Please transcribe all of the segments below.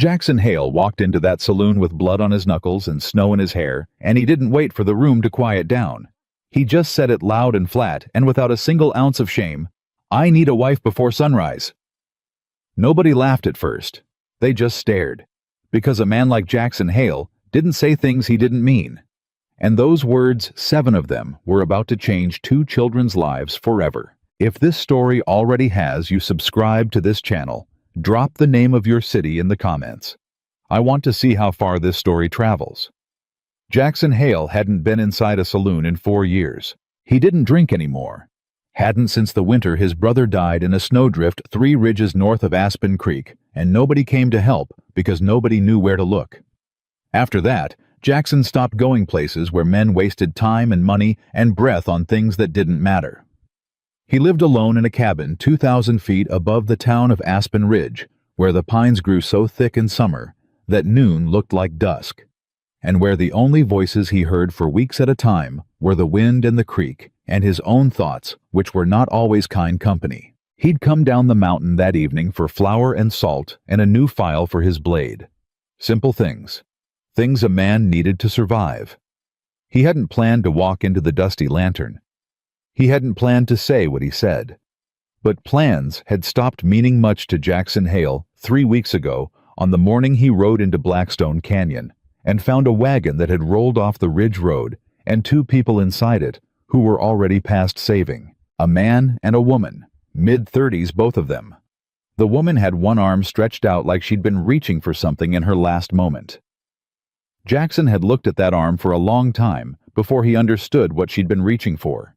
Jackson Hale walked into that saloon with blood on his knuckles and snow in his hair, and he didn't wait for the room to quiet down. He just said it loud and flat, and without a single ounce of shame, "I need a wife before sunrise." Nobody laughed at first. They just stared. Because a man like Jackson Hale didn't say things he didn't mean. And those words, 7 of them, were about to change 2 children's lives forever. If this story already has you subscribed to this channel, drop the name of your city in the comments. I want to see how far this story travels. Jackson Hale hadn't been inside a saloon in 4 years. He didn't drink anymore. Hadn't since the winter his brother died in a snowdrift 3 ridges north of Aspen Creek, and nobody came to help because nobody knew where to look. After that, Jackson stopped going places where men wasted time and money and breath on things that didn't matter. He lived alone in a cabin 2,000 feet above the town of Aspen Ridge, where the pines grew so thick in summer that noon looked like dusk, and where the only voices he heard for weeks at a time were the wind and the creek and his own thoughts, which were not always kind company. He'd come down the mountain that evening for flour and salt and a new file for his blade. Simple things. Things a man needed to survive. He hadn't planned to walk into the dusty lantern. He hadn't planned to say what he said. But plans had stopped meaning much to Jackson Hale 3 weeks ago on the morning he rode into Blackstone Canyon and found a wagon that had rolled off the ridge road and 2 people inside it who were already past saving. A man and a woman, mid-30s both of them. The woman had one arm stretched out like she'd been reaching for something in her last moment. Jackson had looked at that arm for a long time before he understood what she'd been reaching for.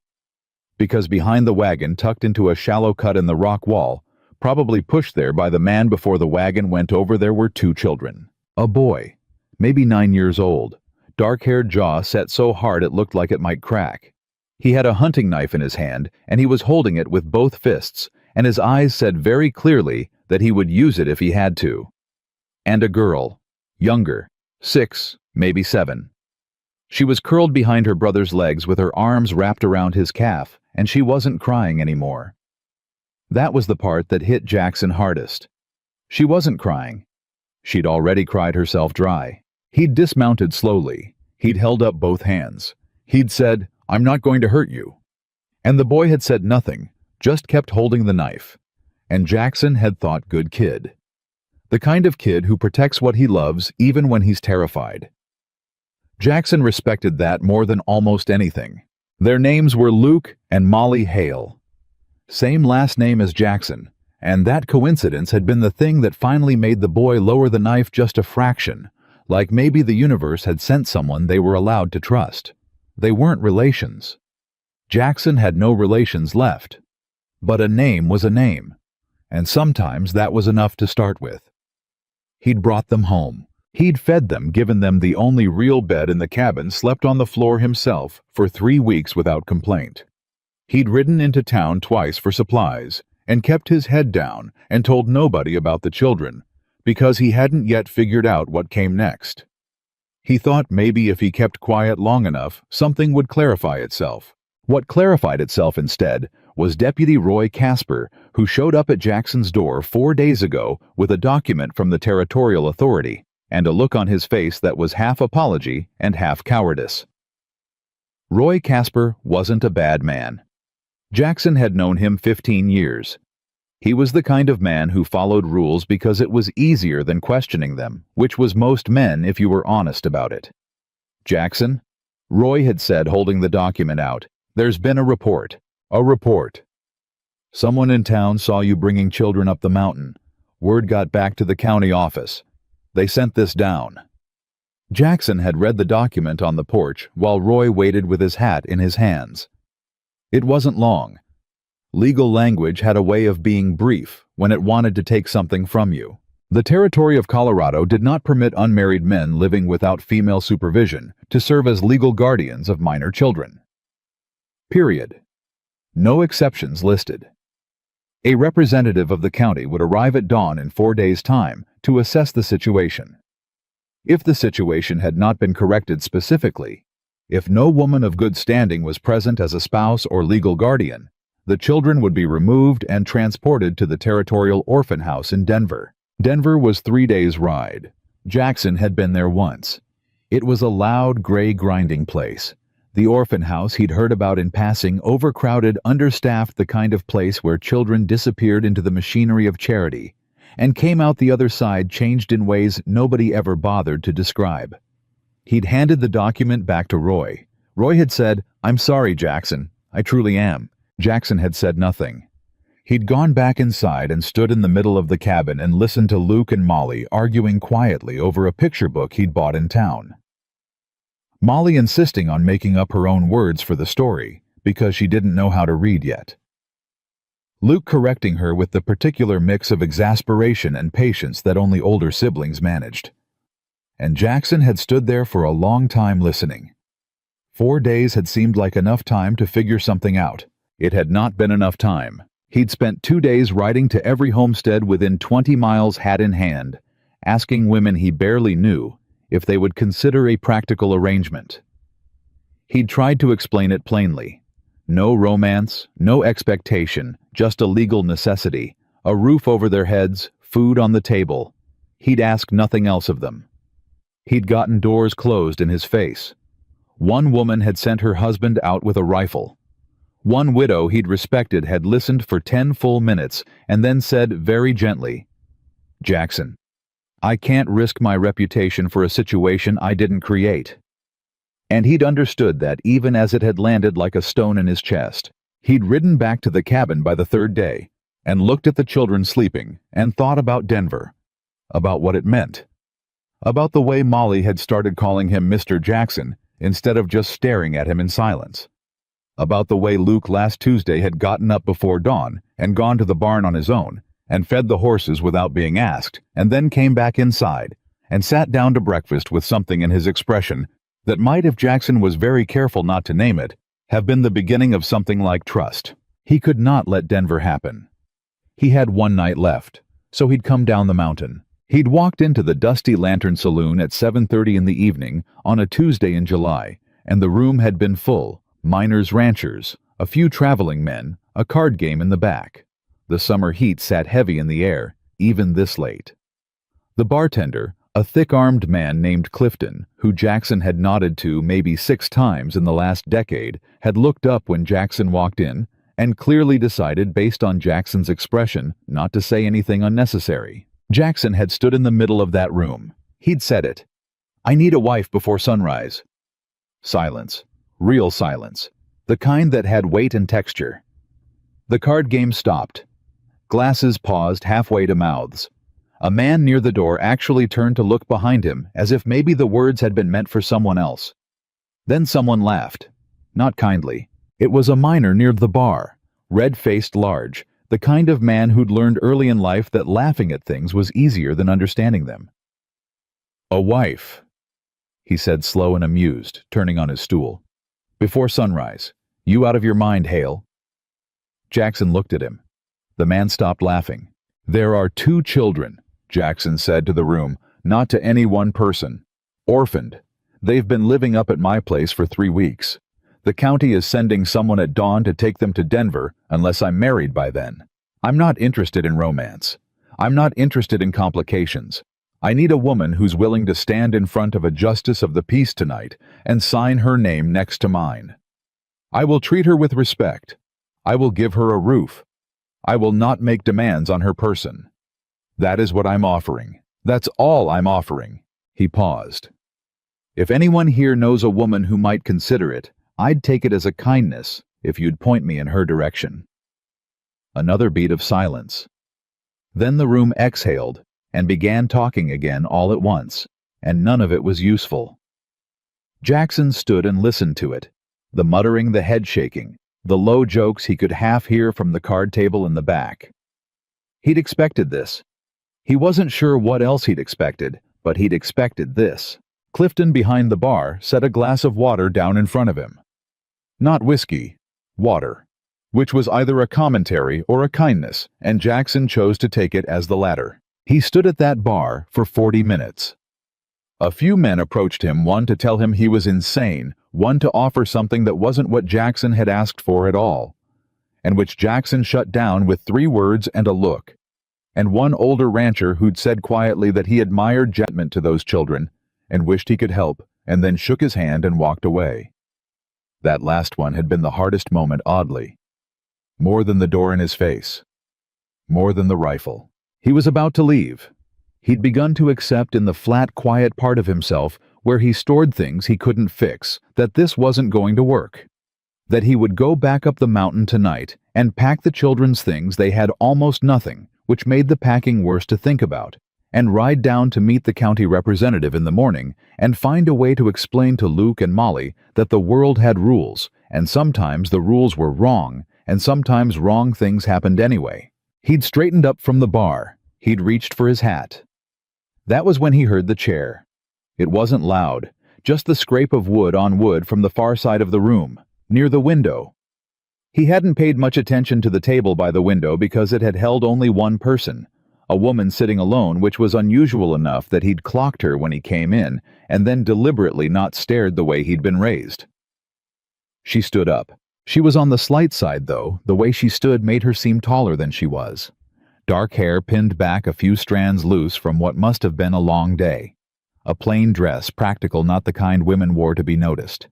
Because behind the wagon, tucked into a shallow cut in the rock wall, probably pushed there by the man before the wagon went over, there were 2 children. A boy, maybe 9 years old, dark-haired jaw set so hard it looked like it might crack. He had a hunting knife in his hand, and he was holding it with both fists, and his eyes said very clearly that he would use it if he had to. And a girl, younger, 6, maybe 7. She was curled behind her brother's legs with her arms wrapped around his calf, and she wasn't crying anymore. That was the part that hit Jackson hardest. She wasn't crying. She'd already cried herself dry. He'd dismounted slowly. He'd held up both hands. He'd said, "I'm not going to hurt you." And the boy had said nothing, just kept holding the knife. And Jackson had thought, good kid. The kind of kid who protects what he loves even when he's terrified. Jackson respected that more than almost anything. Their names were Luke and Molly Hale. Same last name as Jackson, and that coincidence had been the thing that finally made the boy lower the knife just a fraction, like maybe the universe had sent someone they were allowed to trust. They weren't relations. Jackson had no relations left. But a name was a name, and sometimes that was enough to start with. He'd brought them home. He'd fed them, given them the only real bed in the cabin, slept on the floor himself for 3 weeks without complaint. He'd ridden into town twice for supplies, and kept his head down and told nobody about the children, because he hadn't yet figured out what came next. He thought maybe if he kept quiet long enough, something would clarify itself. What clarified itself instead was Deputy Roy Casper, who showed up at Jackson's door 4 days ago with a document from the Territorial Authority, and a look on his face that was half apology and half cowardice. Roy Casper wasn't a bad man. Jackson had known him 15 years. He was the kind of man who followed rules because it was easier than questioning them, which was most men if you were honest about it. Jackson? Roy had said, holding the document out, "There's been a report. A report. Someone in town saw you bringing children up the mountain. Word got back to the county office. They sent this down." Jackson had read the document on the porch while Roy waited with his hat in his hands. It wasn't long. Legal language had a way of being brief when it wanted to take something from you. The territory of Colorado did not permit unmarried men living without female supervision to serve as legal guardians of minor children. Period. No exceptions listed. A representative of the county would arrive at dawn in 4 days' time to assess the situation. If the situation had not been corrected specifically, if no woman of good standing was present as a spouse or legal guardian, the children would be removed and transported to the Territorial Orphan House in Denver. Denver was 3 days' ride. Jackson had been there once. It was a loud, gray, grinding place. The orphan house he'd heard about in passing, overcrowded, understaffed, the kind of place where children disappeared into the machinery of charity and came out the other side changed in ways nobody ever bothered to describe. He'd handed the document back to Roy. Roy had said, "I'm sorry, Jackson. I truly am." Jackson had said nothing. He'd gone back inside and stood in the middle of the cabin and listened to Luke and Molly arguing quietly over a picture book he'd bought in town. Molly insisting on making up her own words for the story, because she didn't know how to read yet. Luke correcting her with the particular mix of exasperation and patience that only older siblings managed. And Jackson had stood there for a long time listening. 4 days had seemed like enough time to figure something out. It had not been enough time. He'd spent 2 days riding to every homestead within 20 miles hat in hand, asking women he barely knew if they would consider a practical arrangement. He'd tried to explain it plainly. No romance, no expectation, just a legal necessity, a roof over their heads, food on the table. He'd asked nothing else of them. He'd gotten doors closed in his face. One woman had sent her husband out with a rifle. One widow he'd respected had listened for 10 full minutes and then said very gently, "Jackson, I can't risk my reputation for a situation I didn't create." And he'd understood that even as it had landed like a stone in his chest. He'd ridden back to the cabin by the 3rd day and looked at the children sleeping and thought about Denver, about what it meant, about the way Molly had started calling him Mr. Jackson instead of just staring at him in silence, about the way Luke last Tuesday had gotten up before dawn and gone to the barn on his own and fed the horses without being asked, and then came back inside and sat down to breakfast with something in his expression that might, if Jackson was very careful not to name it, have been the beginning of something like trust. He could not let Denver happen. He had 1 night left, so he'd come down the mountain. He'd walked into the Dusty Lantern Saloon at 7:30 in the evening on a Tuesday in July, and the room had been full. Miners, ranchers, a few traveling men, a card game in the back. The summer heat sat heavy in the air, even this late. The bartender, a thick-armed man named Clifton, who Jackson had nodded to maybe 6 times in the last decade, had looked up when Jackson walked in and clearly decided, based on Jackson's expression, not to say anything unnecessary. Jackson had stood in the middle of that room. He'd said it. "I need a wife before sunrise." Silence. Real silence. The kind that had weight and texture. The card game stopped. Glasses paused halfway to mouths. A man near the door actually turned to look behind him, as if maybe the words had been meant for someone else. Then someone laughed. Not kindly. It was a miner near the bar, red-faced, large, the kind of man who'd learned early in life that laughing at things was easier than understanding them. "A wife," he said, slow and amused, turning on his stool. "Before sunrise. You out of your mind, Hale." Jackson looked at him. The man stopped laughing. "There are 2 children," Jackson said to the room, not to any one person. "Orphaned. They've been living up at my place for 3 weeks. The county is sending someone at dawn to take them to Denver unless I'm married by then. I'm not interested in romance. I'm not interested in complications. I need a woman who's willing to stand in front of a justice of the peace tonight and sign her name next to mine. I will treat her with respect. I will give her a roof. I will not make demands on her person. That is what I'm offering. That's all I'm offering." He paused. "If anyone here knows a woman who might consider it, I'd take it as a kindness if you'd point me in her direction." Another beat of silence. Then the room exhaled and began talking again all at once, and none of it was useful. Jackson stood and listened to it, the muttering, the head shaking, the low jokes he could half hear from the card table in the back. He'd expected this. He wasn't sure what else he'd expected, but he'd expected this. Clifton behind the bar set a glass of water down in front of him. Not whiskey, water, which was either a commentary or a kindness, and Jackson chose to take it as the latter. He stood at that bar for 40 minutes. A few men approached him, one to tell him he was insane, one to offer something that wasn't what Jackson had asked for at all, and which Jackson shut down with 3 words and a look. and one older rancher who'd said quietly that he admired Jetman to those children and wished he could help, and then shook his hand and walked away. That last one had been the hardest moment, oddly. More than the door in his face. More than the rifle. He was about to leave. He'd begun to accept in the flat, quiet part of himself where he stored things he couldn't fix that this wasn't going to work. That he would go back up the mountain tonight and pack the children's things. They had almost nothing, which made the packing worse to think about, and ride down to meet the county representative in the morning and find a way to explain to Luke and Molly that the world had rules, and sometimes the rules were wrong, and sometimes wrong things happened anyway. He'd straightened up from the bar. He'd reached for his hat. That was when he heard the chair. It wasn't loud, just the scrape of wood on wood from the far side of the room, near the window. He hadn't paid much attention to the table by the window because it had held only one person, a woman sitting alone, which was unusual enough that he'd clocked her when he came in and then deliberately not stared the way he'd been raised. She stood up. She was on the slight side, though. The way she stood made her seem taller than she was. Dark hair pinned back, a few strands loose from what must have been a long day. A plain dress, practical, not the kind women wore to be noticed.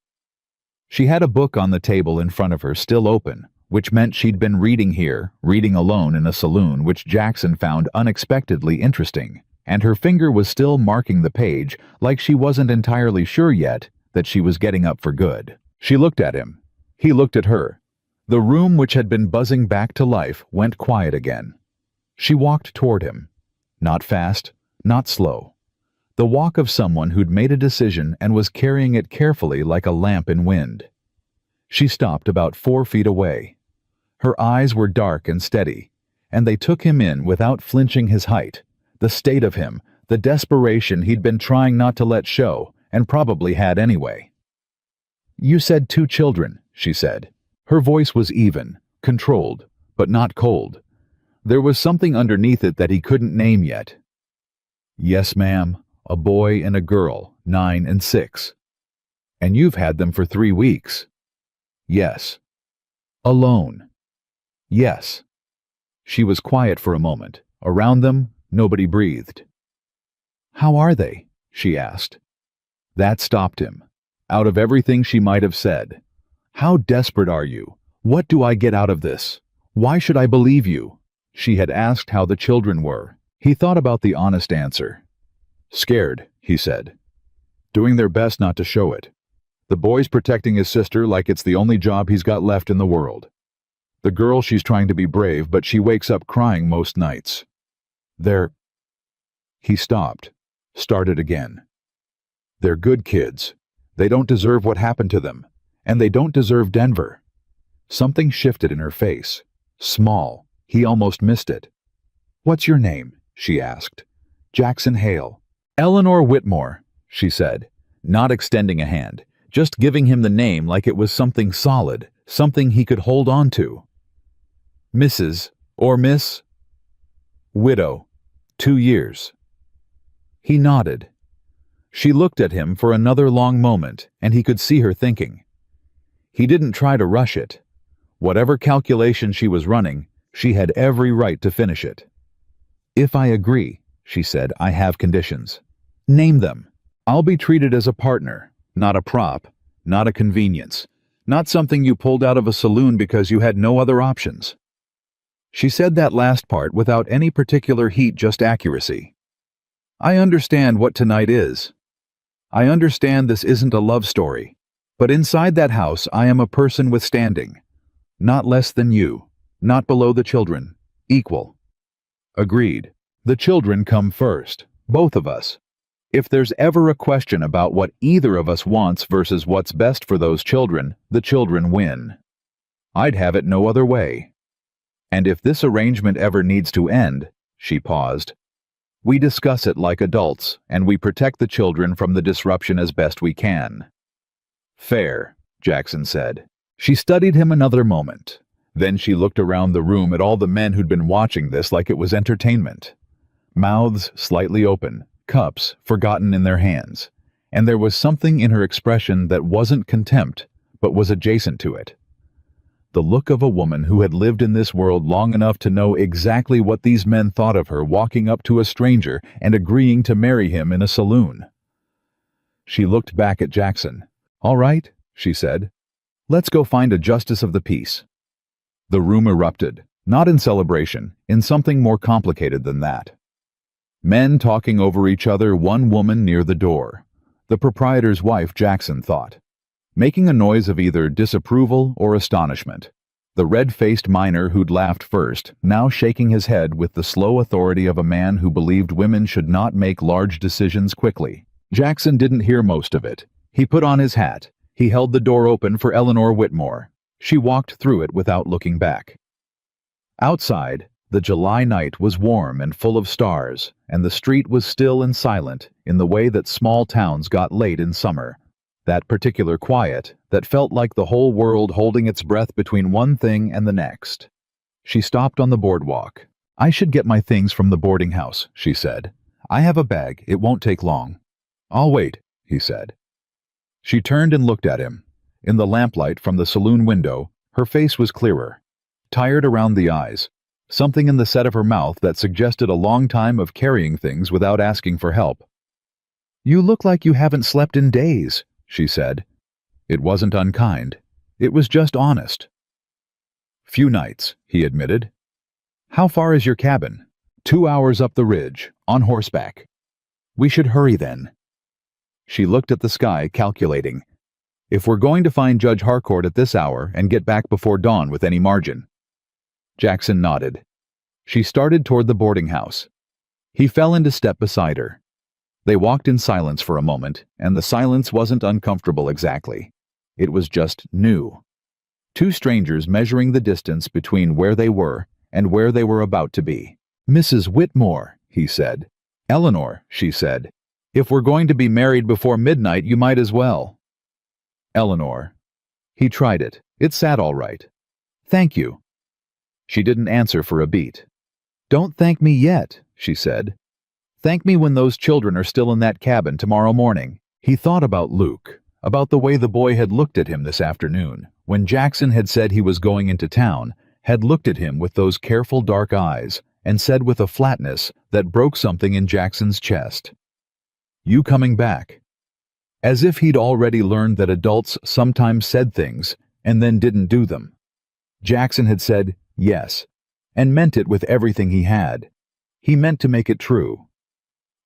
She had a book on the table in front of her, still open, which meant she'd been reading here, reading alone in a saloon, which Jackson found unexpectedly interesting, and her finger was still marking the page like she wasn't entirely sure yet that she was getting up for good. She looked at him. He looked at her. The room, which had been buzzing back to life, went quiet again. She walked toward him. Not fast, not slow. The walk of someone who'd made a decision and was carrying it carefully like a lamp in wind. She stopped about 4 feet away. Her eyes were dark and steady, and they took him in without flinching. His height, the state of him, the desperation he'd been trying not to let show, and probably had anyway. "You said 2 children," she said. Her voice was even, controlled, but not cold. There was something underneath it that he couldn't name yet. "Yes, ma'am. A boy and a girl, 9 and 6. And you've had them for 3 weeks. Yes. Alone. Yes." She was quiet for a moment. Around them, nobody breathed. "How are they?" she asked. That stopped him. Out of everything she might have said. "How desperate are you? What do I get out of this? Why should I believe you?" She had asked how the children were. He thought about the honest answer. "Scared," he said. "Doing their best not to show it. The boy's protecting his sister like it's the only job he's got left in the world. The girl, she's trying to be brave, but she wakes up crying most nights. They're—" He stopped, started again. "They're good kids. They don't deserve what happened to them, and they don't deserve Denver." Something shifted in her face. Small. He almost missed it. "What's your name?" she asked. "Jackson Hale." "Eleanor Whitmore," she said, not extending a hand, just giving him the name like it was something solid, something he could hold on to. "Mrs. or Miss?" "Widow. 2 years." He nodded. She looked at him for another long moment, and he could see her thinking. He didn't try to rush it. Whatever calculation she was running, she had every right to finish it. "If I agree," she said, "I have conditions." "Name them." "I'll be treated as a partner, not a prop, not a convenience, not something you pulled out of a saloon because you had no other options." She said that last part without any particular heat, just accuracy. "I understand what tonight is. I understand this isn't a love story, but inside that house I am a person with standing. Not less than you, not below the children, equal." "Agreed. The children come first, both of us. If there's ever a question about what either of us wants versus what's best for those children, the children win. I'd have it no other way. And if this arrangement ever needs to end," she paused, "we discuss it like adults, and we protect the children from the disruption as best we can." "Fair," Jackson said. She studied him another moment. Then she looked around the room at all the men who'd been watching this like it was entertainment. Mouths slightly open, cups forgotten in their hands, and there was something in her expression that wasn't contempt, but was adjacent to it. The look of a woman who had lived in this world long enough to know exactly what these men thought of her walking up to a stranger and agreeing to marry him in a saloon. She looked back at Jackson. "All right," she said. "Let's go find a justice of the peace." The room erupted, not in celebration, in something more complicated than that. Men talking over each other, one woman near the door. The proprietor's wife, Jackson thought, making a noise of either disapproval or astonishment. The red-faced miner who'd laughed first, now shaking his head with the slow authority of a man who believed women should not make large decisions quickly. Jackson didn't hear most of it. He put on his hat. He held the door open for Eleanor Whitmore. She walked through it without looking back. Outside, the July night was warm and full of stars, and the street was still and silent in the way that small towns got late in summer. That particular quiet that felt like the whole world holding its breath between one thing and the next. She stopped on the boardwalk. "I should get my things from the boarding house," she said. "I have a bag. It won't take long." "I'll wait," he said. She turned and looked at him. In the lamplight from the saloon window, her face was clearer, tired around the eyes, something in the set of her mouth that suggested a long time of carrying things without asking for help. "You look like you haven't slept in days," she said. It wasn't unkind. It was just honest. "Few nights," he admitted. "How far is your cabin?" 2 hours up the ridge, on horseback." "We should hurry then." She looked at the sky, calculating. "If we're going to find Judge Harcourt at this hour and get back before dawn with any margin." Jackson nodded. She started toward the boarding house. He fell into step beside her. They walked in silence for a moment, and the silence wasn't uncomfortable exactly. It was just new. Two strangers measuring the distance between where they were and where they were about to be. "Mrs. Whitmore," he said. "Eleanor," she said. "If we're going to be married before midnight, you might as well." "Eleanor." He tried it. It sat all right. "Thank you." She didn't answer for a beat. "Don't thank me yet," she said. "Thank me when those children are still in that cabin tomorrow morning." He thought about Luke, about the way the boy had looked at him this afternoon, when Jackson had said he was going into town, had looked at him with those careful dark eyes, and said with a flatness that broke something in Jackson's chest, "You coming back?" As if he'd already learned that adults sometimes said things and then didn't do them. Jackson had said yes, and meant it with everything he had. He meant to make it true.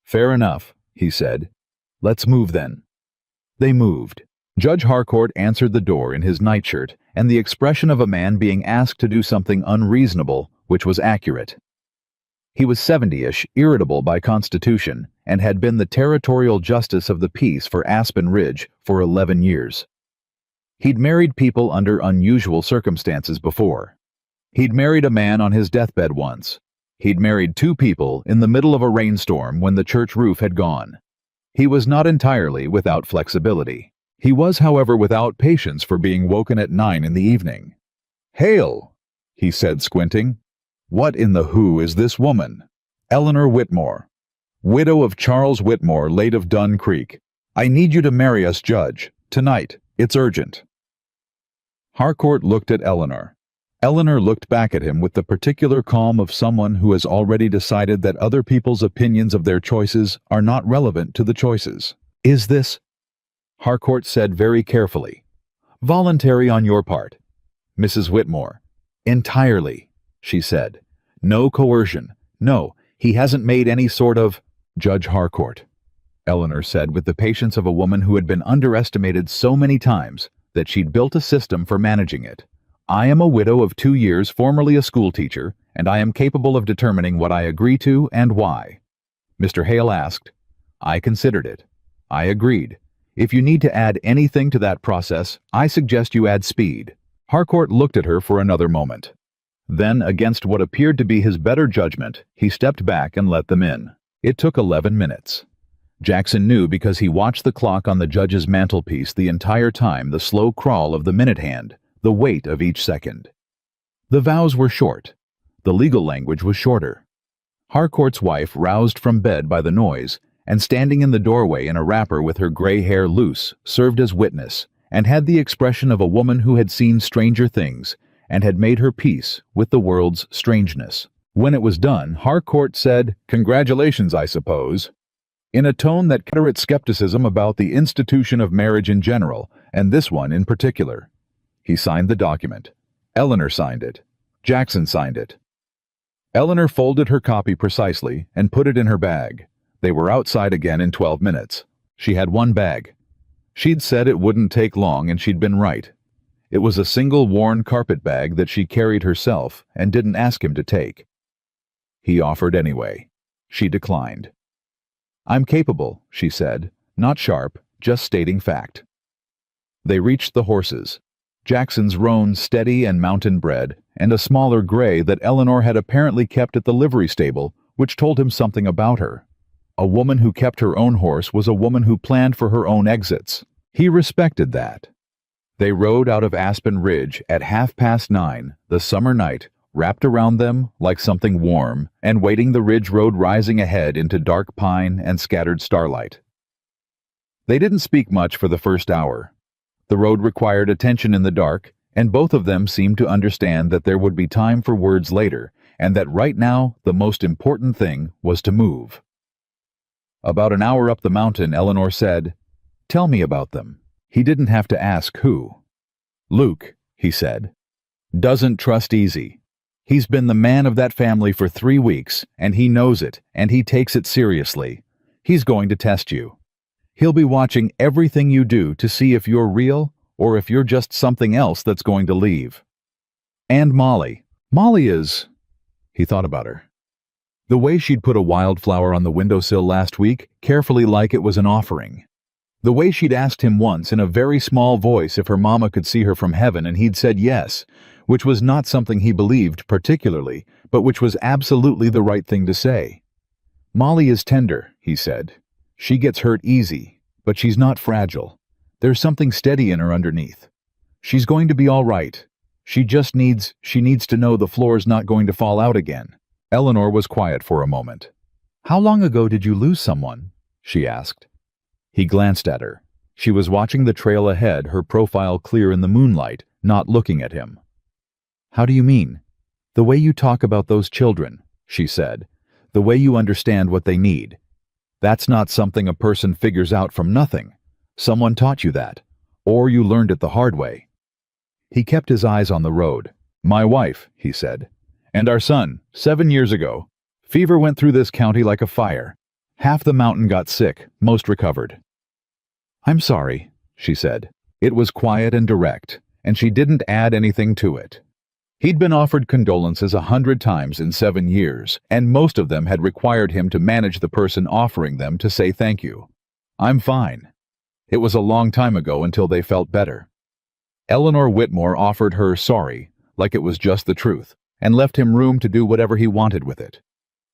"Fair enough," he said. "Let's move then." They moved. Judge Harcourt answered the door in his nightshirt and the expression of a man being asked to do something unreasonable, which was accurate. He was 70-ish, irritable by constitution, and had been the territorial justice of the peace for Aspen Ridge for 11 years. He'd married people under unusual circumstances before. He'd married a man on his deathbed once. He'd married 2 people in the middle of a rainstorm when the church roof had gone. He was not entirely without flexibility. He was, however, without patience for being woken at 9 in the evening. "Hail," he said, squinting. "What in the who is this woman?" "Eleanor Whitmore, widow of Charles Whitmore, late of Dunn Creek. I need you to marry us, Judge. Tonight. It's urgent." Harcourt looked at Eleanor. Eleanor looked back at him with the particular calm of someone who has already decided that other people's opinions of their choices are not relevant to the choices. "Is this?" Harcourt said very carefully. "Voluntary on your part." "Mrs. Whitmore." "Entirely," she said. "No coercion. No, he hasn't made any sort of—" "Judge Harcourt," Eleanor said with the patience of a woman who had been underestimated so many times that she'd built a system for managing it. "I am a widow of 2 years, formerly a schoolteacher, and I am capable of determining what I agree to and why." Mr. Hale asked. "I considered it. I agreed. If you need to add anything to that process, I suggest you add speed." Harcourt looked at her for another moment. Then, against what appeared to be his better judgment, he stepped back and let them in. It took 11 minutes. Jackson knew because he watched the clock on the judge's mantelpiece the entire time, the slow crawl of the minute hand, the weight of each second. The vows were short. The legal language was shorter. Harcourt's wife, roused from bed by the noise, and standing in the doorway in a wrapper with her gray hair loose, served as witness, and had the expression of a woman who had seen stranger things, and had made her peace with the world's strangeness. When it was done, Harcourt said, "Congratulations, I suppose," in a tone that cut skepticism about the institution of marriage in general, and this one in particular. He signed the document. Eleanor signed it. Jackson signed it. Eleanor folded her copy precisely and put it in her bag. They were outside again in 12 minutes. She had one bag. She'd said it wouldn't take long, and she'd been right. It was a single worn carpet bag that she carried herself and didn't ask him to take. He offered anyway. She declined. "I'm capable," she said, not sharp, just stating fact. They reached the horses. Jackson's roan steady and mountain-bred, and a smaller gray that Eleanor had apparently kept at the livery stable, which told him something about her. A woman who kept her own horse was a woman who planned for her own exits. He respected that. They rode out of Aspen Ridge at 9:30, the summer night, wrapped around them like something warm, and waiting the ridge road rising ahead into dark pine and scattered starlight. They didn't speak much for the first hour. The road required attention in the dark, and both of them seemed to understand that there would be time for words later, and that right now the most important thing was to move. About an hour up the mountain, Eleanor said, "Tell me about them." He didn't have to ask who. "Luke," he said, "doesn't trust easy. He's been the man of that family for 3 weeks, and he knows it, and he takes it seriously. He's going to test you. He'll be watching everything you do to see if you're real or if you're just something else that's going to leave. And Molly. Molly is—" He thought about her. The way she'd put a wildflower on the windowsill last week, carefully like it was an offering. The way she'd asked him once in a very small voice if her mama could see her from heaven, and he'd said yes, which was not something he believed particularly, but which was absolutely the right thing to say. "Molly is tender," he said. "She gets hurt easy, but she's not fragile. There's something steady in her underneath. She's going to be all right. She needs to know the floor's not going to fall out again." Eleanor was quiet for a moment. "How long ago did you lose someone?" she asked. He glanced at her. She was watching the trail ahead, her profile clear in the moonlight, not looking at him. "How do you mean?" "The way you talk about those children," she said. "The way you understand what they need. That's not something a person figures out from nothing. Someone taught you that, or you learned it the hard way." He kept his eyes on the road. "My wife," he said, "and our son, 7 years ago. Fever went through this county like a fire. Half the mountain got sick, most recovered." "I'm sorry," she said. It was quiet and direct, and she didn't add anything to it. He'd been offered condolences 100 times in 7 years, and most of them had required him to manage the person offering them to say thank you. "I'm fine." It was a long time ago until they felt better. Eleanor Whitmore offered her sorry, like it was just the truth, and left him room to do whatever he wanted with it.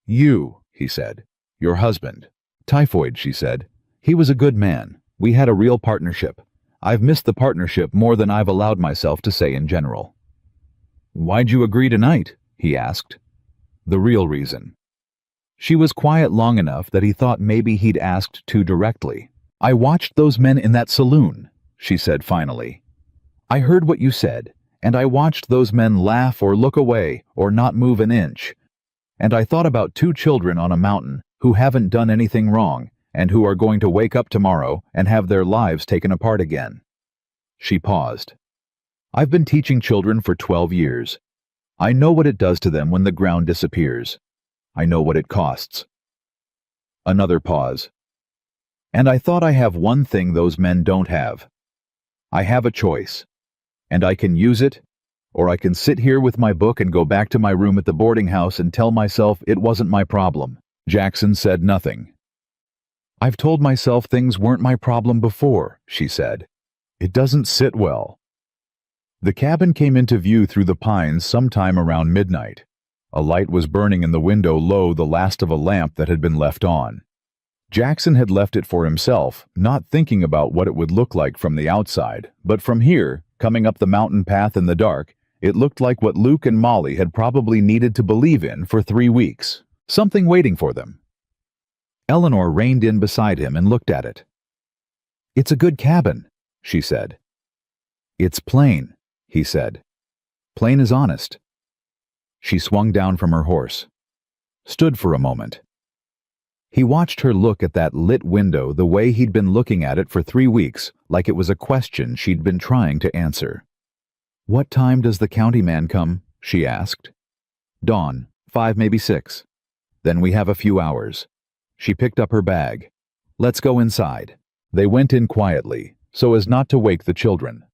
"You," he said. "Your husband." "Typhoid," she said. "He was a good man. We had a real partnership. I've missed the partnership more than I've allowed myself to say in general." "Why'd you agree tonight?" he asked. "The real reason." She was quiet long enough that he thought maybe he'd asked too directly. "I watched those men in that saloon," she said finally. "I heard what you said, and I watched those men laugh or look away or not move an inch. And I thought about 2 children on a mountain who haven't done anything wrong and who are going to wake up tomorrow and have their lives taken apart again." She paused. "I've been teaching children for 12 years. I know what it does to them when the ground disappears. I know what it costs." Another pause. "And I thought I have one thing those men don't have. I have a choice. And I can use it, or I can sit here with my book and go back to my room at the boarding house and tell myself it wasn't my problem." Jackson said nothing. "I've told myself things weren't my problem before," she said. "It doesn't sit well." The cabin came into view through the pines sometime around midnight. A light was burning in the window low, the last of a lamp that had been left on. Jackson had left it for himself, not thinking about what it would look like from the outside, but from here, coming up the mountain path in the dark, it looked like what Luke and Molly had probably needed to believe in for 3 weeks. Something waiting for them. Eleanor reined in beside him and looked at it. "It's a good cabin," she said. "It's plain," he said. Plain as honest. She swung down from her horse, stood for a moment. He watched her look at that lit window the way he'd been looking at it for 3 weeks, like it was a question she'd been trying to answer. "What time does the county man come?" she asked. "Dawn, 5, maybe 6. Then we have a few hours." She picked up her bag. "Let's go inside." They went in quietly, so as not to wake the children.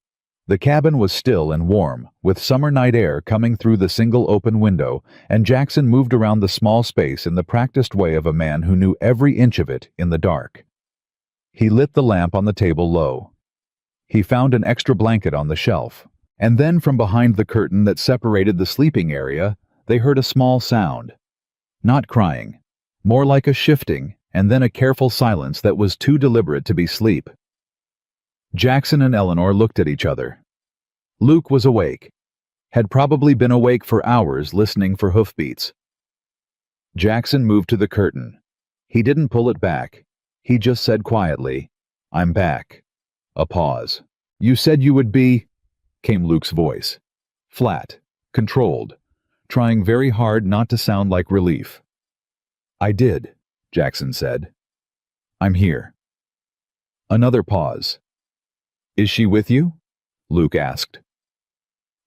The cabin was still and warm, with summer night air coming through the single open window, and Jackson moved around the small space in the practiced way of a man who knew every inch of it in the dark. He lit the lamp on the table low. He found an extra blanket on the shelf, and then from behind the curtain that separated the sleeping area, they heard a small sound. Not crying, more like a shifting, and then a careful silence that was too deliberate to be sleep. Jackson and Eleanor looked at each other. Luke was awake, had probably been awake for hours listening for hoofbeats. Jackson moved to the curtain. He didn't pull it back. He just said quietly, "I'm back." A pause. "You said you would be," came Luke's voice. Flat, controlled, trying very hard not to sound like relief. "I did," Jackson said. "I'm here." Another pause. "Is she with you?" Luke asked.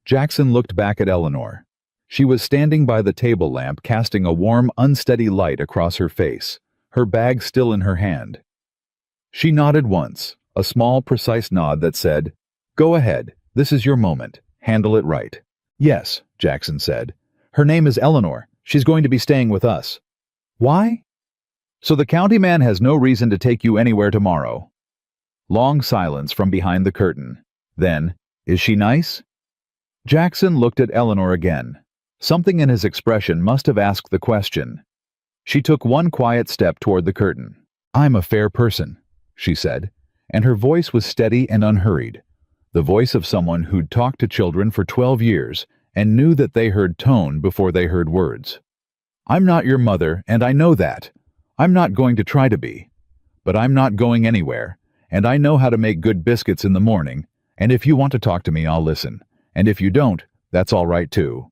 Jackson looked back at Eleanor. She was standing by the table lamp, casting a warm, unsteady light across her face, her bag still in her hand. She nodded once, a small, precise nod that said, "Go ahead, this is your moment, handle it right." "Yes," Jackson said. "Her name is Eleanor. She's going to be staying with us." "Why?" "So the county man has no reason to take you anywhere tomorrow." Long silence from behind the curtain. Then, "Is she nice?" Jackson looked at Eleanor again. Something in his expression must have asked the question. She took one quiet step toward the curtain. "I'm a fair person," she said, and her voice was steady and unhurried, the voice of someone who'd talked to children for 12 years and knew that they heard tone before they heard words. "I'm not your mother, and I know that. I'm not going to try to be. But I'm not going anywhere. And I know how to make good biscuits in the morning, and if you want to talk to me, I'll listen. And if you don't, that's all right too."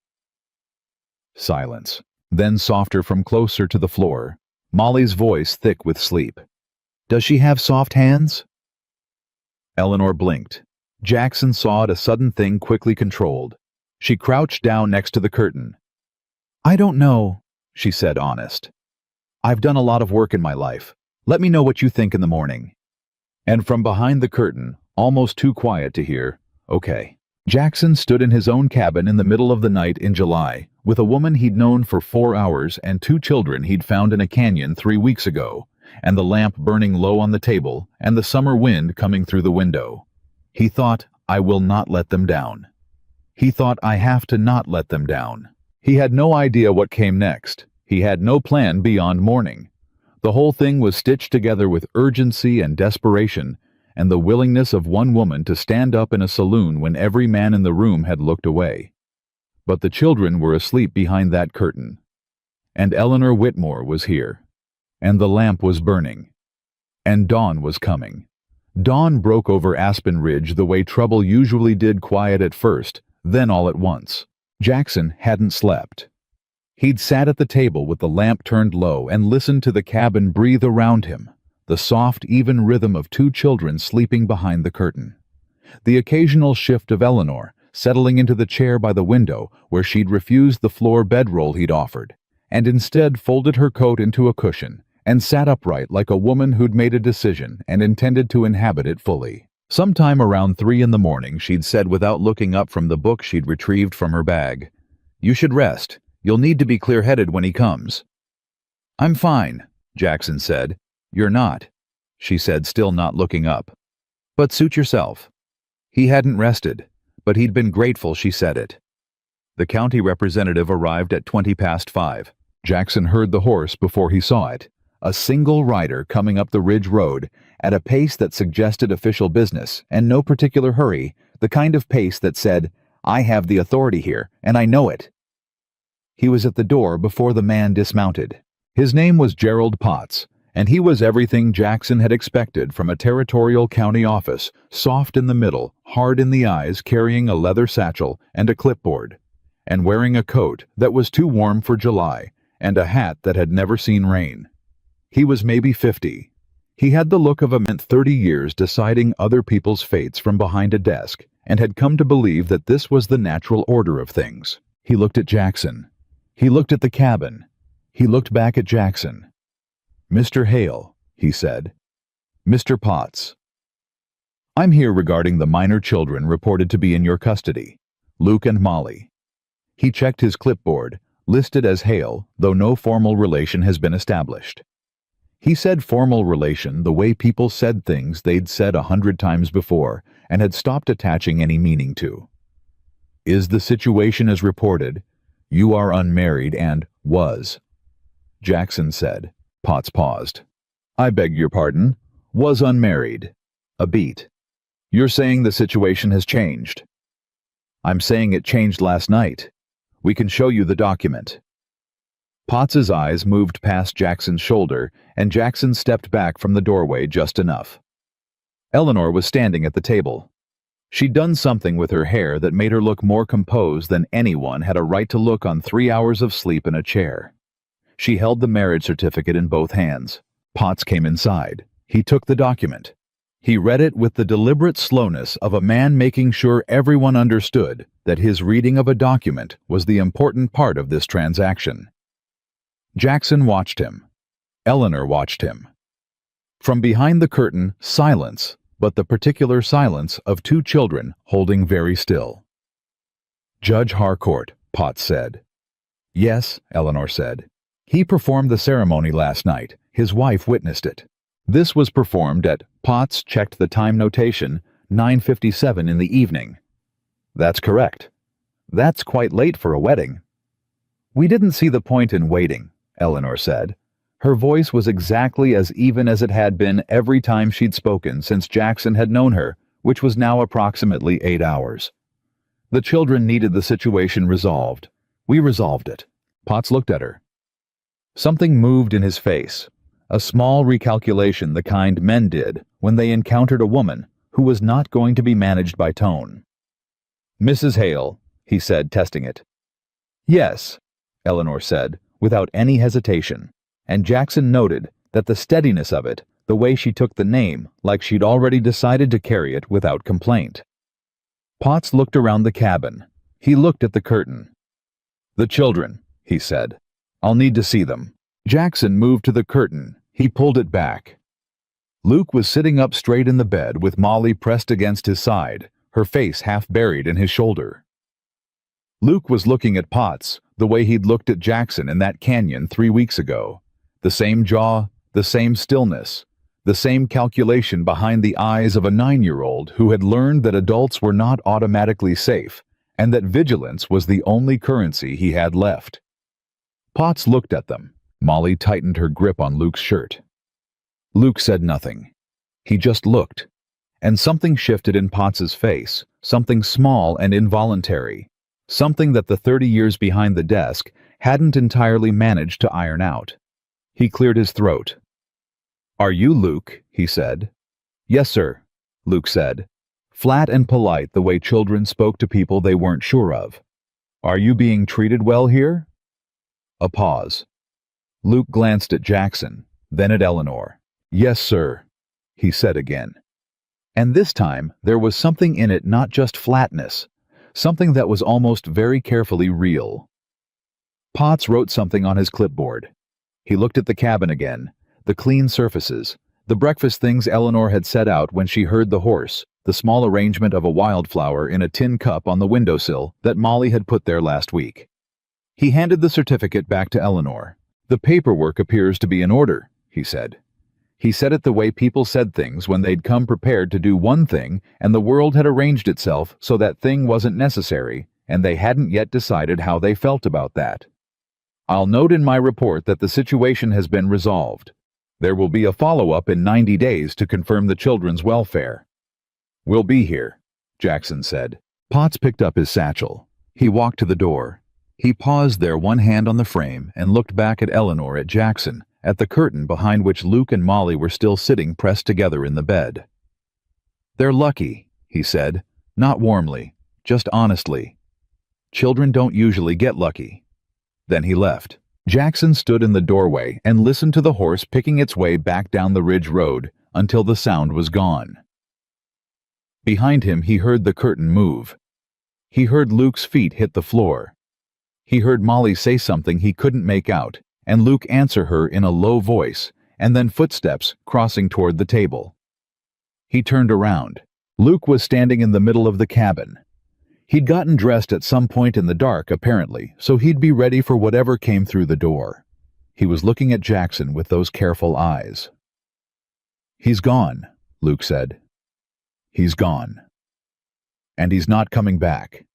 Silence. Then softer from closer to the floor, Molly's voice thick with sleep. "Does she have soft hands?" Eleanor blinked. Jackson saw it, a sudden thing quickly controlled. She crouched down next to the curtain. "I don't know," she said, honest. "I've done a lot of work in my life. Let me know what you think in the morning." And from behind the curtain, almost too quiet to hear, "Okay." Jackson stood in his own cabin in the middle of the night in July, with a woman he'd known for 4 hours and 2 children he'd found in a canyon 3 weeks ago, and the lamp burning low on the table, and the summer wind coming through the window. He thought, "I will not let them down." He thought, "I have to not let them down." He had no idea what came next. He had no plan beyond morning. The whole thing was stitched together with urgency and desperation, and the willingness of one woman to stand up in a saloon when every man in the room had looked away. But the children were asleep behind that curtain. And Eleanor Whitmore was here. And the lamp was burning. And dawn was coming. Dawn broke over Aspen Ridge the way trouble usually did, quiet at first, then all at once. Jackson hadn't slept. He'd sat at the table with the lamp turned low and listened to the cabin breathe around him, the soft, even rhythm of 2 children sleeping behind the curtain. The occasional shift of Eleanor, settling into the chair by the window where she'd refused the floor bedroll he'd offered, and instead folded her coat into a cushion and sat upright like a woman who'd made a decision and intended to inhabit it fully. Sometime around 3 in the morning, she'd said without looking up from the book she'd retrieved from her bag, "You should rest. You'll need to be clear-headed when he comes." "I'm fine," Jackson said. "You're not," she said, still not looking up. "But suit yourself." He hadn't rested, but he'd been grateful she said it. The county representative arrived at 5:20. Jackson heard the horse before he saw it, a single rider coming up the ridge road, at a pace that suggested official business and no particular hurry, the kind of pace that said, "I have the authority here, and I know it." He was at the door before the man dismounted. His name was Gerald Potts, and he was everything Jackson had expected from a territorial county office, soft in the middle, hard in the eyes, carrying a leather satchel and a clipboard, and wearing a coat that was too warm for July, and a hat that had never seen rain. He was maybe 50. He had the look of a man 30 years deciding other people's fates from behind a desk, and had come to believe that this was the natural order of things. He looked at Jackson. He looked at the cabin. He looked back at Jackson. "Mr. Hale," he said. "Mr. Potts. I'm here regarding the minor children reported to be in your custody, Luke and Molly." He checked his clipboard, listed as Hale, though no formal relation has been established. He said formal relation the way people said things they'd said 100 times before and had stopped attaching any meaning to. "Is the situation as reported? You are unmarried and was." Jackson said. Potts paused. "I beg your pardon. Was unmarried." A beat. "You're saying the situation has changed." "I'm saying it changed last night. We can show you the document." Potts's eyes moved past Jackson's shoulder, and Jackson stepped back from the doorway just enough. Eleanor was standing at the table. She'd done something with her hair that made her look more composed than anyone had a right to look on 3 hours of sleep in a chair. She held the marriage certificate in both hands. Potts came inside. He took the document. He read it with the deliberate slowness of a man making sure everyone understood that his reading of a document was the important part of this transaction. Jackson watched him. Eleanor watched him. From behind the curtain, silence, but the particular silence of 2 children holding very still. "Judge Harcourt," Potts said. "Yes," Eleanor said. "He performed the ceremony last night. His wife witnessed it. This was performed at," Potts checked the time notation, 9:57 in the evening. "That's correct. That's quite late for a wedding." "We didn't see the point in waiting," Eleanor said. Her voice was exactly as even as it had been every time she'd spoken since Jackson had known her, which was now approximately 8 hours. "The children needed the situation resolved. We resolved it." Potts looked at her. Something moved in his face, a small recalculation the kind men did when they encountered a woman who was not going to be managed by tone. "Mrs. Hale," he said, testing it. "Yes," Eleanor said, without any hesitation, and Jackson noted that the steadiness of it, the way she took the name, like she'd already decided to carry it without complaint. Potts looked around the cabin. He looked at the curtain. "The children," he said. "I'll need to see them." Jackson moved to the curtain. He pulled it back. Luke was sitting up straight in the bed with Molly pressed against his side, her face half buried in his shoulder. Luke was looking at Potts the way he'd looked at Jackson in that canyon 3 weeks ago. The same jaw, the same stillness, the same calculation behind the eyes of a 9-year-old who had learned that adults were not automatically safe and that vigilance was the only currency he had left. Potts looked at them. Molly tightened her grip on Luke's shirt. Luke said nothing. He just looked. And something shifted in Potts's face, something small and involuntary, something that the 30 years behind the desk hadn't entirely managed to iron out. He cleared his throat. "Are you Luke?" he said. "Yes, sir," Luke said, flat and polite the way children spoke to people they weren't sure of. "Are you being treated well here?" A pause. Luke glanced at Jackson, then at Eleanor. "Yes, sir," he said again. And this time there was something in it, not just flatness, something that was almost very carefully real. Potts wrote something on his clipboard. He looked at the cabin again, the clean surfaces, the breakfast things Eleanor had set out when she heard the horse, the small arrangement of a wildflower in a tin cup on the windowsill that Molly had put there last week. He handed the certificate back to Eleanor. "The paperwork appears to be in order," he said. He said it the way people said things when they'd come prepared to do one thing and the world had arranged itself so that thing wasn't necessary, and they hadn't yet decided how they felt about that. "I'll note in my report that the situation has been resolved. There will be a follow-up in 90 days to confirm the children's welfare." "We'll be here," Jackson said. Potts picked up his satchel. He walked to the door. He paused there, one hand on the frame, and looked back at Eleanor, at Jackson, at the curtain behind which Luke and Molly were still sitting pressed together in the bed. "They're lucky," he said, not warmly, just honestly. "Children don't usually get lucky." Then he left. Jackson stood in the doorway and listened to the horse picking its way back down the ridge road until the sound was gone. Behind him, he heard the curtain move. He heard Luke's feet hit the floor. He heard Molly say something he couldn't make out, and Luke answer her in a low voice, and then footsteps crossing toward the table. He turned around. Luke was standing in the middle of the cabin. He'd gotten dressed at some point in the dark, apparently, so he'd be ready for whatever came through the door. He was looking at Jackson with those careful eyes. "He's gone," Luke said. "He's gone. And he's not coming back.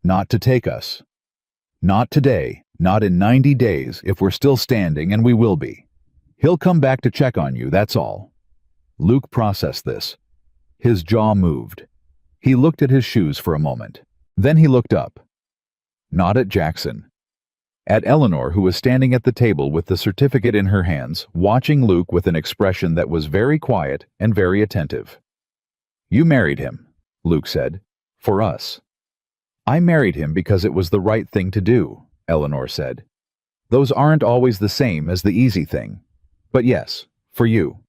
Not to take us. Not today, not in 90 days if we're still standing, and we will be. He'll come back to check on you, that's all." Luke processed this. His jaw moved. He looked at his shoes for a moment. Then he looked up. Not at Jackson. At Eleanor, who was standing at the table with the certificate in her hands, watching Luke with an expression that was very quiet and very attentive. "You married him," Luke said, "for us." "I married him because it was the right thing to do," Eleanor said. "Those aren't always the same as the easy thing. But yes, for you."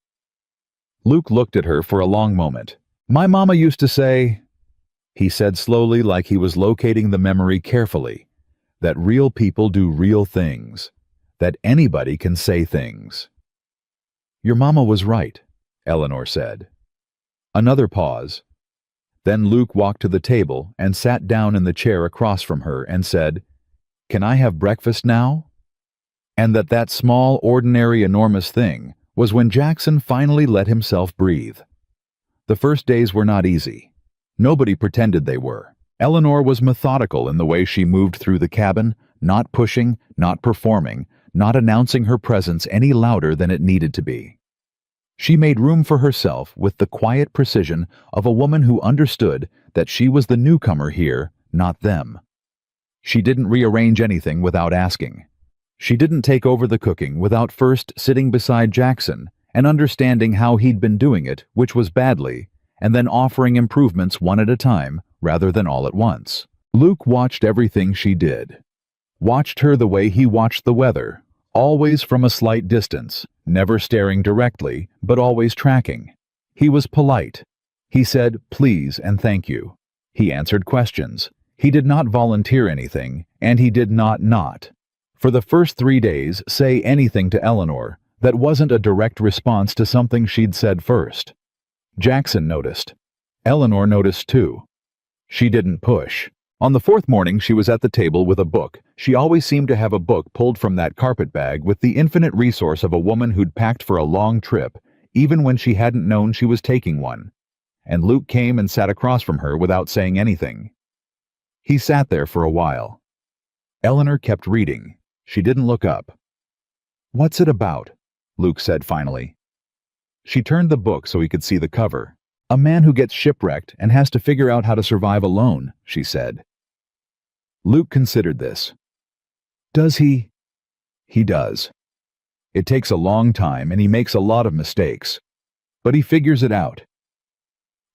Luke looked at her for a long moment. "My mama used to say," he said slowly, like he was locating the memory carefully, "that real people do real things, that anybody can say things." "Your mama was right," Eleanor said. Another pause. Then Luke walked to the table and sat down in the chair across from her and said, "Can I have breakfast now?" And that small, ordinary, enormous thing was when Jackson finally let himself breathe. The first days were not easy. Nobody pretended they were. Eleanor was methodical in the way she moved through the cabin, not pushing, not performing, not announcing her presence any louder than it needed to be. She made room for herself with the quiet precision of a woman who understood that she was the newcomer here, not them. She didn't rearrange anything without asking. She didn't take over the cooking without first sitting beside Jackson and understanding how he'd been doing it, which was badly, and then offering improvements one at a time rather than all at once. Luke watched everything she did. Watched her the way he watched the weather, always from a slight distance, never staring directly, but always tracking. He was polite. He said please and thank you. He answered questions. He did not volunteer anything, and he did not, for the first 3 days, say anything to Eleanor that wasn't a direct response to something she'd said first. Jackson noticed. Eleanor noticed too. She didn't push. On the 4th morning, she was at the table with a book. She always seemed to have a book pulled from that carpet bag with the infinite resource of a woman who'd packed for a long trip, even when she hadn't known she was taking one. And Luke came and sat across from her without saying anything. He sat there for a while. Eleanor kept reading. She didn't look up. "What's it about?" Luke said finally. She turned the book so he could see the cover. "A man who gets shipwrecked and has to figure out how to survive alone," she said. Luke considered this. "Does he?" "He does. It takes a long time and he makes a lot of mistakes. But he figures it out."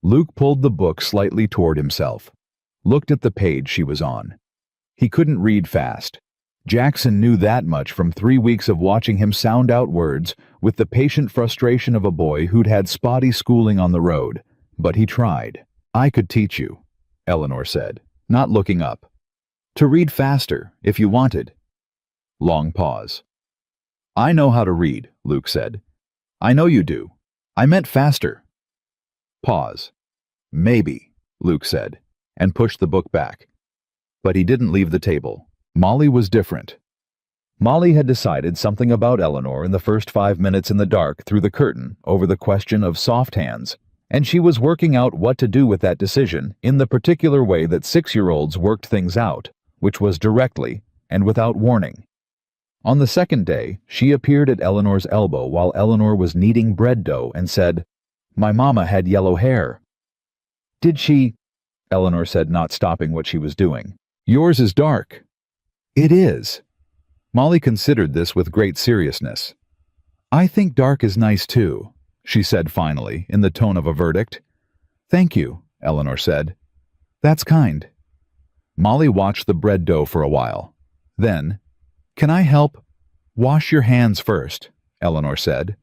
Luke pulled the book slightly toward himself, looked at the page she was on. He couldn't read fast. Jackson knew that much from 3 weeks of watching him sound out words with the patient frustration of a boy who'd had spotty schooling on the road. But he tried. "I could teach you," Eleanor said, not looking up. "To read faster, if you wanted." Long pause. "I know how to read," Luke said. "I know you do. I meant faster." Pause. "Maybe," Luke said, and pushed the book back. But he didn't leave the table. Molly was different. Molly had decided something about Eleanor in the first 5 minutes in the dark through the curtain over the question of soft hands, and she was working out what to do with that decision in the particular way that 6-year-olds worked things out, which was directly and without warning. On the 2nd day, she appeared at Eleanor's elbow while Eleanor was kneading bread dough and said, "My mama had yellow hair." "Did she?" Eleanor said, not stopping what she was doing. "Yours is dark." "It is." Molly considered this with great seriousness. I think dark is nice too, she said finally, in the tone of a verdict. Thank you, Eleanor said. That's kind. Molly watched the bread dough for a while. Then, can I help? Wash your hands first, Eleanor said.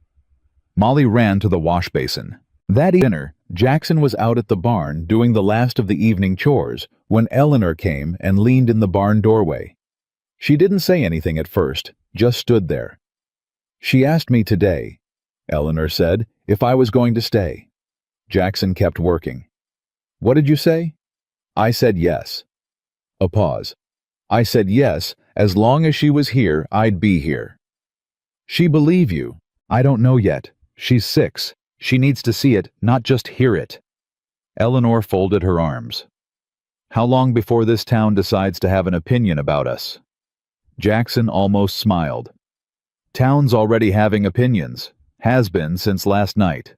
Molly ran to the wash basin. That dinner, Jackson was out at the barn doing the last of the evening chores when Eleanor came and leaned in the barn doorway. She didn't say anything at first, just stood there. She asked me today, Eleanor said, if I was going to stay. Jackson kept working. What did you say? I said yes. A pause. I said yes, as long as she was here, I'd be here. She believe you. I don't know yet. She's 6. She needs to see it, not just hear it. Eleanor folded her arms. How long before this town decides to have an opinion about us? Jackson almost smiled. Town's already having opinions. Has been since last night.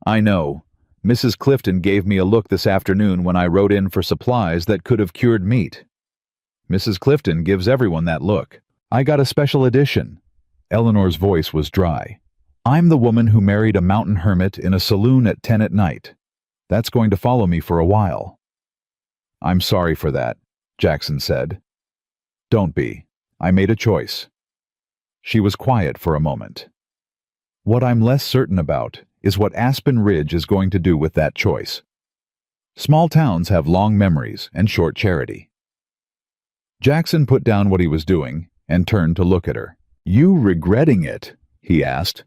I know. Mrs. Clifton gave me a look this afternoon when I rode in for supplies that could have cured meat. Mrs. Clifton gives everyone that look. I got a special edition. Eleanor's voice was dry. I'm the woman who married a mountain hermit in a saloon at 10 at night. That's going to follow me for a while. I'm sorry for that, Jackson said. Don't be. I made a choice. She was quiet for a moment. What I'm less certain about is what Aspen Ridge is going to do with that choice. Small towns have long memories and short charity. Jackson put down what he was doing and turned to look at her. You regretting it? He asked.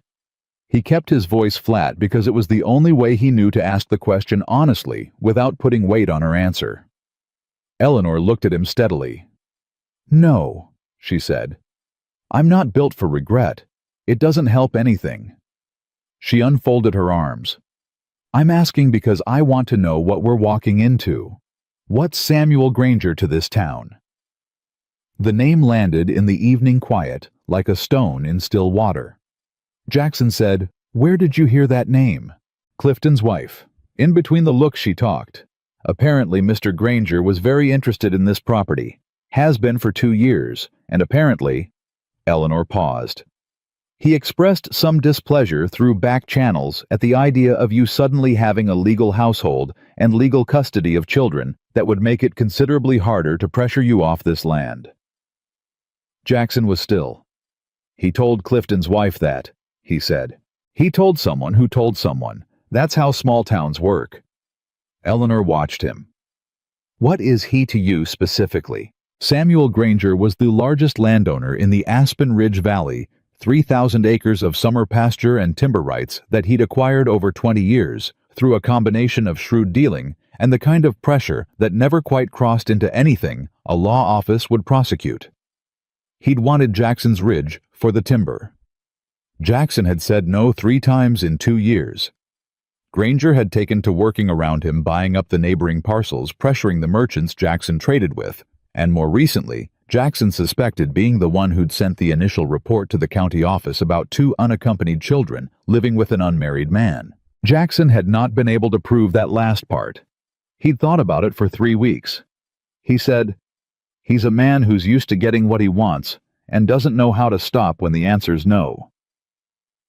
He kept his voice flat because it was the only way he knew to ask the question honestly without putting weight on her answer. Eleanor looked at him steadily. No, she said. I'm not built for regret. It doesn't help anything. She unfolded her arms. I'm asking because I want to know what we're walking into. What's Samuel Granger to this town? The name landed in the evening quiet like a stone in still water. Jackson said, Where did you hear that name? Clifton's wife. In between the looks she talked. Apparently Mr. Granger was very interested in this property. Has been for 2 years, and apparently... Eleanor paused. He expressed some displeasure through back channels at the idea of you suddenly having a legal household and legal custody of children that would make it considerably harder to pressure you off this land. Jackson was still. He told Clifton's wife that, he said. He told someone who told someone. That's how small towns work. Eleanor watched him. What is he to you specifically? Samuel Granger was the largest landowner in the Aspen Ridge Valley, 3,000 acres of summer pasture and timber rights that he'd acquired over 20 years through a combination of shrewd dealing and the kind of pressure that never quite crossed into anything a law office would prosecute. He'd wanted Jackson's Ridge for the timber. Jackson had said no 3 times in 2 years. Granger had taken to working around him, buying up the neighboring parcels, pressuring the merchants Jackson traded with, and more recently, Jackson suspected being the one who'd sent the initial report to the county office about 2 unaccompanied children living with an unmarried man. Jackson had not been able to prove that last part. He'd thought about it for 3 weeks. He said, He's a man who's used to getting what he wants and doesn't know how to stop when the answer's no.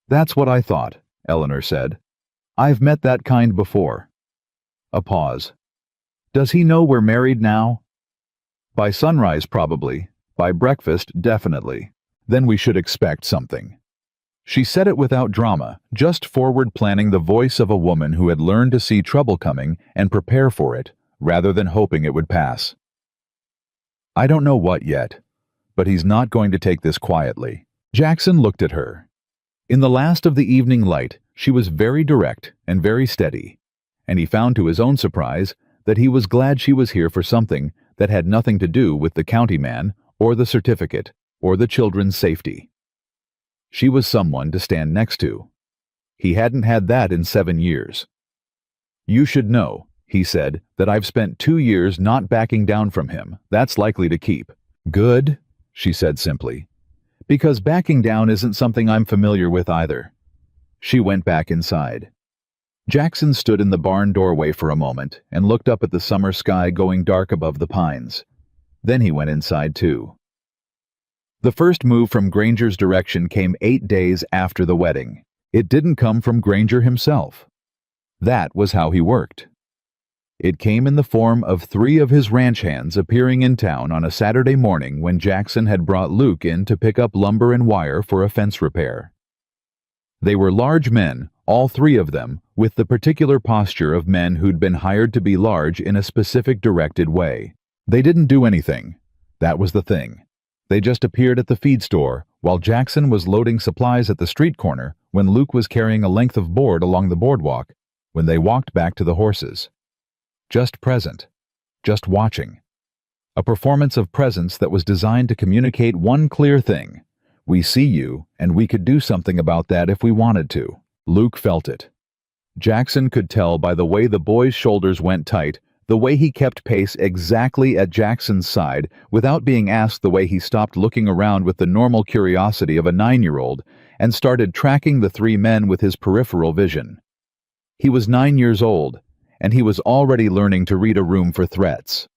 That's what I thought, Eleanor said. I've met that kind before. A pause. Does he know we're married now? By sunrise, probably. By breakfast, definitely. Then we should expect something. She said it without drama, just forward planning the voice of a woman who had learned to see trouble coming and prepare for it, rather than hoping it would pass. I don't know what yet, but he's not going to take this quietly. Jackson looked at her. In the last of the evening light, she was very direct and very steady, and he found to his own surprise that he was glad she was here for something that had nothing to do with the county man or the certificate or the children's safety. She was someone to stand next to. He hadn't had that in 7 years. You should know, he said, that I've spent 2 years not backing down from him. That's likely to keep. Good, she said simply. Because backing down isn't something I'm familiar with either. She went back inside. Jackson stood in the barn doorway for a moment and looked up at the summer sky going dark above the pines. Then he went inside too. The first move from Granger's direction came 8 days after the wedding. It didn't come from Granger himself. That was how he worked. It came in the form of 3 of his ranch hands appearing in town on a Saturday morning when Jackson had brought Luke in to pick up lumber and wire for a fence repair. They were large men, all 3 of them, with the particular posture of men who'd been hired to be large in a specific directed way. They didn't do anything. That was the thing. They just appeared at the feed store, while Jackson was loading supplies at the street corner, when Luke was carrying a length of board along the boardwalk, when they walked back to the horses. Just present. Just watching. A performance of presence that was designed to communicate one clear thing. We see you, and we could do something about that if we wanted to. Luke felt it. Jackson could tell by the way the boy's shoulders went tight, the way he kept pace exactly at Jackson's side without being asked, the way he stopped looking around with the normal curiosity of a 9-year-old and started tracking the 3 men with his peripheral vision. He was 9 years old, and he was already learning to read a room for threats.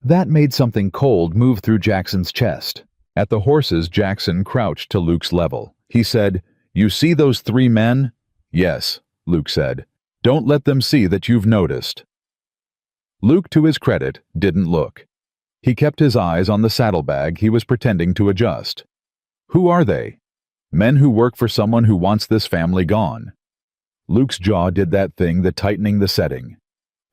That made something cold move through Jackson's chest. At the horses, Jackson crouched to Luke's level. He said, "You see those 3 men?" "Yes," Luke said. "Don't let them see that you've noticed." Luke, to his credit, didn't look. He kept his eyes on the saddlebag he was pretending to adjust. "Who are they?" "Men who work for someone who wants this family gone." Luke's jaw did that thing, the tightening the setting.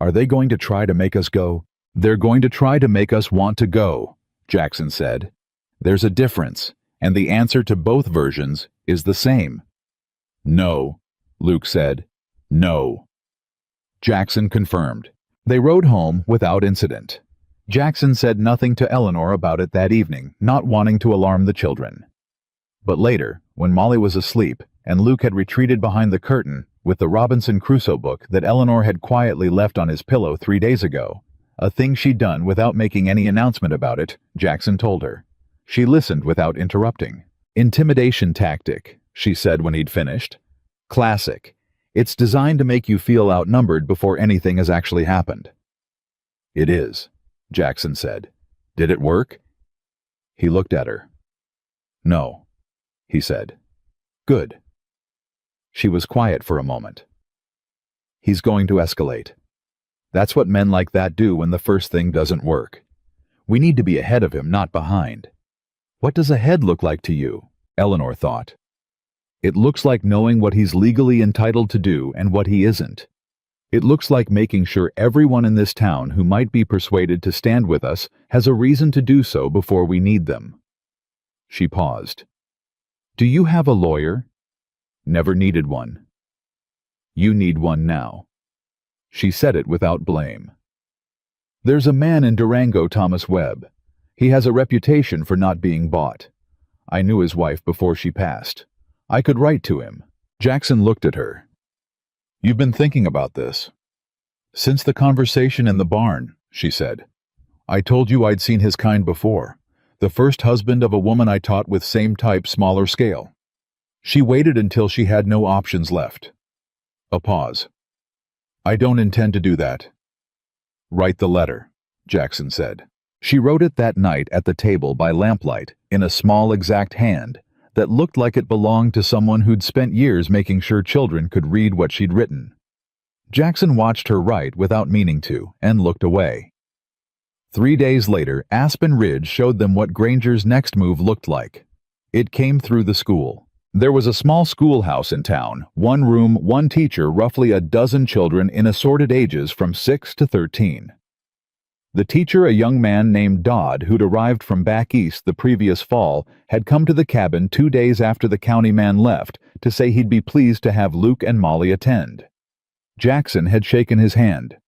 "Are they going to try to make us go?" "They're going to try to make us want to go," Jackson said. "There's a difference, and the answer to both versions is the same." "No," Luke said. "No." Jackson confirmed. They rode home without incident. Jackson said nothing to Eleanor about it that evening, not wanting to alarm the children. But later, when Molly was asleep and Luke had retreated behind the curtain with the Robinson Crusoe book that Eleanor had quietly left on his pillow 3 days ago, a thing she'd done without making any announcement about it, Jackson told her. She listened without interrupting. "Intimidation tactic," she said when he'd finished. "Classic. It's designed to make you feel outnumbered before anything has actually happened." "It is," Jackson said. "Did it work?" He looked at her. "No," he said. "Good." She was quiet for a moment. "He's going to escalate. That's what men like that do when the first thing doesn't work. We need to be ahead of him, not behind." "What does ahead look like to you?" Eleanor thought. "It looks like knowing what he's legally entitled to do and what he isn't. It looks like making sure everyone in this town who might be persuaded to stand with us has a reason to do so before we need them." She paused. "Do you have a lawyer?" "Never needed one." "You need one now." She said it without blame. "There's a man in Durango, Thomas Webb. He has a reputation for not being bought. I knew his wife before she passed. I could write to him." Jackson looked at her. "You've been thinking about this?" "Since the conversation in the barn," she said. "I told you I'd seen his kind before. The first husband of a woman I taught with same type, smaller scale." She waited until she had no options left. A pause. "I don't intend to do that." "Write the letter," Jackson said. She wrote it that night at the table by lamplight, in a small exact hand that looked like it belonged to someone who'd spent years making sure children could read what she'd written. Jackson watched her write without meaning to, and looked away. 3 days later, Aspen Ridge showed them what Granger's next move looked like. It came through the school. There was a small schoolhouse in town, 1 room, 1 teacher, roughly a dozen children in assorted ages from 6 to 13. The teacher, a young man named Dodd, who'd arrived from back east the previous fall, had come to the cabin 2 days after the county man left to say he'd be pleased to have Luke and Molly attend. Jackson had shaken his hand.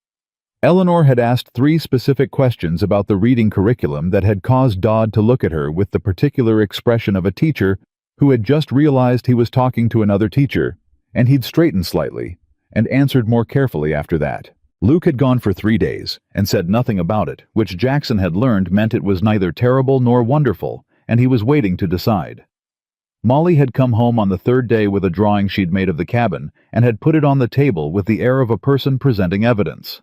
Eleanor had asked 3 specific questions about the reading curriculum that had caused Dodd to look at her with the particular expression of a teacher who had just realized he was talking to another teacher, and he'd straightened slightly, and answered more carefully after that. Luke had gone for 3 days, and said nothing about it, which Jackson had learned meant it was neither terrible nor wonderful, and he was waiting to decide. Molly had come home on the 3rd day with a drawing she'd made of the cabin, and had put it on the table with the air of a person presenting evidence.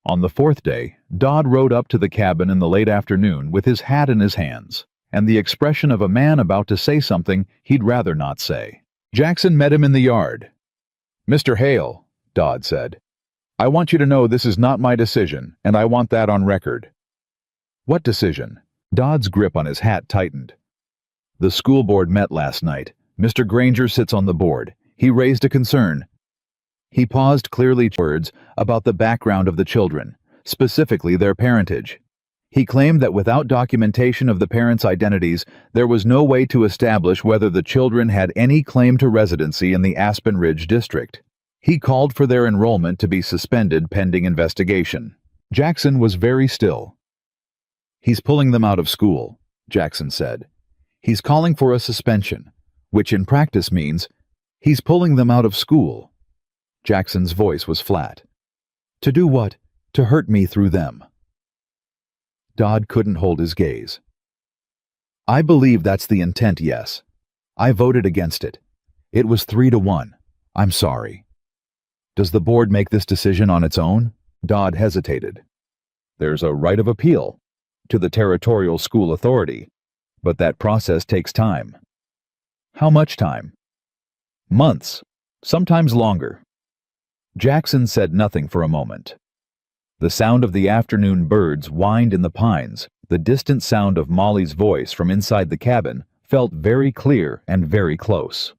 On the 4th day, Dodd rode up to the cabin in the late afternoon with his hat in his hands, and the expression of a man about to say something he'd rather not say. Jackson met him in the yard. "Mr. Hale," Dodd said, "I want you to know this is not my decision, and I want that on record." "What decision?" Dodd's grip on his hat tightened. "The school board met last night. Mr. Granger sits on the board. He raised a concern." He paused, clearly words about the background of the children, specifically their parentage. He claimed that without documentation of the parents' identities, there was no way to establish whether the children had any claim to residency in the Aspen Ridge district. He called for their enrollment to be suspended pending investigation. Jackson was very still. "He's pulling them out of school," Jackson said. "He's calling for a suspension, which in practice means he's pulling them out of school." Jackson's voice was flat. "To do what? To hurt me through them." Dodd couldn't hold his gaze. "I believe that's the intent, yes. I voted against it. It was 3-1. I'm sorry." "Does the board make this decision on its own?" Dodd hesitated. "There's a right of appeal to the territorial school authority, but that process takes time." "How much time?" "Months, sometimes longer." Jackson said nothing for a moment. The sound of the afternoon birds whined in the pines, the distant sound of Molly's voice from inside the cabin, felt very clear and very close.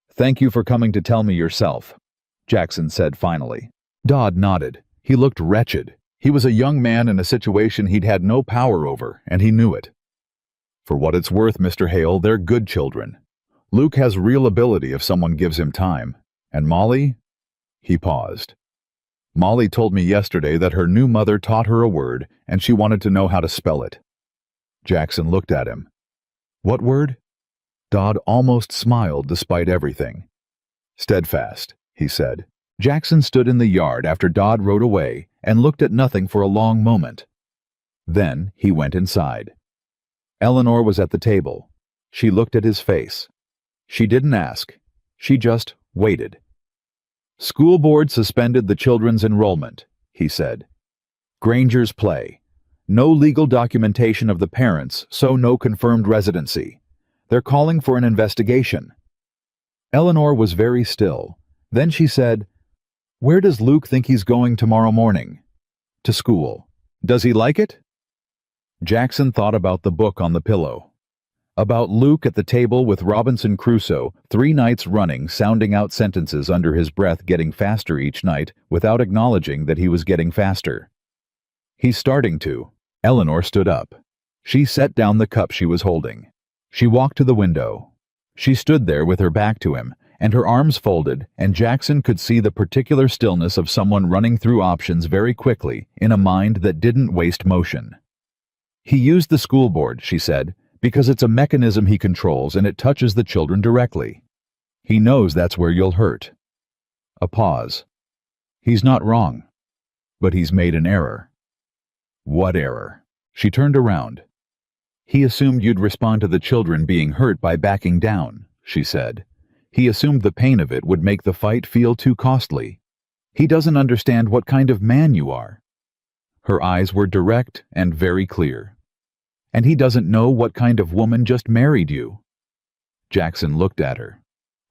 "Thank you for coming to tell me yourself," Jackson said finally. Dodd nodded. He looked wretched. He was a young man in a situation he'd had no power over, and he knew it. "For what it's worth, Mr. Hale, they're good children. Luke has real ability if someone gives him time. And Molly?" He paused. "Molly told me yesterday that her new mother taught her a word, and she wanted to know how to spell it." Jackson looked at him. "What word?" Dodd almost smiled despite everything. "Steadfast," he said. Jackson stood in the yard after Dodd rode away and looked at nothing for a long moment. Then he went inside. Eleanor was at the table. She looked at his face. She didn't ask. She just waited. "School board suspended the children's enrollment," he said. "Granger's play. No legal documentation of the parents, so no confirmed residency. They're calling for an investigation." Eleanor was very still. Then she said, "Where does Luke think he's going tomorrow morning?" "To school. Does he like it?" Jackson thought about the book on the pillow. About Luke at the table with Robinson Crusoe, 3 nights running, sounding out sentences under his breath, getting faster each night, without acknowledging that he was getting faster. "He's starting to." Eleanor stood up. She set down the cup she was holding. She walked to the window. She stood there with her back to him, and her arms folded, and Jackson could see the particular stillness of someone running through options very quickly, in a mind that didn't waste motion. "He used the school board," she said, "because it's a mechanism he controls and it touches the children directly. He knows that's where you'll hurt." A pause. "He's not wrong. But he's made an error." "What error?" She turned around. "He assumed you'd respond to the children being hurt by backing down," she said. "He assumed the pain of it would make the fight feel too costly. He doesn't understand what kind of man you are." Her eyes were direct and very clear. "And he doesn't know what kind of woman just married you." Jackson looked at her.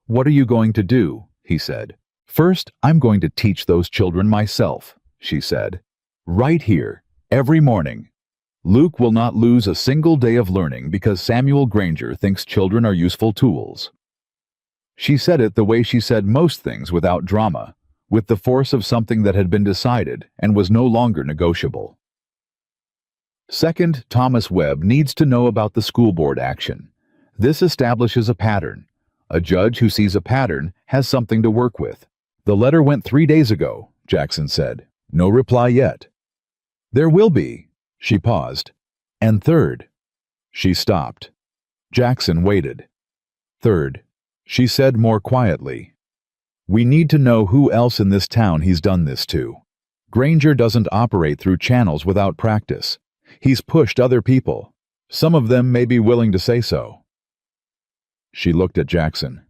"What are you going to do?" he said. "First, I'm going to teach those children myself," she said. "Right here, every morning. Luke will not lose a single day of learning because Samuel Granger thinks children are useful tools." She said it the way she said most things, without drama, with the force of something that had been decided and was no longer negotiable. Second, Thomas Webb needs to know about the school board action. This establishes a pattern. A judge who sees a pattern has something to work with. "The letter went 3 days ago," Jackson said. "No reply yet." "There will be." She paused. "And third." She stopped. Jackson waited. "Third," she said more quietly, "we need to know who else in this town he's done this to. Granger doesn't operate through channels without practice. He's pushed other people. Some of them may be willing to say so." She looked at Jackson.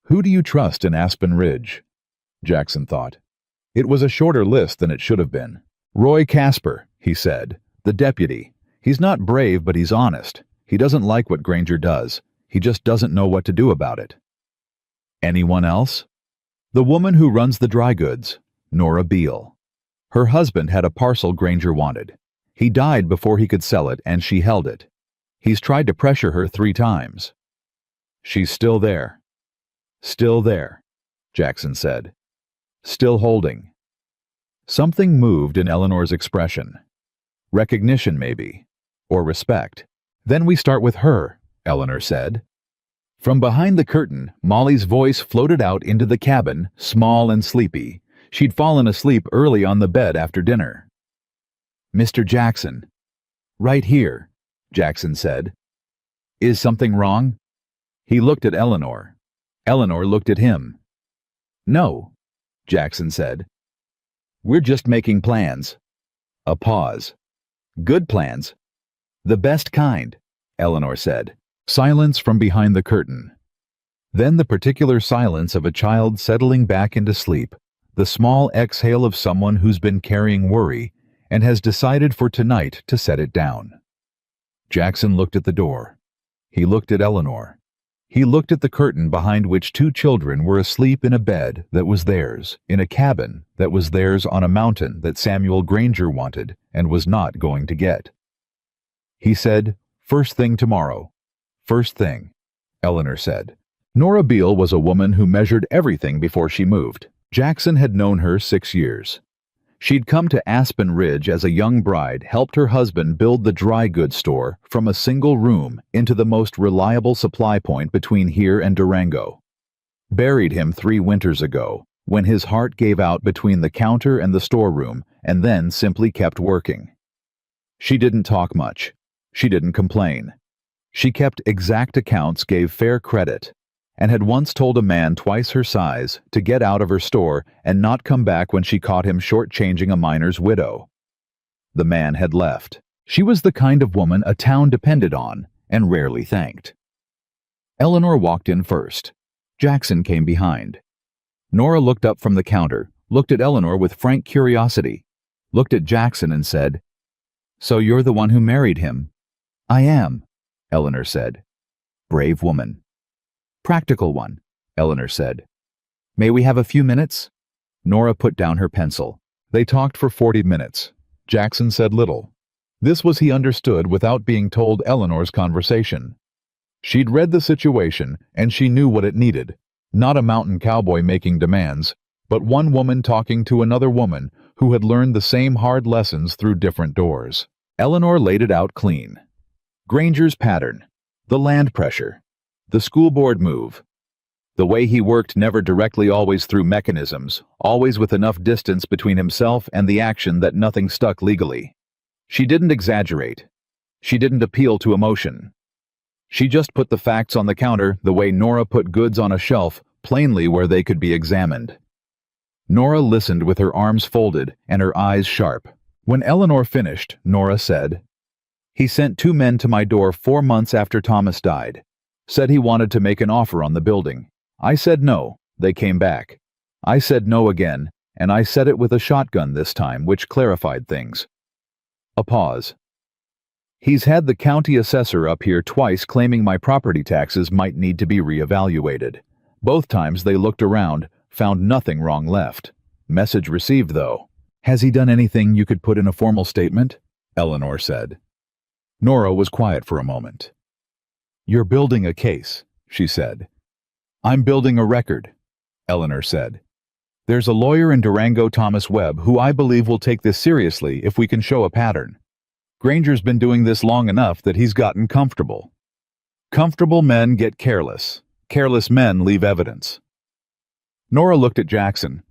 "Who do you trust in Aspen Ridge?" Jackson thought. It was a shorter list than it should have been. "Roy Casper," he said, "the deputy. He's not brave, but he's honest. He doesn't like what Granger does. He just doesn't know what to do about it. Anyone else? The woman who runs the dry goods, Nora Beale. Her husband had a parcel Granger wanted. He died before he could sell it, and she held it. He's tried to pressure her 3 times. She's still there. Still there, Jackson said. Still holding. Something moved in Eleanor's expression. Recognition, maybe. Or respect. Then we start with her, Eleanor said. From behind the curtain, Molly's voice floated out into the cabin, small and sleepy. She'd fallen asleep early on the bed after dinner. Mr. Jackson. Right here, Jackson said. Is something wrong? He looked at Eleanor. Eleanor looked at him. No, Jackson said. We're just making plans. A pause. Good plans. The best kind, Eleanor said. Silence from behind the curtain. Then the particular silence of a child settling back into sleep, the small exhale of someone who's been carrying worry and has decided for tonight to set it down. Jackson looked at the door. He looked at Eleanor. He looked at the curtain behind which 2 children were asleep in a bed that was theirs, in a cabin that was theirs on a mountain that Samuel Granger wanted and was not going to get. He said, "First thing tomorrow." First thing, Eleanor said. Nora Beale was a woman who measured everything before she moved. Jackson had known her 6 years. She'd come to Aspen Ridge as a young bride, helped her husband build the dry goods store from a single room into the most reliable supply point between here and Durango. Buried him 3 winters ago, when his heart gave out between the counter and the storeroom, and then simply kept working. She didn't talk much. She didn't complain. She kept exact accounts, gave fair credit, and had once told a man twice her size to get out of her store and not come back when she caught him shortchanging a miner's widow. The man had left. She was the kind of woman a town depended on and rarely thanked. Eleanor walked in first. Jackson came behind. Nora looked up from the counter, looked at Eleanor with frank curiosity, looked at Jackson and said, "So you're the one who married him?" "I am," Eleanor said. Brave woman. "Practical one," Eleanor said. "May we have a few minutes?" Nora put down her pencil. They talked for 40 minutes. Jackson said little. This was, he understood, without being told, Eleanor's conversation. She'd read the situation, and she knew what it needed. Not a mountain cowboy making demands, but one woman talking to another woman who had learned the same hard lessons through different doors. Eleanor laid it out clean. Granger's pattern, the land pressure, the school board move, the way he worked, never directly, always through mechanisms, always with enough distance between himself and the action that nothing stuck legally. She didn't exaggerate. She didn't appeal to emotion. She just put the facts on the counter the way Nora put goods on a shelf, plainly where they could be examined. Nora listened with her arms folded and her eyes sharp. When Eleanor finished, Nora said, "He sent 2 men to my door 4 months after Thomas died. Said he wanted to make an offer on the building. I said no. They came back. I said no again, and I said it with a shotgun this time, which clarified things." A pause. "He's had the county assessor up here twice claiming my property taxes might need to be reevaluated. Both times they looked around, found nothing wrong left. Message received, though." "Has he done anything you could put in a formal statement?" Eleanor said. Nora was quiet for a moment. "You're building a case," she said. "I'm building a record," Eleanor said. "There's a lawyer in Durango, Thomas Webb, who I believe will take this seriously if we can show a pattern. Granger's been doing this long enough that he's gotten comfortable. Comfortable men get careless. Careless men leave evidence." Nora looked at Jackson.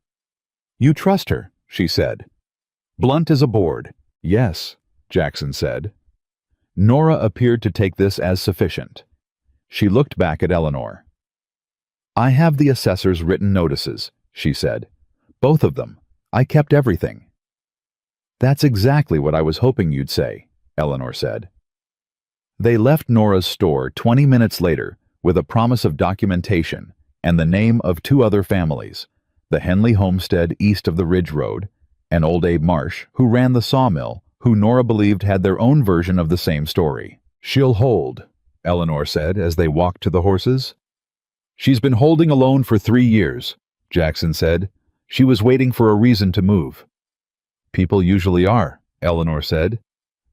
"You trust her," she said. "Blunt as a board." "Yes," Jackson said. Nora appeared to take this as sufficient. She looked back at Eleanor. "I have the assessor's written notices," she said. "Both of them. I kept everything." "That's exactly what I was hoping you'd say," Eleanor said. They left Nora's store 20 minutes later with a promise of documentation and the name of 2 other families, the Henley homestead east of the Ridge Road, and old Abe Marsh, who ran the sawmill, who Nora believed had their own version of the same story. "She'll hold," Eleanor said as they walked to the horses. "She's been holding alone for 3 years," Jackson said. "She was waiting for a reason to move." "People usually are," Eleanor said.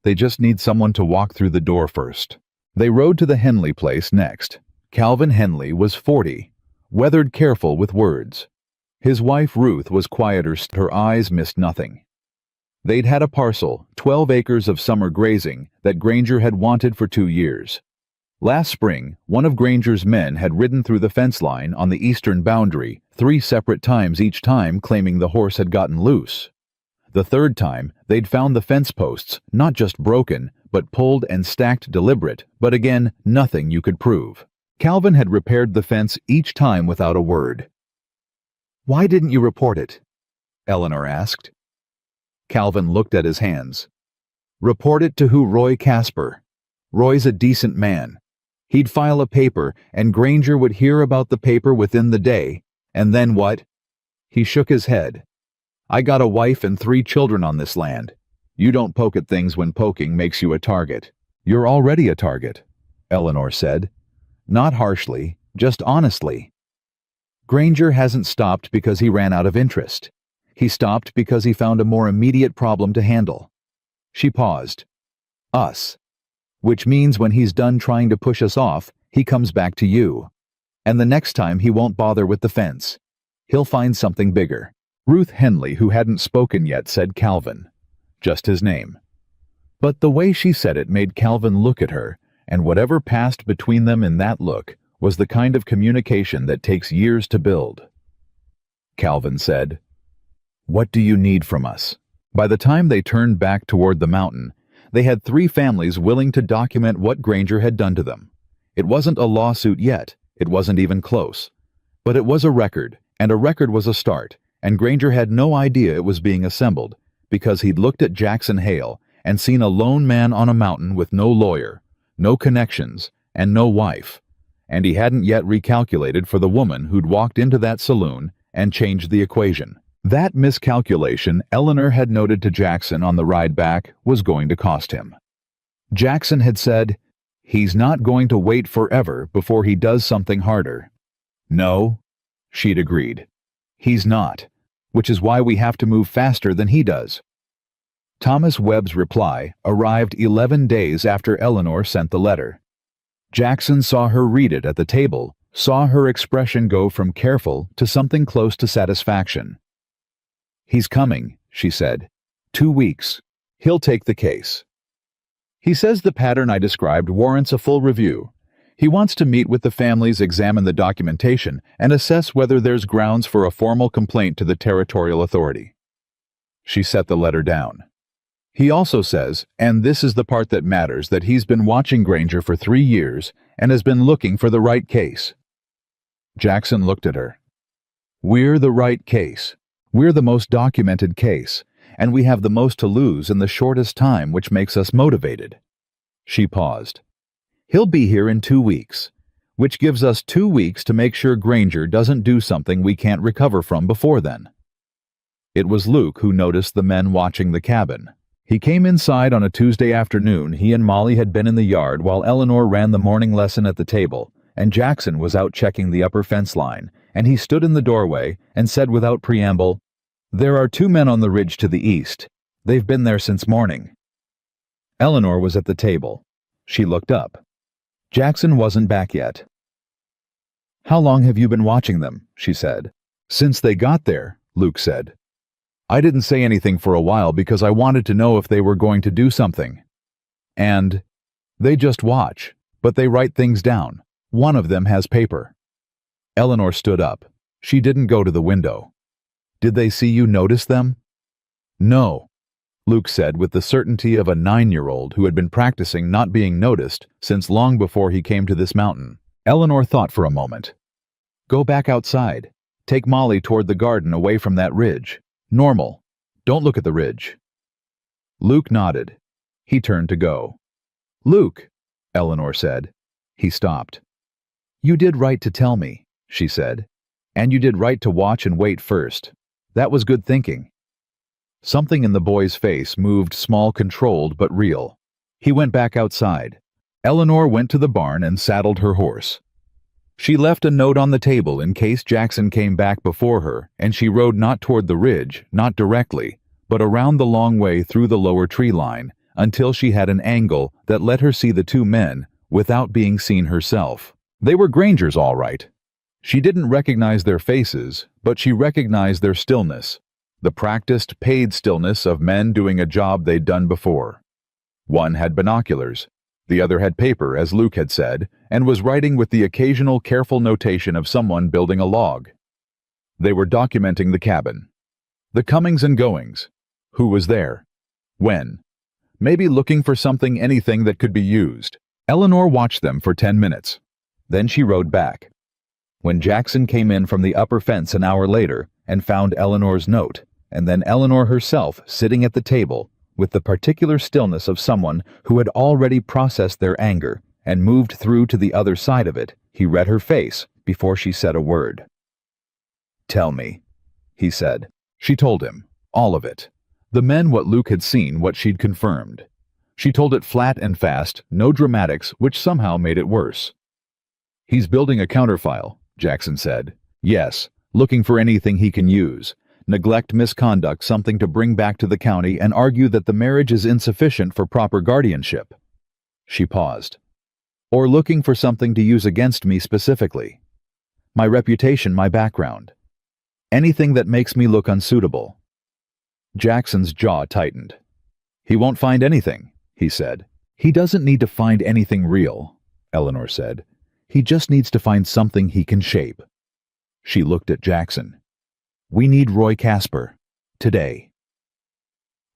"They just need someone to walk through the door first." They rode to the Henley place next. Calvin Henley was 40, weathered careful with words. His wife Ruth was quieter, her eyes missed nothing. They'd had a parcel, 12 acres of summer grazing, that Granger had wanted for 2 years. Last spring, one of Granger's men had ridden through the fence line on the eastern boundary 3 separate times, each time claiming the horse had gotten loose. The third time, they'd found the fence posts, not just broken, but pulled and stacked deliberate, but again, nothing you could prove. Calvin had repaired the fence each time without a word. "Why didn't you report it?" Eleanor asked. Calvin looked at his hands. "Report it to who? Roy Casper. Roy's a decent man. He'd file a paper, and Granger would hear about the paper within the day, and then what?" He shook his head. "I got a wife and 3 children on this land. You don't poke at things when poking makes you a target." "You're already a target," Eleanor said. Not harshly, just honestly. "Granger hasn't stopped because he ran out of interest. He stopped because he found a more immediate problem to handle." She paused. "Us. Which means when he's done trying to push us off, he comes back to you. And the next time he won't bother with the fence. He'll find something bigger." Ruth Henley, who hadn't spoken yet, said Calvin. Just his name. But the way she said it made Calvin look at her, and whatever passed between them in that look was the kind of communication that takes years to build. Calvin said, "What do you need from us?" By the time they turned back toward the mountain, they had 3 families willing to document what Granger had done to them. It wasn't a lawsuit yet, it wasn't even close. But it was a record, and a record was a start, and Granger had no idea it was being assembled, because he'd looked at Jackson Hale and seen a lone man on a mountain with no lawyer, no connections, and no wife, and he hadn't yet recalculated for the woman who'd walked into that saloon and changed the equation. That miscalculation Eleanor had noted to Jackson on the ride back was going to cost him. Jackson had said, "He's not going to wait forever before he does something harder." "No," she'd agreed. "He's not, which is why we have to move faster than he does." Thomas Webb's reply arrived 11 days after Eleanor sent the letter. Jackson saw her read it at the table, saw her expression go from careful to something close to satisfaction. "He's coming," she said. 2 weeks. He'll take the case. He says the pattern I described warrants a full review. He wants to meet with the families, examine the documentation, and assess whether there's grounds for a formal complaint to the territorial authority. She set the letter down. He also says, and this is the part that matters, that he's been watching Granger for 3 years and has been looking for the right case. Jackson looked at her. "We're the right case. We're the most documented case, and we have the most to lose in the shortest time, which makes us motivated." She paused. "He'll be here in 2 weeks, which gives us 2 weeks to make sure Granger doesn't do something we can't recover from before then." It was Luke who noticed the men watching the cabin. He came inside on a Tuesday afternoon. He and Molly had been in the yard while Eleanor ran the morning lesson at the table, and Jackson was out checking the upper fence line, and he stood in the doorway and said without preamble, "There are 2 men on the ridge to the east. They've been there since morning." Eleanor was at the table. She looked up. Jackson wasn't back yet. "How long have you been watching them?" she said. "Since they got there," Luke said. "I didn't say anything for a while because I wanted to know if they were going to do something. And they just watch, but they write things down. One of them has paper." Eleanor stood up. She didn't go to the window. "Did they see you notice them?" "No," Luke said with the certainty of a 9-year-old who had been practicing not being noticed since long before he came to this mountain. Eleanor thought for a moment. "Go back outside. Take Molly toward the garden away from that ridge. Normal. Don't look at the ridge." Luke nodded. He turned to go. "Luke," Eleanor said. He stopped. "You did right to tell me," she said. "And you did right to watch and wait first. That was good thinking." Something in the boy's face moved, small, controlled, but real. He went back outside. Eleanor went to the barn and saddled her horse. She left a note on the table in case Jackson came back before her, and she rode not toward the ridge, not directly, but around the long way through the lower tree line, until she had an angle that let her see the two men without being seen herself. They were Grangers, all right. She didn't recognize their faces, but she recognized their stillness, the practiced, paid stillness of men doing a job they'd done before. One had binoculars. The other had paper, as Luke had said, and was writing with the occasional careful notation of someone building a log. They were documenting the cabin. The comings and goings. Who was there? When? Maybe looking for something, anything that could be used. Eleanor watched them for 10 minutes. Then she rode back. When Jackson came in from the upper fence an hour later and found Eleanor's note, and then Eleanor herself sitting at the table, with the particular stillness of someone who had already processed their anger and moved through to the other side of it, he read her face before she said a word. "Tell me," he said. She told him, all of it. The men, what Luke had seen, what she'd confirmed. She told it flat and fast, no dramatics, which somehow made it worse. "He's building a counterfile," Jackson said. "Yes, looking for anything he can use. Neglect, misconduct, something to bring back to the county and argue that the marriage is insufficient for proper guardianship." She paused. "Or looking for something to use against me specifically. My reputation, my background. Anything that makes me look unsuitable." Jackson's jaw tightened. "He won't find anything," he said. "He doesn't need to find anything real," Eleanor said. "He just needs to find something he can shape." She looked at Jackson. "We need Roy Casper. Today."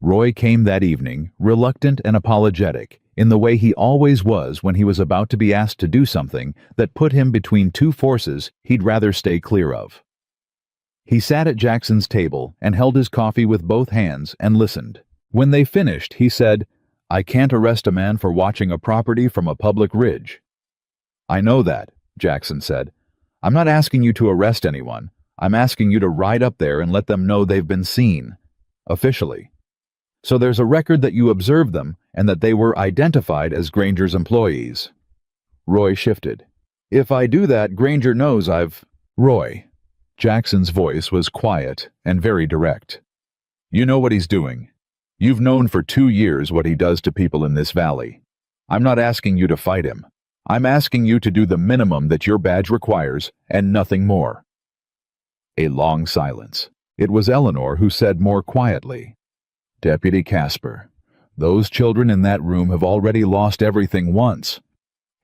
Roy came that evening, reluctant and apologetic, in the way he always was when he was about to be asked to do something that put him between two forces he'd rather stay clear of. He sat at Jackson's table and held his coffee with both hands and listened. When they finished, he said, "I can't arrest a man for watching a property from a public ridge." "I know that," Jackson said. "I'm not asking you to arrest anyone. I'm asking you to ride up there and let them know they've been seen. Officially. So there's a record that you observed them and that they were identified as Granger's employees." Roy shifted. "If I do that, Granger knows I've—" "Roy." Jackson's voice was quiet and very direct. "You know what he's doing. You've known for 2 years what he does to people in this valley. I'm not asking you to fight him. I'm asking you to do the minimum that your badge requires and nothing more." A long silence. It was Eleanor who said more quietly, "Deputy Casper, those children in that room have already lost everything once.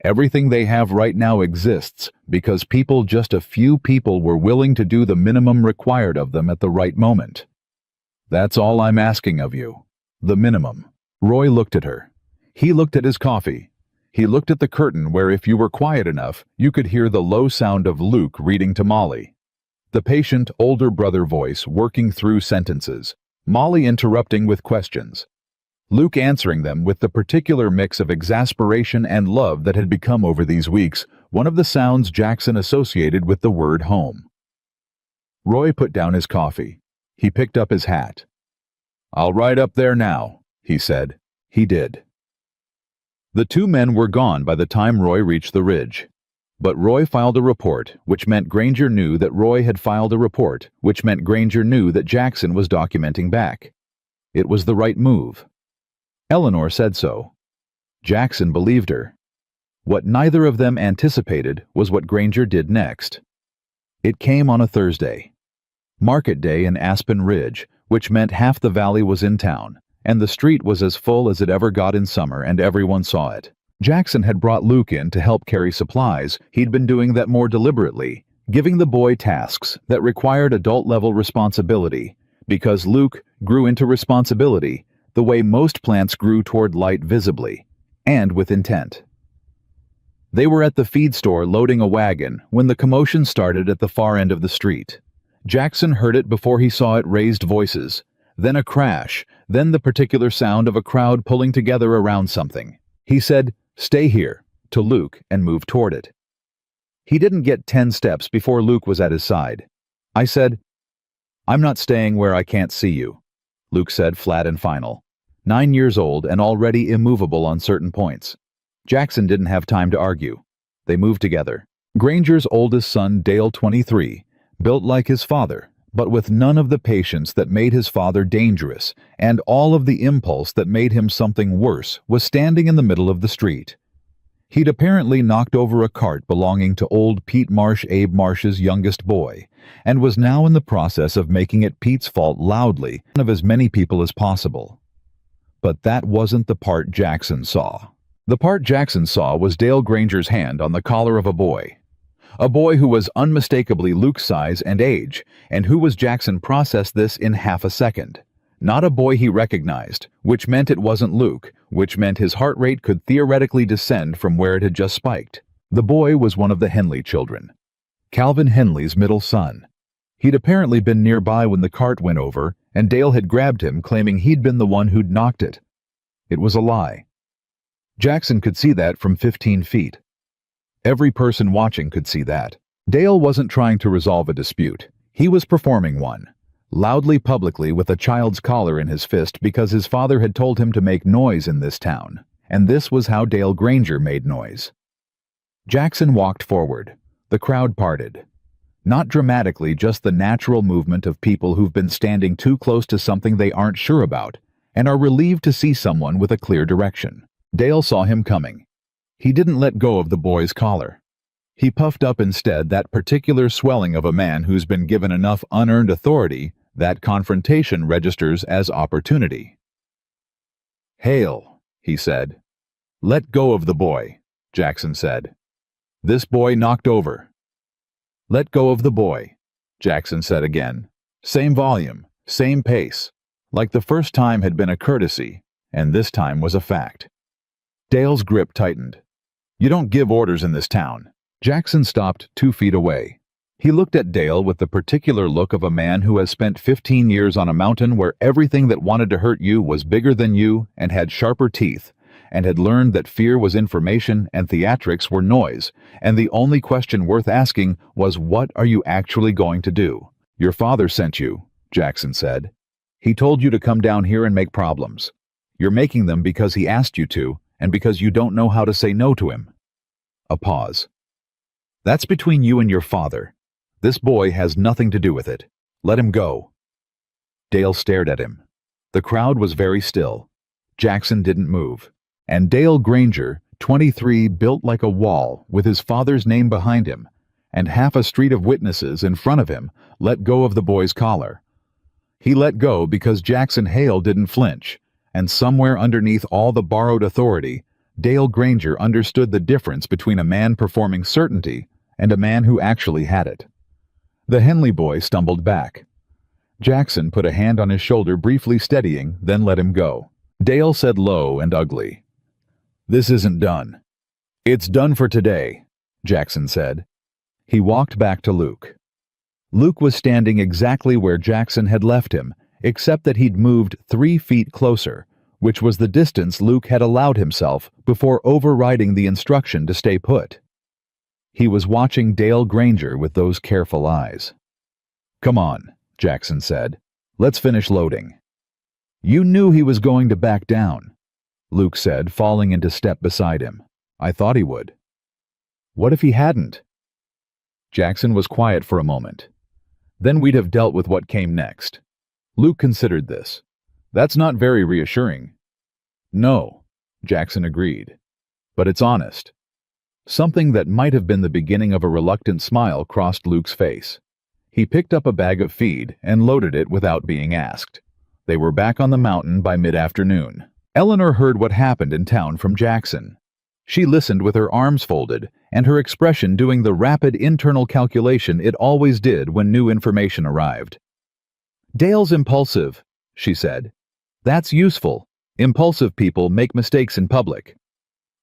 Everything they have right now exists because people, just a few people, were willing to do the minimum required of them at the right moment. That's all I'm asking of you. The minimum." Roy looked at her. He looked at his coffee. He looked at the curtain where, if you were quiet enough, you could hear the low sound of Luke reading to Molly. The patient, older brother voice working through sentences, Molly interrupting with questions. Luke answering them with the particular mix of exasperation and love that had become over these weeks one of the sounds Jackson associated with the word home. Roy put down his coffee. He picked up his hat. "I'll ride up there now," he said. He did. The two men were gone by the time Roy reached the ridge. But Roy filed a report, which meant Granger knew that Roy had filed a report, which meant Granger knew that Jackson was documenting back. It was the right move. Eleanor said so. Jackson believed her. What neither of them anticipated was what Granger did next. It came on a Thursday. Market day in Aspen Ridge, which meant half the valley was in town, and the street was as full as it ever got in summer, and everyone saw it. Jackson had brought Luke in to help carry supplies. He'd been doing that more deliberately, giving the boy tasks that required adult-level responsibility, because Luke grew into responsibility the way most plants grew toward light visibly, and with intent. They were at the feed store loading a wagon when the commotion started at the far end of the street. Jackson heard it before he saw it. Raised voices, then a crash, then the particular sound of a crowd pulling together around something. He said, "Stay here," to Luke and moved toward it. He didn't get 10 steps before Luke was at his side. I said, "I'm not staying where I can't see you." Luke said, flat and final. 9 years old and already immovable on certain points. Jackson didn't have time to argue. They moved together. Granger's oldest son, Dale, 23, built like his father, but with none of the patience that made his father dangerous, and all of the impulse that made him something worse, was standing in the middle of the street. He'd apparently knocked over a cart belonging to old Pete Marsh, Abe Marsh's youngest boy, and was now in the process of making it Pete's fault loudly in front of as many people as possible. But that wasn't the part Jackson saw. The part Jackson saw was Dale Granger's hand on the collar of a boy who was unmistakably Luke's size and age, and who was Jackson processed this in half a second. Not a boy he recognized, which meant it wasn't Luke, which meant his heart rate could theoretically descend from where it had just spiked. The boy was one of the Henley children, Calvin Henley's middle son. He'd apparently been nearby when the cart went over, and Dale had grabbed him, claiming he'd been the one who'd knocked it. It was a lie. Jackson could see that from 15 feet. Every person watching could see that. Dale wasn't trying to resolve a dispute. He was performing one, loudly publicly with a child's collar in his fist because his father had told him to make noise in this town, and this was how Dale Granger made noise. Jackson walked forward. The crowd parted. Not dramatically, just the natural movement of people who've been standing too close to something they aren't sure about, and are relieved to see someone with a clear direction. Dale saw him coming. He didn't let go of the boy's collar. He puffed up instead, that particular swelling of a man who's been given enough unearned authority that confrontation registers as opportunity. "Hail," he said. "Let go of the boy," Jackson said. "This boy knocked over." "Let go of the boy," Jackson said again. Same volume, same pace, like the first time had been a courtesy, and this time was a fact. Dale's grip tightened. "You don't give orders in this town." Jackson stopped 2 feet away. He looked at Dale with the particular look of a man who has spent 15 years on a mountain where everything that wanted to hurt you was bigger than you and had sharper teeth, and had learned that fear was information and theatrics were noise, and the only question worth asking was, what are you actually going to do? "Your father sent you," Jackson said. "He told you to come down here and make problems. You're making them because he asked you to, and because you don't know how to say no to him." A pause. "That's between you and your father. This boy has nothing to do with it. Let him go." Dale stared at him. The crowd was very still. Jackson didn't move. And Dale Granger, 23, built like a wall, with his father's name behind him, and half a street of witnesses in front of him, let go of the boy's collar. He let go because Jackson Hale didn't flinch, and somewhere underneath all the borrowed authority, Dale Granger understood the difference between a man performing certainty and a man who actually had it. The Henley boy stumbled back. Jackson put a hand on his shoulder, briefly steadying, then let him go. Dale said low and ugly, "This isn't done." "It's done for today," Jackson said. He walked back to Luke. Luke was standing exactly where Jackson had left him, except that he'd moved 3 feet closer, which was the distance Luke had allowed himself before overriding the instruction to stay put. He was watching Dale Granger with those careful eyes. "Come on," Jackson said. "Let's finish loading." "You knew he was going to back down," Luke said, falling into step beside him. "I thought he would." "What if he hadn't?" Jackson was quiet for a moment. "Then we'd have dealt with what came next." Luke considered this. "That's not very reassuring." "No," Jackson agreed. "But it's honest." Something that might have been the beginning of a reluctant smile crossed Luke's face. He picked up a bag of feed and loaded it without being asked. They were back on the mountain by mid-afternoon. Eleanor heard what happened in town from Jackson. She listened with her arms folded, and her expression doing the rapid internal calculation it always did when new information arrived. "Dale's impulsive," she said. "That's useful. Impulsive people make mistakes in public."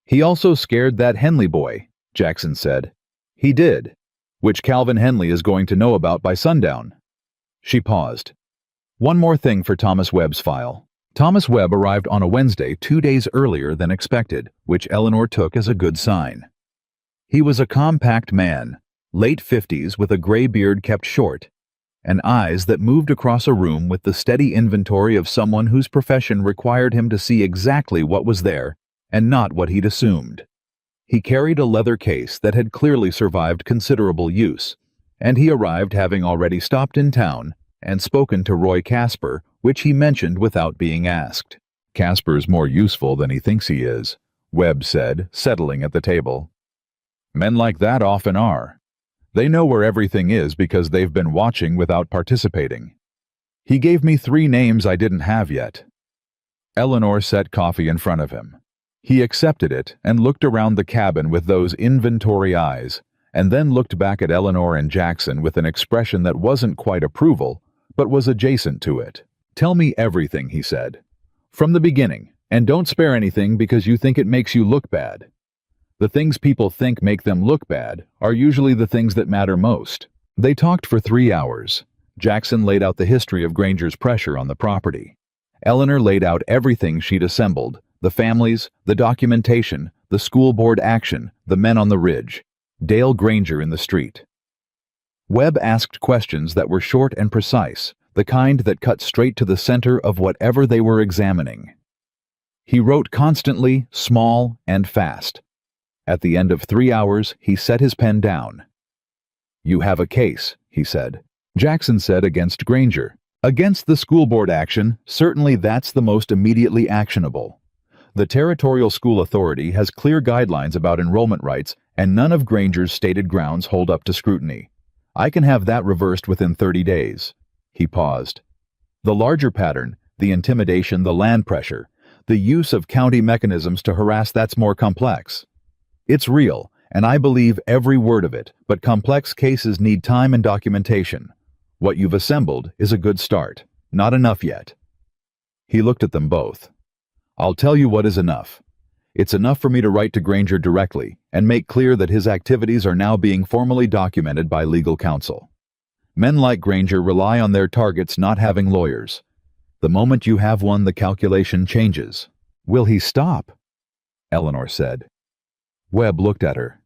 "He also scared that Henley boy," Jackson said. "He did, which Calvin Henley is going to know about by sundown." She paused. "One more thing for Thomas Webb's file." Thomas Webb arrived on a Wednesday 2 days earlier than expected, which Eleanor took as a good sign. He was a compact man, late 50s with a gray beard kept short. and eyes that moved across a room with the steady inventory of someone whose profession required him to see exactly what was there and not what he'd assumed. He carried a leather case that had clearly survived considerable use, and he arrived having already stopped in town and spoken to Roy Casper, which he mentioned without being asked. "Casper's more useful than he thinks he is," Webb said, settling at the table. "Men like that often are. They know where everything is because they've been watching without participating. He gave me 3 names I didn't have yet." Eleanor set coffee in front of him. He accepted it and looked around the cabin with those inventory eyes, and then looked back at Eleanor and Jackson with an expression that wasn't quite approval, but was adjacent to it. "Tell me everything," he said. "From the beginning, and don't spare anything because you think it makes you look bad. The things people think make them look bad are usually the things that matter most." They talked for 3 hours. Jackson laid out the history of Granger's pressure on the property. Eleanor laid out everything she'd assembled: the families, the documentation, the school board action, the men on the ridge, Dale Granger in the street. Webb asked questions that were short and precise, the kind that cut straight to the center of whatever they were examining. He wrote constantly, small, and fast. At the end of 3 hours, he set his pen down. "You have a case," he said. Jackson said, "Against Granger." "Against the school board action, certainly that's the most immediately actionable. The Territorial School Authority has clear guidelines about enrollment rights, and none of Granger's stated grounds hold up to scrutiny. I can have that reversed within 30 days. He paused. "The larger pattern, the intimidation, the land pressure, the use of county mechanisms to harass, that's more complex. It's real, and I believe every word of it, but complex cases need time and documentation. What you've assembled is a good start. Not enough yet." He looked at them both. "I'll tell you what is enough. It's enough for me to write to Granger directly and make clear that his activities are now being formally documented by legal counsel. Men like Granger rely on their targets not having lawyers. The moment you have one, the calculation changes." "Will he stop?" Eleanor said. Webb looked at her.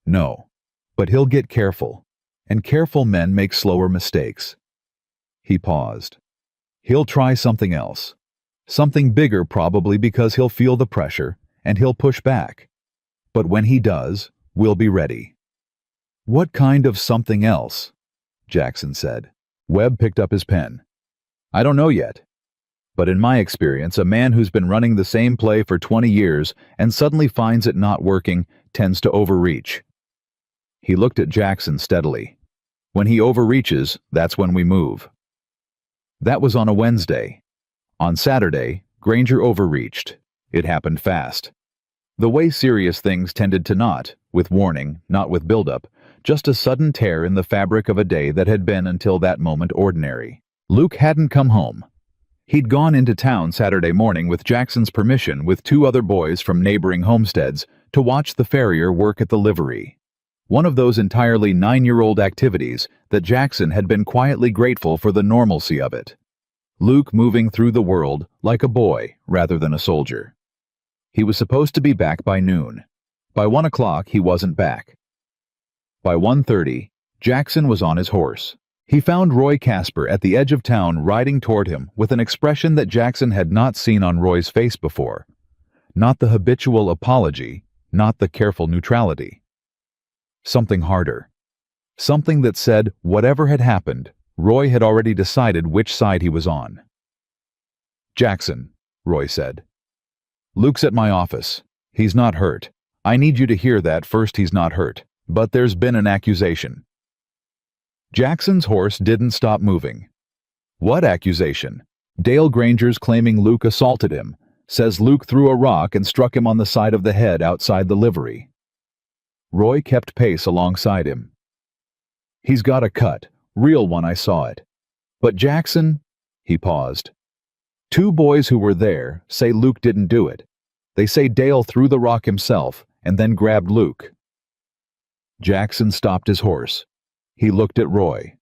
"No, but he'll get careful, and careful men make slower mistakes." He paused. "He'll try something else. Something bigger probably, because he'll feel the pressure, and he'll push back. But when he does, we'll be ready." "What kind of something else?" Jackson said. Webb picked up his pen. "I don't know yet. But in my experience, a man who's been running the same play for 20 years and suddenly finds it not working tends to overreach." He looked at Jackson steadily. "When he overreaches, that's when we move." That was on a Wednesday. On Saturday, Granger overreached. It happened fast. The way serious things tended to not, with warning, not with buildup, just a sudden tear in the fabric of a day that had been until that moment ordinary. Luke hadn't come home. He'd gone into town Saturday morning with Jackson's permission with 2 other boys from neighboring homesteads to watch the farrier work at the livery. One of those entirely 9-year-old activities that Jackson had been quietly grateful for the normalcy of it. Luke moving through the world like a boy rather than a soldier. He was supposed to be back by noon. By 1 o'clock, he wasn't back. By 1:30, Jackson was on his horse. He found Roy Casper at the edge of town riding toward him with an expression that Jackson had not seen on Roy's face before. Not the habitual apology, not the careful neutrality. Something harder. Something that said, whatever had happened, Roy had already decided which side he was on. "Jackson," Roy said. "Luke's at my office. He's not hurt. I need you to hear that first. He's not hurt. But there's been an accusation." Jackson's horse didn't stop moving. "What accusation?" "Dale Granger's claiming Luke assaulted him. Says Luke threw a rock and struck him on the side of the head outside the livery." Roy kept pace alongside him. "He's got a cut. Real one, I saw it. But Jackson..." He paused. "2 boys who were there say Luke didn't do it. They say Dale threw the rock himself and then grabbed Luke." Jackson stopped his horse. He looked at Roy.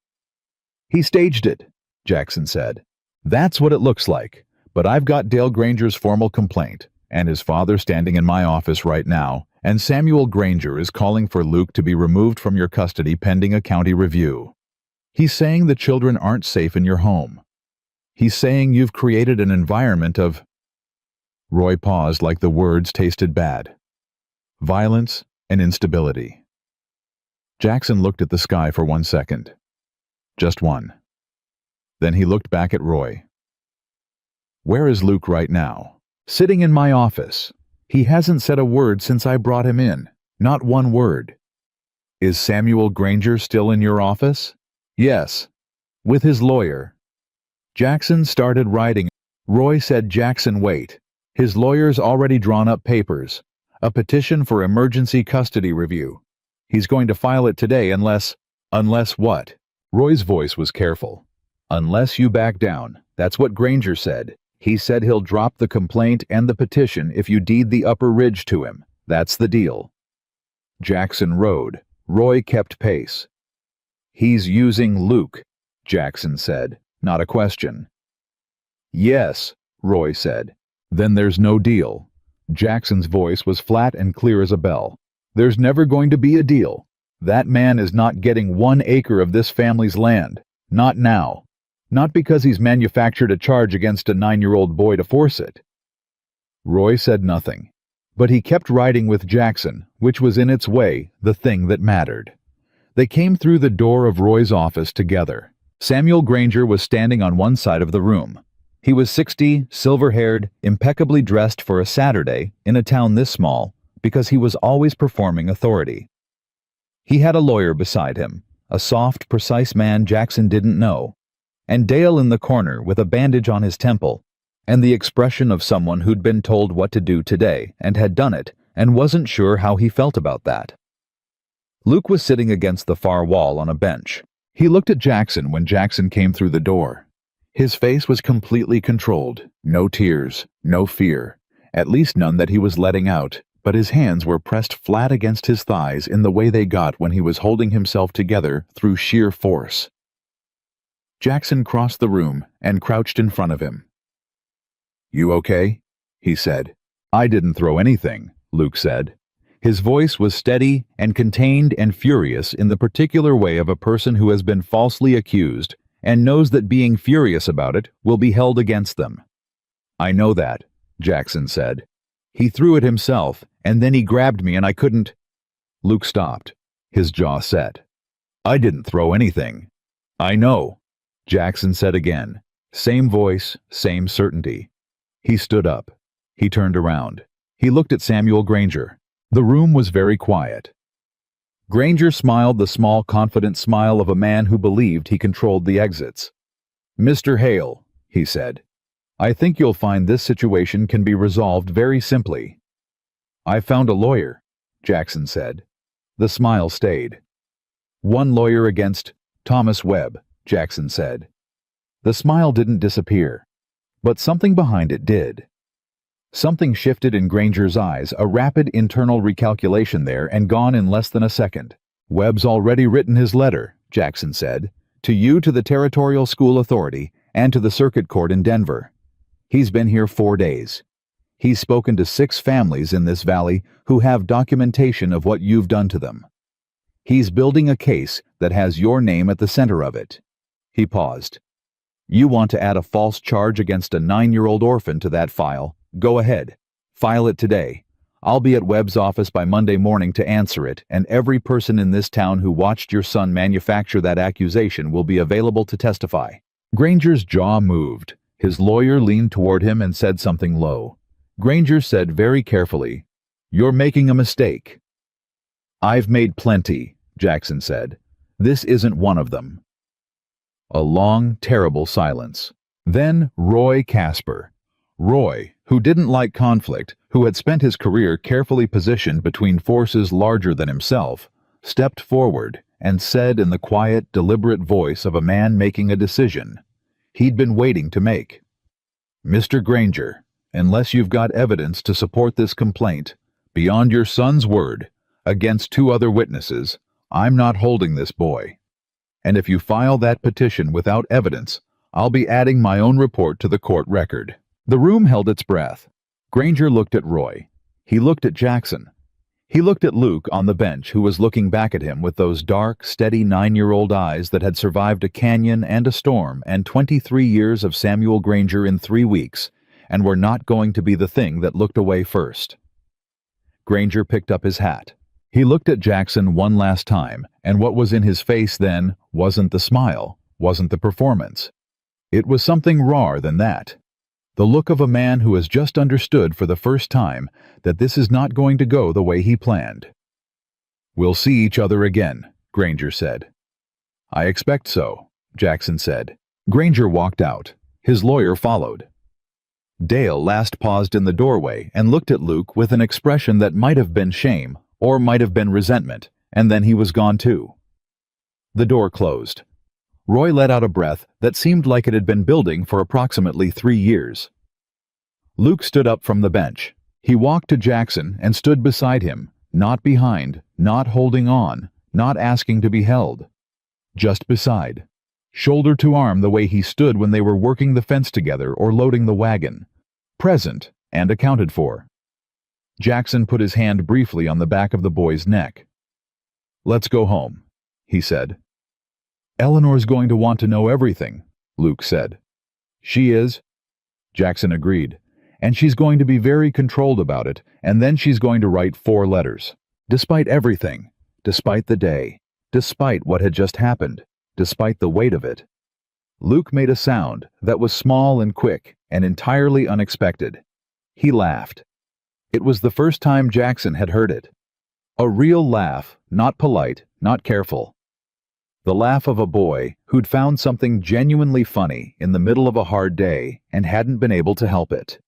"He staged it," Jackson said. "That's what it looks like. But I've got Dale Granger's formal complaint, and his father standing in my office right now, and Samuel Granger is calling for Luke to be removed from your custody pending a county review." He's saying the children aren't safe in your home. He's saying you've created an environment of—" Roy paused like the words tasted bad. "Violence and instability." Jackson looked at the sky for 1 second. Just one. Then he looked back at Roy. "Where is Luke right now?" "Sitting in my office. He hasn't said a word since I brought him in. Not one word." "Is Samuel Granger still in your office?" "Yes. With his lawyer." Jackson started writing. Roy said, "Jackson, wait. His lawyer's already drawn up papers. A petition for emergency custody review. He's going to file it today unless—" "Unless what?" Roy's voice was careful. "Unless you back down. That's what Granger said. He said he'll drop the complaint and the petition if you deed the upper ridge to him. That's the deal." Jackson rode. Roy kept pace. "He's using Luke," Jackson said, not a question. "Yes," Roy said. "Then there's no deal." Jackson's voice was flat and clear as a bell. "There's never going to be a deal. That man is not getting 1 acre of this family's land. Not now. Not because he's manufactured a charge against a 9-year-old boy to force it." Roy said nothing, but he kept riding with Jackson, which was in its way the thing that mattered. They came through the door of Roy's office together. Samuel Granger was standing on one side of the room. He was 60, silver-haired, impeccably dressed for a Saturday in a town this small, because he was always performing authority. He had a lawyer beside him, a soft, precise man Jackson didn't know, and Dale in the corner with a bandage on his temple, and the expression of someone who'd been told what to do today and had done it and wasn't sure how he felt about that. Luke was sitting against the far wall on a bench. He looked at Jackson when Jackson came through the door. His face was completely controlled, no tears, no fear, at least none that he was letting out, but his hands were pressed flat against his thighs in the way they got when he was holding himself together through sheer force. Jackson crossed the room and crouched in front of him. "You okay?" he said. "I didn't throw anything," Luke said. His voice was steady and contained and furious in the particular way of a person who has been falsely accused and knows that being furious about it will be held against them. "I know that," Jackson said. "He threw it himself, and then he grabbed me and I couldn't—" Luke stopped, his jaw set. "I didn't throw anything." "I know," Jackson said again. Same voice, same certainty. He stood up. He turned around. He looked at Samuel Granger. The room was very quiet. Granger smiled the small, confident smile of a man who believed he controlled the exits. "Mr. Hale," he said, "I think you'll find this situation can be resolved very simply." "I found a lawyer," Jackson said. The smile stayed. "One lawyer against Thomas Webb," Jackson said. The smile didn't disappear, but something behind it did. Something shifted in Granger's eyes, a rapid internal recalculation there, and gone in less than a second. "Webb's already written his letter," Jackson said, "to you, to the Territorial School Authority, and to the Circuit Court in Denver. He's been here 4 days. He's spoken to 6 families in this valley who have documentation of what you've done to them. He's building a case that has your name at the center of it." He paused. "You want to add a false charge against a 9-year-old orphan to that file? Go ahead. File it today. I'll be at Webb's office by Monday morning to answer it, and every person in this town who watched your son manufacture that accusation will be available to testify." Granger's jaw moved. His lawyer leaned toward him and said something low. Granger said very carefully, "You're making a mistake." "I've made plenty," Jackson said. "This isn't one of them." A long, terrible silence. Then Roy Casper. Roy, who didn't like conflict, who had spent his career carefully positioned between forces larger than himself, stepped forward and said in the quiet, deliberate voice of a man making a decision he'd been waiting to make, "Mr. Granger, unless you've got evidence to support this complaint, beyond your son's word, against 2 other witnesses, I'm not holding this boy. And if you file that petition without evidence, I'll be adding my own report to the court record." The room held its breath. Granger looked at Roy. He looked at Jackson. He looked at Luke on the bench, who was looking back at him with those dark, steady 9-year-old eyes that had survived a canyon and a storm and 23 years of Samuel Granger in 3 weeks, and were not going to be the thing that looked away first. Granger picked up his hat. He looked at Jackson one last time, and what was in his face then wasn't the smile, wasn't the performance. It was something rawer than that. The look of a man who has just understood for the first time that this is not going to go the way he planned. "We'll see each other again," Granger said. "I expect so," Jackson said. Granger walked out. His lawyer followed. Dale last paused in the doorway and looked at Luke with an expression that might have been shame or might have been resentment, and then he was gone too. The door closed. Roy let out a breath that seemed like it had been building for approximately 3 years. Luke stood up from the bench. He walked to Jackson and stood beside him, not behind, not holding on, not asking to be held. Just beside. Shoulder to arm the way he stood when they were working the fence together or loading the wagon. Present and accounted for. Jackson put his hand briefly on the back of the boy's neck. "Let's go home," he said. "Eleanor's going to want to know everything," Luke said. "She is," Jackson agreed, "and she's going to be very controlled about it, and then she's going to write 4 letters. Despite everything, despite the day, despite what had just happened, despite the weight of it." Luke made a sound that was small and quick and entirely unexpected. He laughed. It was the first time Jackson had heard it. A real laugh, not polite, not careful. The laugh of a boy who'd found something genuinely funny in the middle of a hard day and hadn't been able to help it.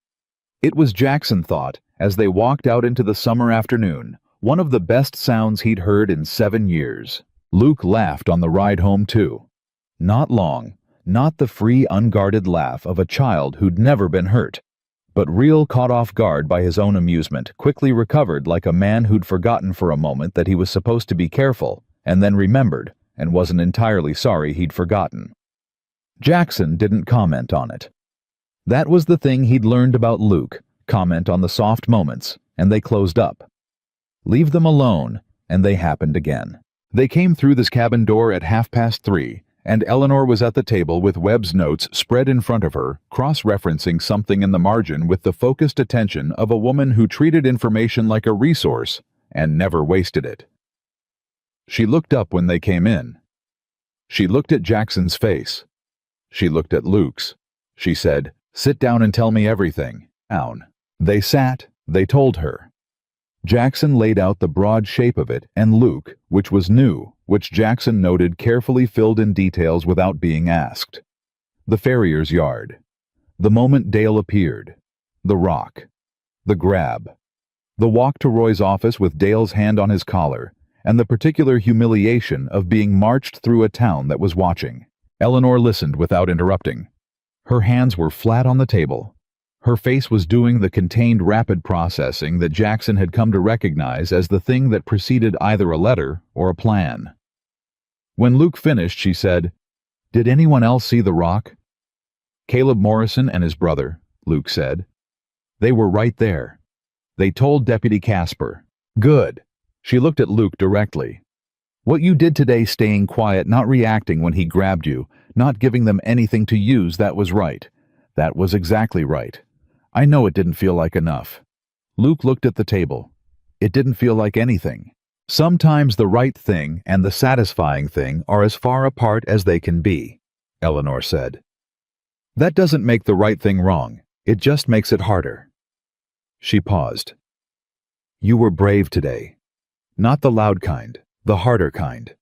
It was, Jackson thought, as they walked out into the summer afternoon, one of the best sounds he'd heard in 7 years. Luke laughed on the ride home too. Not long, not the free, unguarded laugh of a child who'd never been hurt, but real, caught off guard by his own amusement, quickly recovered like a man who'd forgotten for a moment that he was supposed to be careful, and then remembered, and wasn't entirely sorry he'd forgotten. Jackson didn't comment on it. That was the thing he'd learned about Luke, comment on the soft moments, and they closed up. Leave them alone, and they happened again. They came through this cabin door at 3:30, and Eleanor was at the table with Webb's notes spread in front of her, cross-referencing something in the margin with the focused attention of a woman who treated information like a resource and never wasted it. She looked up when they came in. She looked at Jackson's face. She looked at Luke's. She said, "Sit down and tell me everything." Down. They sat, they told her. Jackson laid out the broad shape of it, and Luke, which was new, which Jackson noted, carefully filled in details without being asked. The farrier's yard. The moment Dale appeared. The rock. The grab. The walk to Roy's office with Dale's hand on his collar, and the particular humiliation of being marched through a town that was watching. Eleanor listened without interrupting. Her hands were flat on the table. Her face was doing the contained rapid processing that Jackson had come to recognize as the thing that preceded either a letter or a plan. When Luke finished, she said, "Did anyone else see the rock?" "Caleb Morrison and his brother," Luke said. "They were right there. They told Deputy Casper." "Good." She looked at Luke directly. "What you did today, staying quiet, not reacting when he grabbed you, not giving them anything to use, that was right. That was exactly right. I know it didn't feel like enough." Luke looked at the table. "It didn't feel like anything. Sometimes the right thing and the satisfying thing are as far apart as they can be," Eleanor said. "That doesn't make the right thing wrong. It just makes it harder." She paused. "You were brave today. Not the loud kind, the harder kind."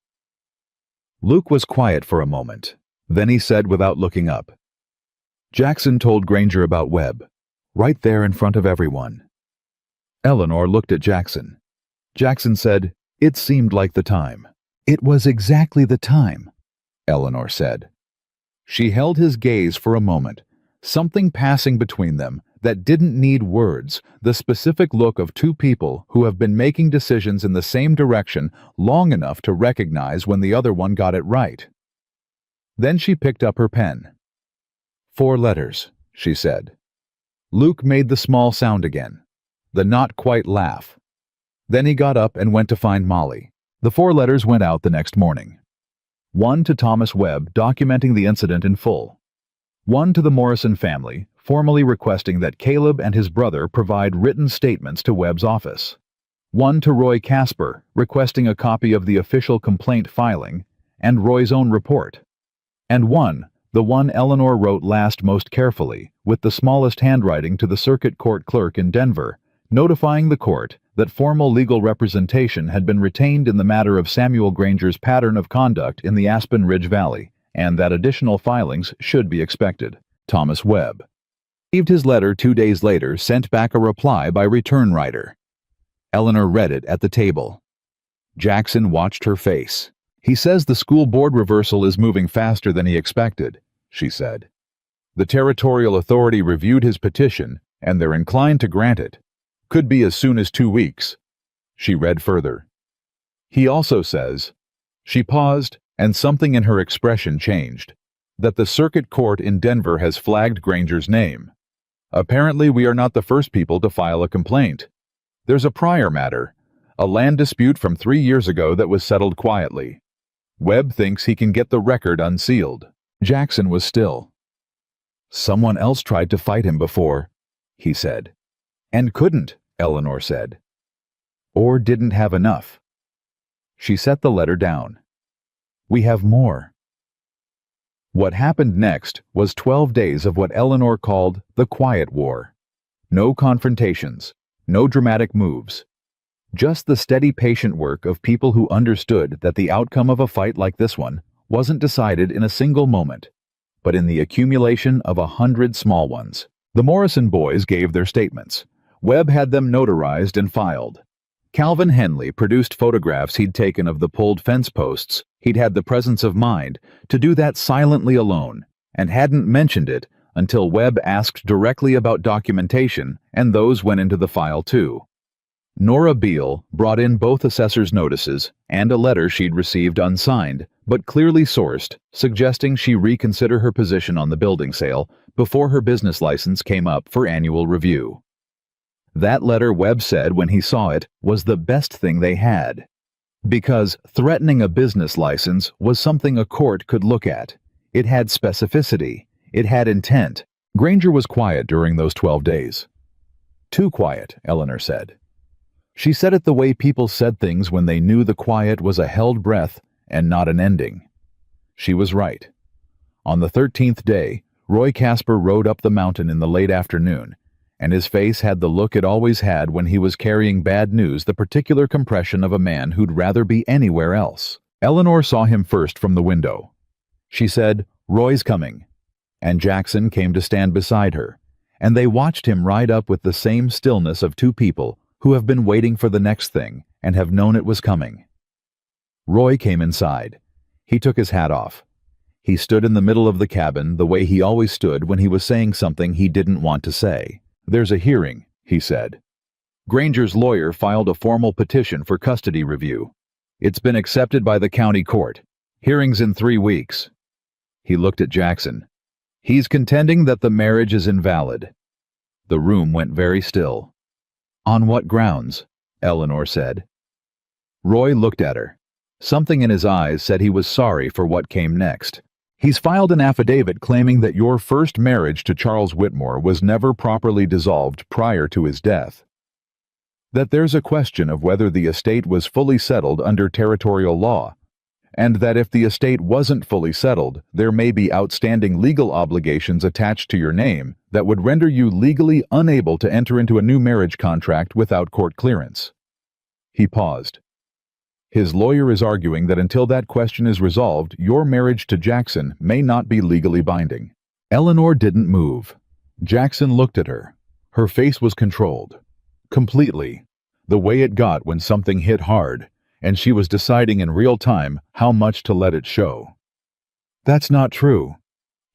Luke was quiet for a moment. Then he said without looking up, "Jackson told Granger about Webb. Right there in front of everyone." Eleanor looked at Jackson. Jackson said, "It seemed like the time." "It was exactly the time," Eleanor said. She held his gaze for a moment, something passing between them that didn't need words, the specific look of two people who have been making decisions in the same direction long enough to recognize when the other one got it right. Then she picked up her pen. 4 letters, she said. Luke made the small sound again, the not quite laugh. Then he got up and went to find Molly. The 4 letters went out the next morning. One to Thomas Webb, documenting the incident in full. One to the Morrison family, formally requesting that Caleb and his brother provide written statements to Webb's office. One to Roy Casper, requesting a copy of the official complaint filing and Roy's own report. And one, the one Eleanor wrote last most carefully, with the smallest handwriting, to the circuit court clerk in Denver, notifying the court that formal legal representation had been retained in the matter of Samuel Granger's pattern of conduct in the Aspen Ridge Valley, and that additional filings should be expected. Thomas Webb received his letter 2 days later, sent back a reply by return writer. Eleanor read it at the table. Jackson watched her face. "He says the school board reversal is moving faster than he expected," she said. "The territorial authority reviewed his petition, and they're inclined to grant it. Could be as soon as 2 weeks." She read further. "He also says," she paused, and something in her expression changed, "that the circuit court in Denver has flagged Granger's name. Apparently we are not the first people to file a complaint. There's a prior matter, a land dispute from 3 years ago that was settled quietly. Webb thinks he can get the record unsealed." Jackson was still. "Someone else tried to fight him before," he said. "And couldn't," Eleanor said. "Or didn't have enough." She set the letter down. "We have more." What happened next was 12 days of what Eleanor called the quiet war. No confrontations, no dramatic moves. Just the steady, patient work of people who understood that the outcome of a fight like this one wasn't decided in a single moment, but in the accumulation of 100 small ones. The Morrison boys gave their statements. Webb had them notarized and filed. Calvin Henley produced photographs he'd taken of the pulled fence posts. He'd had the presence of mind to do that silently alone, and hadn't mentioned it until Webb asked directly about documentation, and those went into the file too. Nora Beale brought in both assessor's notices and a letter she'd received unsigned, but clearly sourced, suggesting she reconsider her position on the building sale before her business license came up for annual review. That letter, Webb said when he saw it, was the best thing they had. Because threatening a business license was something a court could look at. It had specificity. It had intent. Granger was quiet during those 12 days. Too quiet, Eleanor said. She said it the way people said things when they knew the quiet was a held breath and not an ending. She was right. On the 13th day, Roy Casper rode up the mountain in the late afternoon, and his face had the look it always had when he was carrying bad news, the particular compression of a man who'd rather be anywhere else. Eleanor saw him first from the window. She said, "Roy's coming," and Jackson came to stand beside her, and they watched him ride up with the same stillness of two people who have been waiting for the next thing and have known it was coming. Roy came inside. He took his hat off. He stood in the middle of the cabin the way he always stood when he was saying something he didn't want to say. "There's a hearing," he said. "Granger's lawyer filed a formal petition for custody review. It's been accepted by the county court. Hearing's in 3 weeks. He looked at Jackson. "He's contending that the marriage is invalid." The room went very still. "On what grounds?" Eleanor said. Roy looked at her. Something in his eyes said he was sorry for what came next. "He's filed an affidavit claiming that your first marriage to Charles Whitmore was never properly dissolved prior to his death. That there's a question of whether the estate was fully settled under territorial law, and that if the estate wasn't fully settled, there may be outstanding legal obligations attached to your name that would render you legally unable to enter into a new marriage contract without court clearance." He paused. "His lawyer is arguing that until that question is resolved, your marriage to Jackson may not be legally binding." Eleanor didn't move. Jackson looked at her. Her face was controlled. Completely. The way it got when something hit hard, and she was deciding in real time how much to let it show. "That's not true,"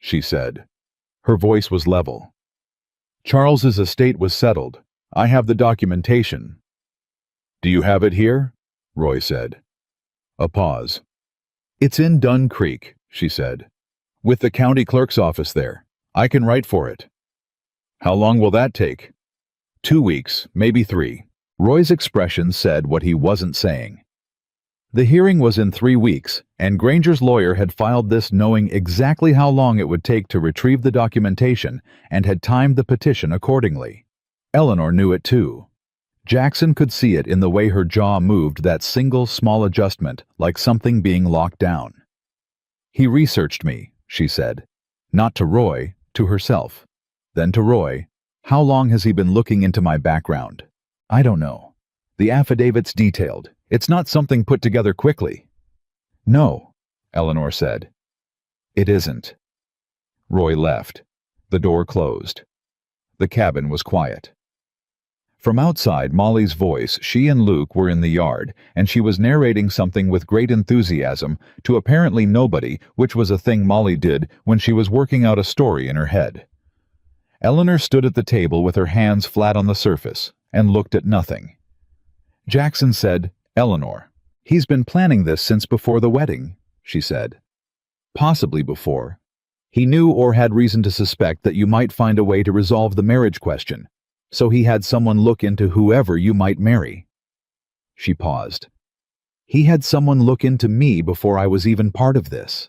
she said. Her voice was level. "Charles's estate was settled. I have the documentation." "Do you have it here?" Roy said. A pause. "It's in Dunn Creek," she said. "With the county clerk's office there. I can write for it." "How long will that take?" 2 weeks, maybe 3. Roy's expression said what he wasn't saying. The hearing was in 3 weeks, and Granger's lawyer had filed this knowing exactly how long it would take to retrieve the documentation and had timed the petition accordingly. Eleanor knew it too. Jackson could see it in the way her jaw moved, that single small adjustment, like something being locked down. "He researched me," she said. Not to Roy, to herself. Then to Roy, "How long has he been looking into my background?" "I don't know. The affidavit's detailed. It's not something put together quickly." "No," Eleanor said. "It isn't." Roy left. The door closed. The cabin was quiet. From outside Molly's voice, she and Luke were in the yard, and she was narrating something with great enthusiasm to apparently nobody, which was a thing Molly did when she was working out a story in her head. Eleanor stood at the table with her hands flat on the surface and looked at nothing. Jackson said, "Eleanor, he's been planning this since before the wedding," she said. "Possibly before. He knew or had reason to suspect that you might find a way to resolve the marriage question. So he had someone look into whoever you might marry." She paused. "He had someone look into me before I was even part of this."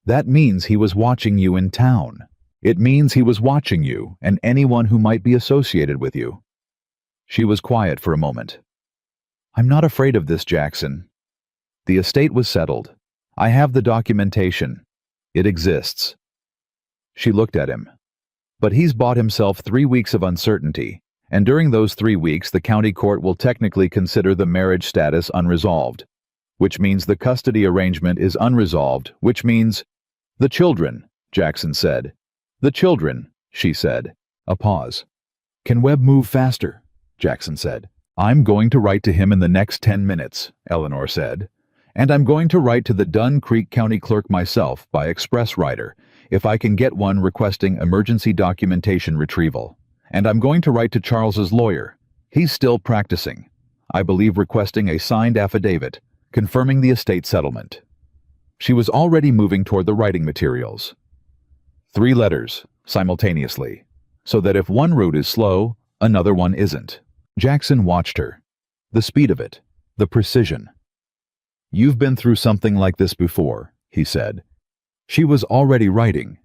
"That means he was watching you in town. It means he was watching you and anyone who might be associated with you." She was quiet for a moment. "I'm not afraid of this, Jackson. The estate was settled. I have the documentation. It exists." She looked at him. "But he's bought himself 3 weeks of uncertainty, and during those 3 weeks the county court will technically consider the marriage status unresolved, which means the custody arrangement is unresolved, which means—" "The children," Jackson said. "The children," she said. A pause. "Can Webb move faster?" Jackson said. "I'm going to write to him in the next 10 minutes, Eleanor said. "And I'm going to write to the Dunn Creek County Clerk myself by express rider, if I can get one requesting emergency documentation retrieval. And I'm going to write to Charles's lawyer. He's still practicing. I believe requesting a signed affidavit, confirming the estate settlement." She was already moving toward the writing materials. 3 letters, simultaneously, so that if one route is slow, another one isn't. Jackson watched her. The speed of it, the precision. "You've been through something like this before," he said. She was already writing.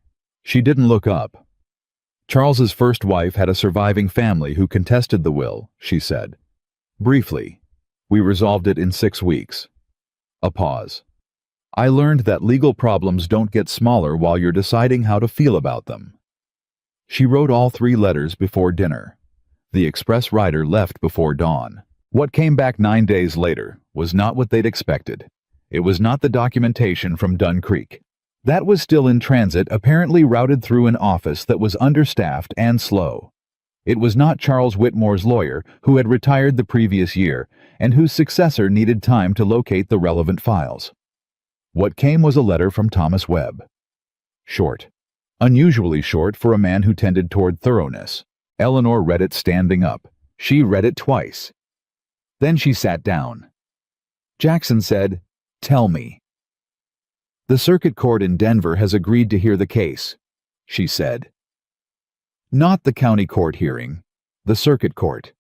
She didn't look up. "Charles's first wife had a surviving family who contested the will," she said. "Briefly. We resolved it in 6 weeks." A pause. "I learned that legal problems don't get smaller while you're deciding how to feel about them." She wrote all 3 letters before dinner. The express rider left before dawn. What came back 9 days later was not what they'd expected. It was not the documentation from Dunn Creek. That was still in transit, apparently routed through an office that was understaffed and slow. It was not Charles Whitmore's lawyer, who had retired the previous year, and whose successor needed time to locate the relevant files. What came was a letter from Thomas Webb. Short. Unusually short for a man who tended toward thoroughness. Eleanor read it standing up. She read it twice. Then she sat down. Jackson said, "Tell me." "The circuit court in Denver has agreed to hear the case," she said. "Not the county court hearing, the circuit court."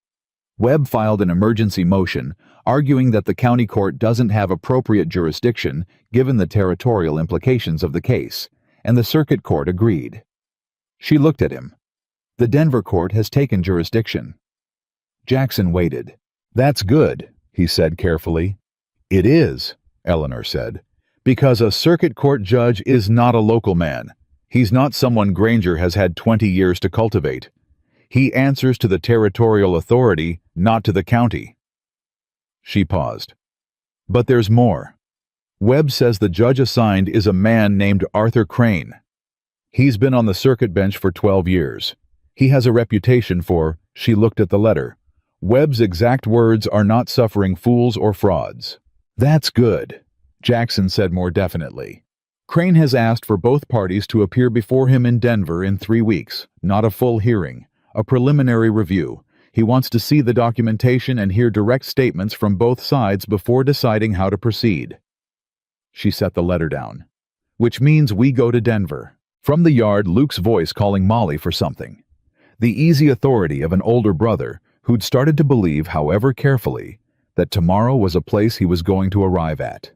Webb filed an emergency motion, arguing that the county court doesn't have appropriate jurisdiction given the territorial implications of the case, and the circuit court agreed. She looked at him. "The Denver court has taken jurisdiction." Jackson waited. "That's good," he said carefully. "It is," Eleanor said. "Because a circuit court judge is not a local man. He's not someone Granger has had 20 years to cultivate. He answers to the territorial authority, not to the county." She paused. "But there's more. Webb says the judge assigned is a man named Arthur Crane. He's been on the circuit bench for 12 years. He has a reputation for," she looked at the letter, "Webb's exact words are not suffering fools or frauds." "That's good," Jackson said more definitely. "Crane has asked for both parties to appear before him in Denver in 3 weeks, not a full hearing, a preliminary review. He wants to see the documentation and hear direct statements from both sides before deciding how to proceed." She set the letter down. "Which means we go to Denver." From the yard, Luke's voice calling Molly for something. The easy authority of an older brother, who'd started to believe, however carefully, that tomorrow was a place he was going to arrive at.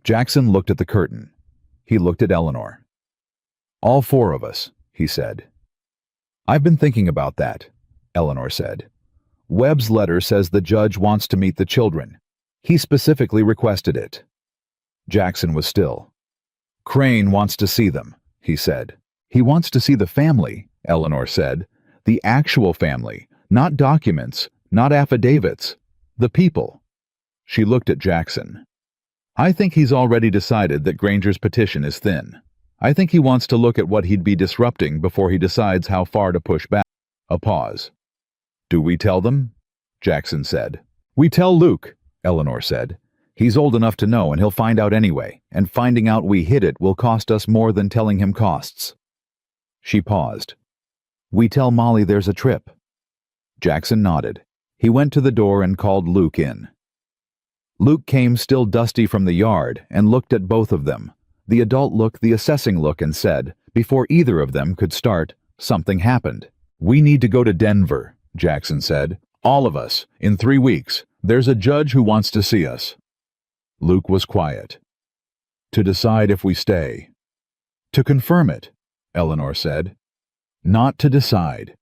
Jackson looked at the curtain. He looked at Eleanor. "All four of us," he said. "I've been thinking about that," Eleanor said. "Webb's letter says the judge wants to meet the children. He specifically requested it." Jackson was still. "Crane wants to see them," he said. "He wants to see the family," Eleanor said. "The actual family, not documents, not affidavits. The people." She looked at Jackson. "I think he's already decided that Granger's petition is thin. I think he wants to look at what he'd be disrupting before he decides how far to push back." A pause. "Do we tell them?" Jackson said. "We tell Luke," Eleanor said. "He's old enough to know, and he'll find out anyway, and finding out we hid it will cost us more than telling him costs." She paused. "We tell Molly there's a trip." Jackson nodded. He went to the door and called Luke in. Luke came still dusty from the yard and looked at both of them, the adult look, the assessing look, and said, before either of them could start, something happened. "We need to go to Denver," Jackson said. "All of us, in 3 weeks. There's a judge who wants to see us." Luke was quiet. "To decide if we stay." "To confirm it," Eleanor said. "Not to decide.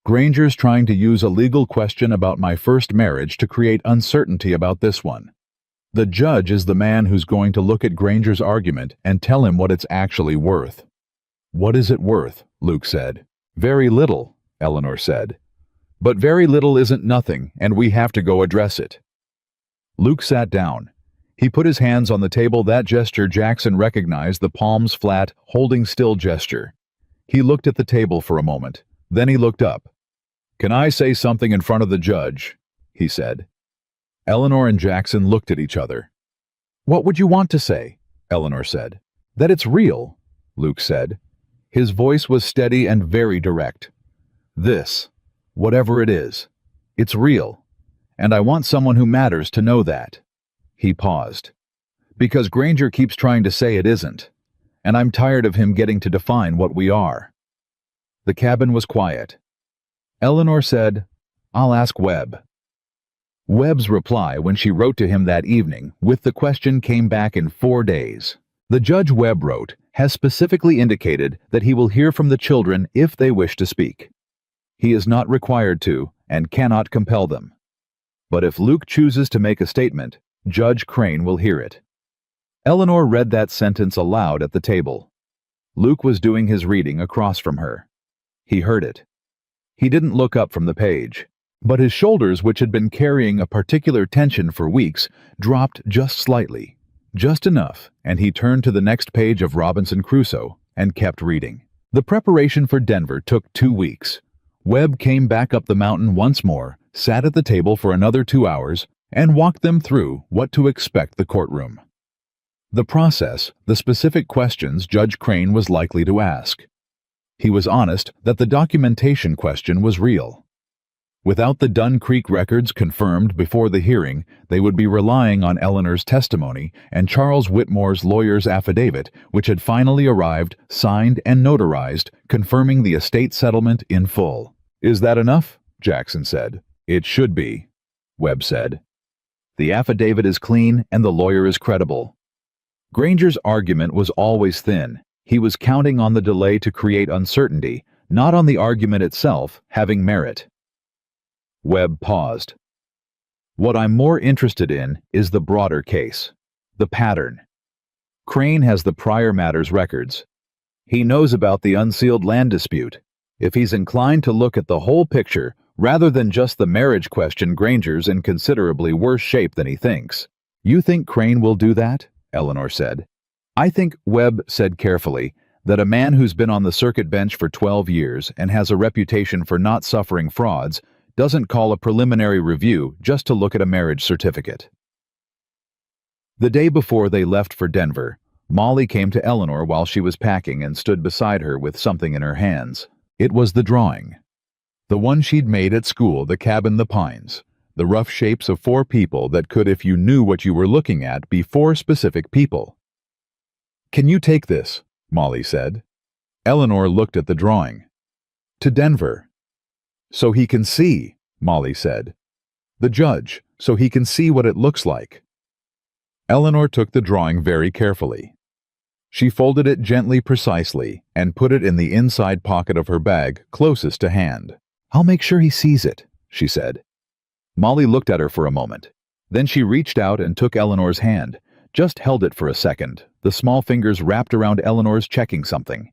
Granger's trying to use a legal question about my first marriage to create uncertainty about this one. The judge is the man who's going to look at Granger's argument and tell him what it's actually worth." "What is it worth?" Luke said. "Very little," Eleanor said. "But very little isn't nothing, and we have to go address it." Luke sat down. He put his hands on the table, that gesture Jackson recognized, the palms flat, holding still gesture. He looked at the table for a moment. Then he looked up. "Can I say something in front of the judge?" he said. Eleanor and Jackson looked at each other. "What would you want to say?" Eleanor said. "That it's real," Luke said. His voice was steady and very direct. "This, whatever it is, it's real, and I want someone who matters to know that." He paused. "Because Granger keeps trying to say it isn't, and I'm tired of him getting to define what we are." The cabin was quiet. Eleanor said, "I'll ask Webb." Webb's reply when she wrote to him that evening with the question came back in 4 days. The judge, Webb wrote, has specifically indicated that he will hear from the children if they wish to speak. He is not required to and cannot compel them. But if Luke chooses to make a statement, Judge Crane will hear it. Eleanor read that sentence aloud at the table. Luke was doing his reading across from her. He heard it. He didn't look up from the page, but his shoulders, which had been carrying a particular tension for weeks, dropped just slightly, just enough, and he turned to the next page of Robinson Crusoe and kept reading. The preparation for Denver took 2 weeks. Webb came back up the mountain once more, sat at the table for another 2 hours, and walked them through what to expect the courtroom. The process, the specific questions Judge Crane was likely to ask. He was honest that the documentation question was real. Without the Dunn Creek records confirmed before the hearing, they would be relying on Eleanor's testimony and Charles Whitmore's lawyer's affidavit, which had finally arrived, signed and notarized, confirming the estate settlement in full. "Is that enough?" Jackson said. "It should be," Webb said. "The affidavit is clean and the lawyer is credible." Granger's argument was always thin. He was counting on the delay to create uncertainty, not on the argument itself having merit. Webb paused. "What I'm more interested in is the broader case, the pattern. Crane has the prior matters records. He knows about the unsealed land dispute. If he's inclined to look at the whole picture, rather than just the marriage question, Granger's in considerably worse shape than he thinks." "You think Crane will do that?" Eleanor said. "I think," Webb said carefully, "that a man who's been on the circuit bench for 12 years and has a reputation for not suffering frauds doesn't call a preliminary review just to look at a marriage certificate." The day before they left for Denver, Molly came to Eleanor while she was packing and stood beside her with something in her hands. It was the drawing. The one she'd made at school, the cabin, the pines. The rough shapes of 4 people that could, if you knew what you were looking at, be 4 specific people. "Can you take this?" Molly said. Eleanor looked at the drawing. "To Denver." "So he can see," Molly said. "The judge, so he can see what it looks like." Eleanor took the drawing very carefully. She folded it gently precisely and put it in the inside pocket of her bag closest to hand. "I'll make sure he sees it," she said. Molly looked at her for a moment. Then she reached out and took Eleanor's hand, just held it for a second, the small fingers wrapped around Eleanor's checking something.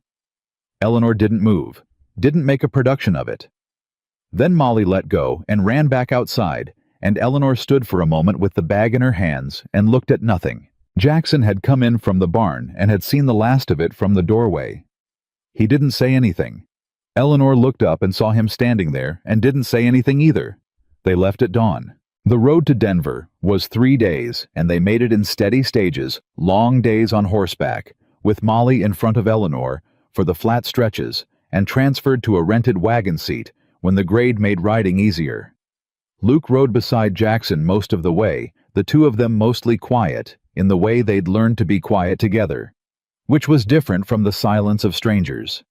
Eleanor didn't move, didn't make a production of it. Then Molly let go and ran back outside, and Eleanor stood for a moment with the bag in her hands and looked at nothing. Jackson had come in from the barn and had seen the last of it from the doorway. He didn't say anything. Eleanor looked up and saw him standing there and didn't say anything either. They left at dawn. The road to Denver was 3 days, and they made it in steady stages, long days on horseback, with Molly in front of Eleanor for the flat stretches, and transferred to a rented wagon seat when the grade made riding easier. Luke rode beside Jackson most of the way, the two of them mostly quiet, in the way they'd learned to be quiet together, which was different from the silence of strangers.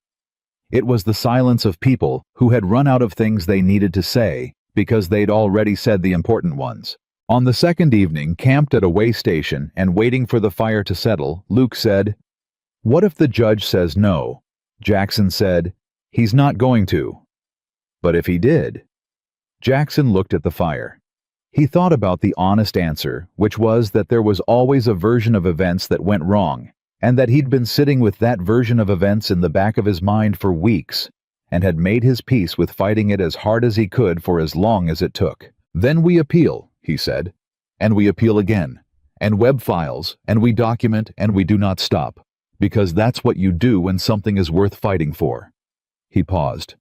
It was the silence of people who had run out of things they needed to say, because they'd already said the important ones. On the second evening, camped at a way station and waiting for the fire to settle, Luke said, "What if the judge says no?" Jackson said, "He's not going to." "But if he did?" Jackson looked at the fire. He thought about the honest answer, which was that there was always a version of events that went wrong, and that he'd been sitting with that version of events in the back of his mind for weeks, and had made his peace with fighting it as hard as he could for as long as it took. "Then we appeal," he said. "And we appeal again, and web files, and we document, and we do not stop, because that's what you do when something is worth fighting for." He paused.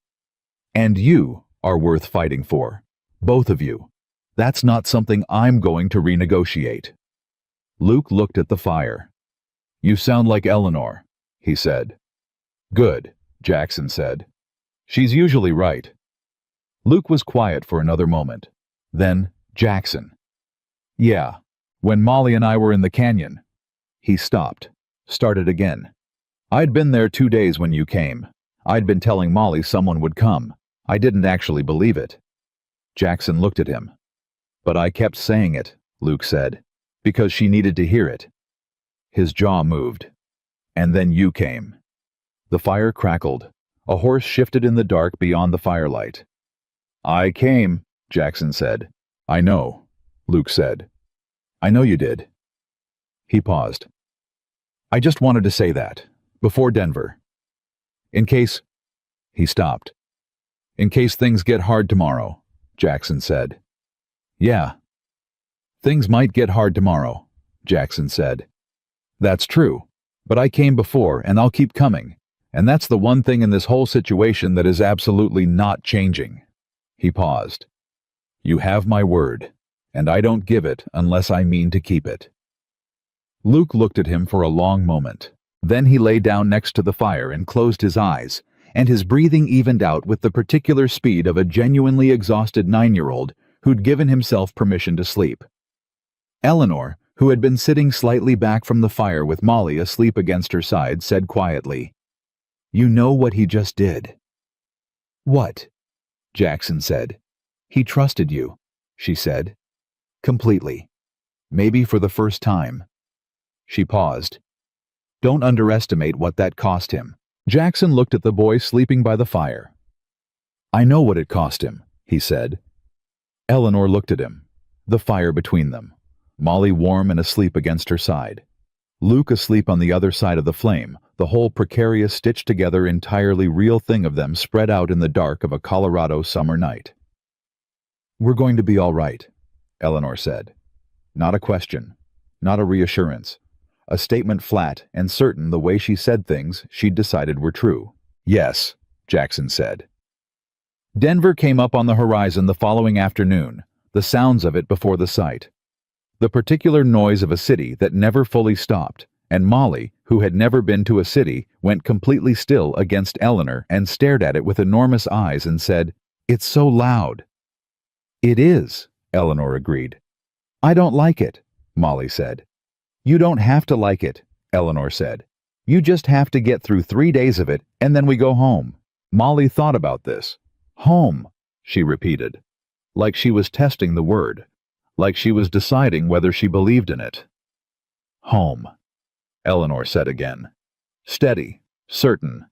"And you are worth fighting for. Both of you. That's not something I'm going to renegotiate." Luke looked at the fire. "You sound like Eleanor," he said. "Good," Jackson said. "She's usually right." Luke was quiet for another moment. Then, "Jackson." "Yeah, when Molly and I were in the canyon." He stopped, started again. "I'd been there 2 days when you came. I'd been telling Molly someone would come. I didn't actually believe it." Jackson looked at him. "But I kept saying it," Luke said, "because she needed to hear it." His jaw moved. "And then you came." The fire crackled. A horse shifted in the dark beyond the firelight. "I came," Jackson said. "I know," Luke said. "I know you did." He paused. "I just wanted to say that, before Denver. In case—" He stopped. "In case things get hard tomorrow," Jackson said. "Yeah. Things might get hard tomorrow," Jackson said. "That's true, but I came before and I'll keep coming. And that's the one thing in this whole situation that is absolutely not changing." He paused. "You have my word, and I don't give it unless I mean to keep it." Luke looked at him for a long moment. Then he lay down next to the fire and closed his eyes, and his breathing evened out with the particular speed of a genuinely exhausted 9-year-old who'd given himself permission to sleep. Eleanor, who had been sitting slightly back from the fire with Molly asleep against her side, said quietly, "You know what he just did." "What?" Jackson said. "He trusted you," she said. "Completely. Maybe for the first time." She paused. "Don't underestimate what that cost him." Jackson looked at the boy sleeping by the fire. "I know what it cost him," he said. Eleanor looked at him, the fire between them, Molly warm and asleep against her side. Luke asleep on the other side of the flame, the whole precarious stitched-together entirely real thing of them spread out in the dark of a Colorado summer night. "We're going to be all right," Eleanor said. Not a question, not a reassurance. A statement flat and certain the way she said things she'd decided were true. "Yes," Jackson said. Denver came up on the horizon the following afternoon, the sounds of it before the sight. The particular noise of a city that never fully stopped, and Molly, who had never been to a city, went completely still against Eleanor and stared at it with enormous eyes and said, "It's so loud." "It is," Eleanor agreed. "I don't like it," Molly said. "You don't have to like it," Eleanor said. "You just have to get through 3 days of it, and then we go home." Molly thought about this. "Home," she repeated. like she was testing the word, like she was deciding whether she believed in it. Home, Eleanor said again. Steady, certain.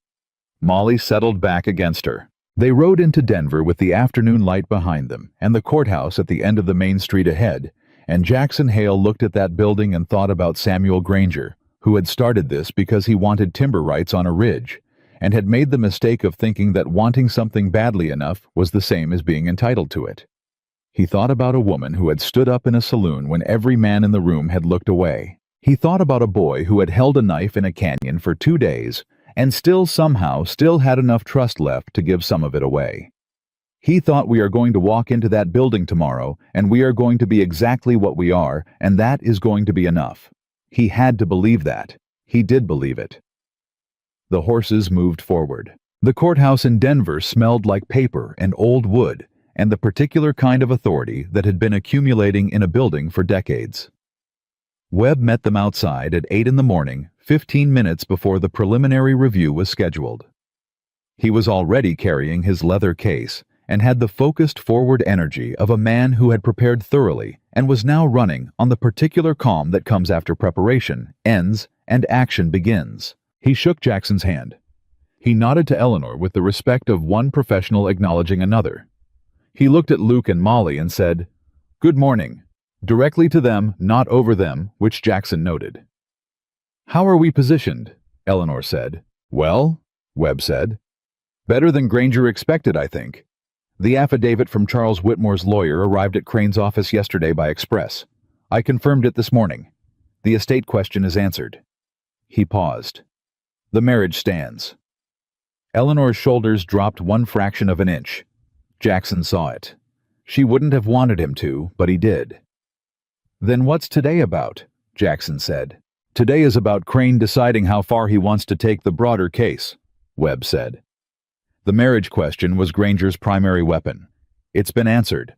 Molly settled back against her. They rode into Denver with the afternoon light behind them and the courthouse at the end of the main street ahead, and Jackson Hale looked at that building and thought about Samuel Granger, who had started this because he wanted timber rights on a ridge, and had made the mistake of thinking that wanting something badly enough was the same as being entitled to it. He thought about a woman who had stood up in a saloon when every man in the room had looked away. He thought about a boy who had held a knife in a canyon for 2 days and somehow had enough trust left to give some of it away. He thought, we are going to walk into that building tomorrow and we are going to be exactly what we are, and that is going to be enough. He had to believe that. He did believe it. The horses moved forward. The courthouse in Denver smelled like paper and old wood, and the particular kind of authority that had been accumulating in a building for decades. Webb met them outside at 8 in the morning, 15 minutes before the preliminary review was scheduled. He was already carrying his leather case and had the focused forward energy of a man who had prepared thoroughly and was now running on the particular calm that comes after preparation ends and action begins. He shook Jackson's hand. He nodded to Eleanor with the respect of one professional acknowledging another. He looked at Luke and Molly and said, "Good morning," directly to them, not over them, which Jackson noted. "How are we positioned?" Eleanor said. "Well," Webb said, "better than Granger expected, I think. The affidavit from Charles Whitmore's lawyer arrived at Crane's office yesterday by express. I confirmed it this morning. The estate question is answered." He paused. "The marriage stands." Eleanor's shoulders dropped 1/fraction of an inch. Jackson saw it. She wouldn't have wanted him to, but he did. "Then what's today about?" Jackson said. "Today is about Crane deciding how far he wants to take the broader case," Webb said. The marriage question was Granger's primary weapon. It's been answered.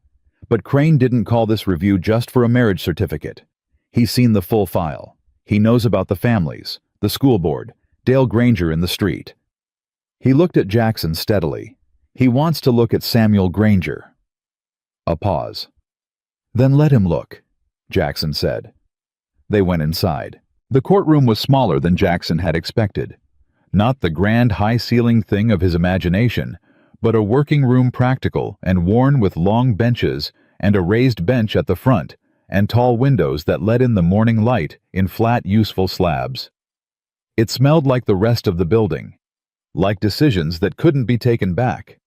But Crane didn't call this review just for a marriage certificate. He's seen the full file. He knows about the families, the school board, Dale Granger in the street. He looked at Jackson steadily. He wants to look at Samuel Granger. A pause. "Then let him look," Jackson said. They went inside. The courtroom was smaller than Jackson had expected. Not the grand high-ceilinged thing of his imagination, but a working room practical and worn with long benches and a raised bench at the front and tall windows that let in the morning light in flat, useful slabs. It smelled like the rest of the building, like decisions that couldn't be taken back.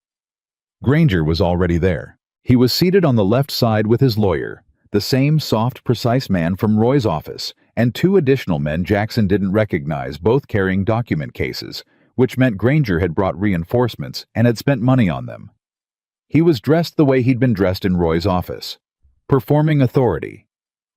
Granger was already there. He was seated on the left side with his lawyer, the same soft, precise man from Roy's office, and 2 additional men Jackson didn't recognize, both carrying document cases, which meant Granger had brought reinforcements and had spent money on them. He was dressed the way he'd been dressed in Roy's office, performing authority,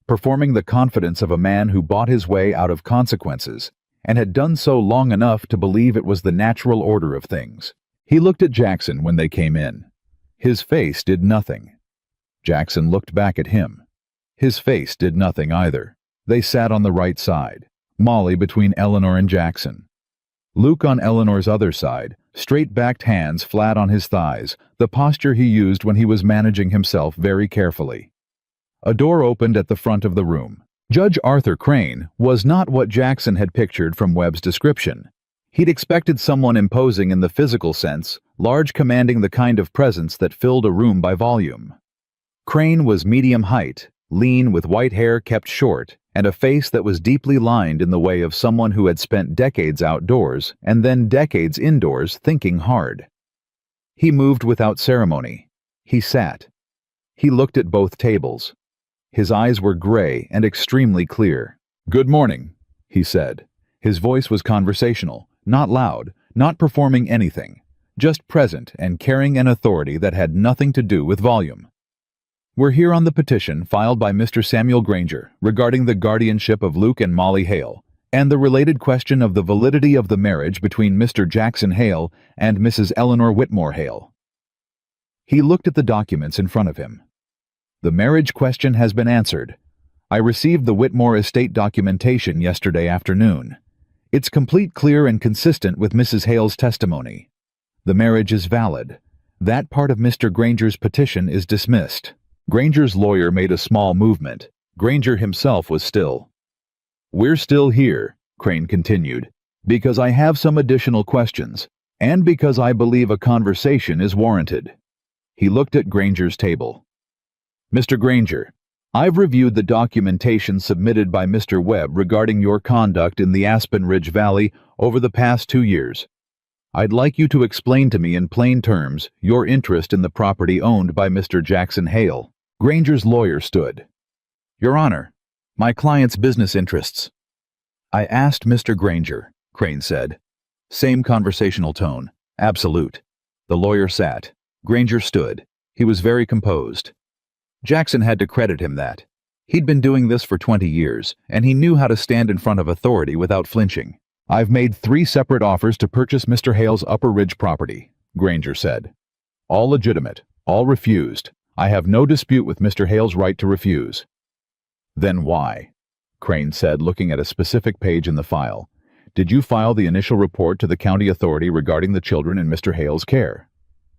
performing the confidence of a man who bought his way out of consequences and had done so long enough to believe it was the natural order of things. He looked at Jackson when they came in. His face did nothing. Jackson looked back at him. His face did nothing either. They sat on the right side, Molly between Eleanor and Jackson. Luke on Eleanor's other side, straight-backed hands flat on his thighs, the posture he used when he was managing himself very carefully. A door opened at the front of the room. Judge Arthur Crane was not what Jackson had pictured from Webb's description. He'd expected someone imposing in the physical sense, large, commanding the kind of presence that filled a room by volume. Crane was medium height, lean with white hair kept short, and a face that was deeply lined in the way of someone who had spent decades outdoors and then decades indoors thinking hard. He moved without ceremony. He sat. He looked at both tables. His eyes were gray and extremely clear. "Good morning," he said. His voice was conversational, not loud, not performing anything, just present and carrying an authority that had nothing to do with volume. "We're here on the petition filed by Mr. Samuel Granger regarding the guardianship of Luke and Molly Hale, and the related question of the validity of the marriage between Mr. Jackson Hale and Mrs. Eleanor Whitmore Hale." He looked at the documents in front of him. "The marriage question has been answered. I received the Whitmore estate documentation yesterday afternoon. It's complete, clear, and consistent with Mrs. Hale's testimony. The marriage is valid. That part of Mr. Granger's petition is dismissed. Granger's lawyer made a small movement. Granger himself was still. We're still here, Crane continued, because I have some additional questions, and because I believe a conversation is warranted. He looked at Granger's table. Mr. Granger, I've reviewed the documentation submitted by Mr. Webb regarding your conduct in the Aspen Ridge Valley over the past 2 years. I'd like you to explain to me in plain terms your interest in the property owned by Mr. Jackson Hale. Granger's lawyer stood. Your Honor, my client's business interests. I asked Mr. Granger, Crane said. Same conversational tone. Absolute. The lawyer sat. Granger stood. He was very composed. Jackson had to credit him that. He'd been doing this for 20 years, and he knew how to stand in front of authority without flinching. I've made 3 separate offers to purchase Mr. Hale's Upper Ridge property, Granger said. All legitimate, all refused. I have no dispute with Mr. Hale's right to refuse. Then why? Crane said, looking at a specific page in the file. Did you file the initial report to the county authority regarding the children in Mr. Hale's care?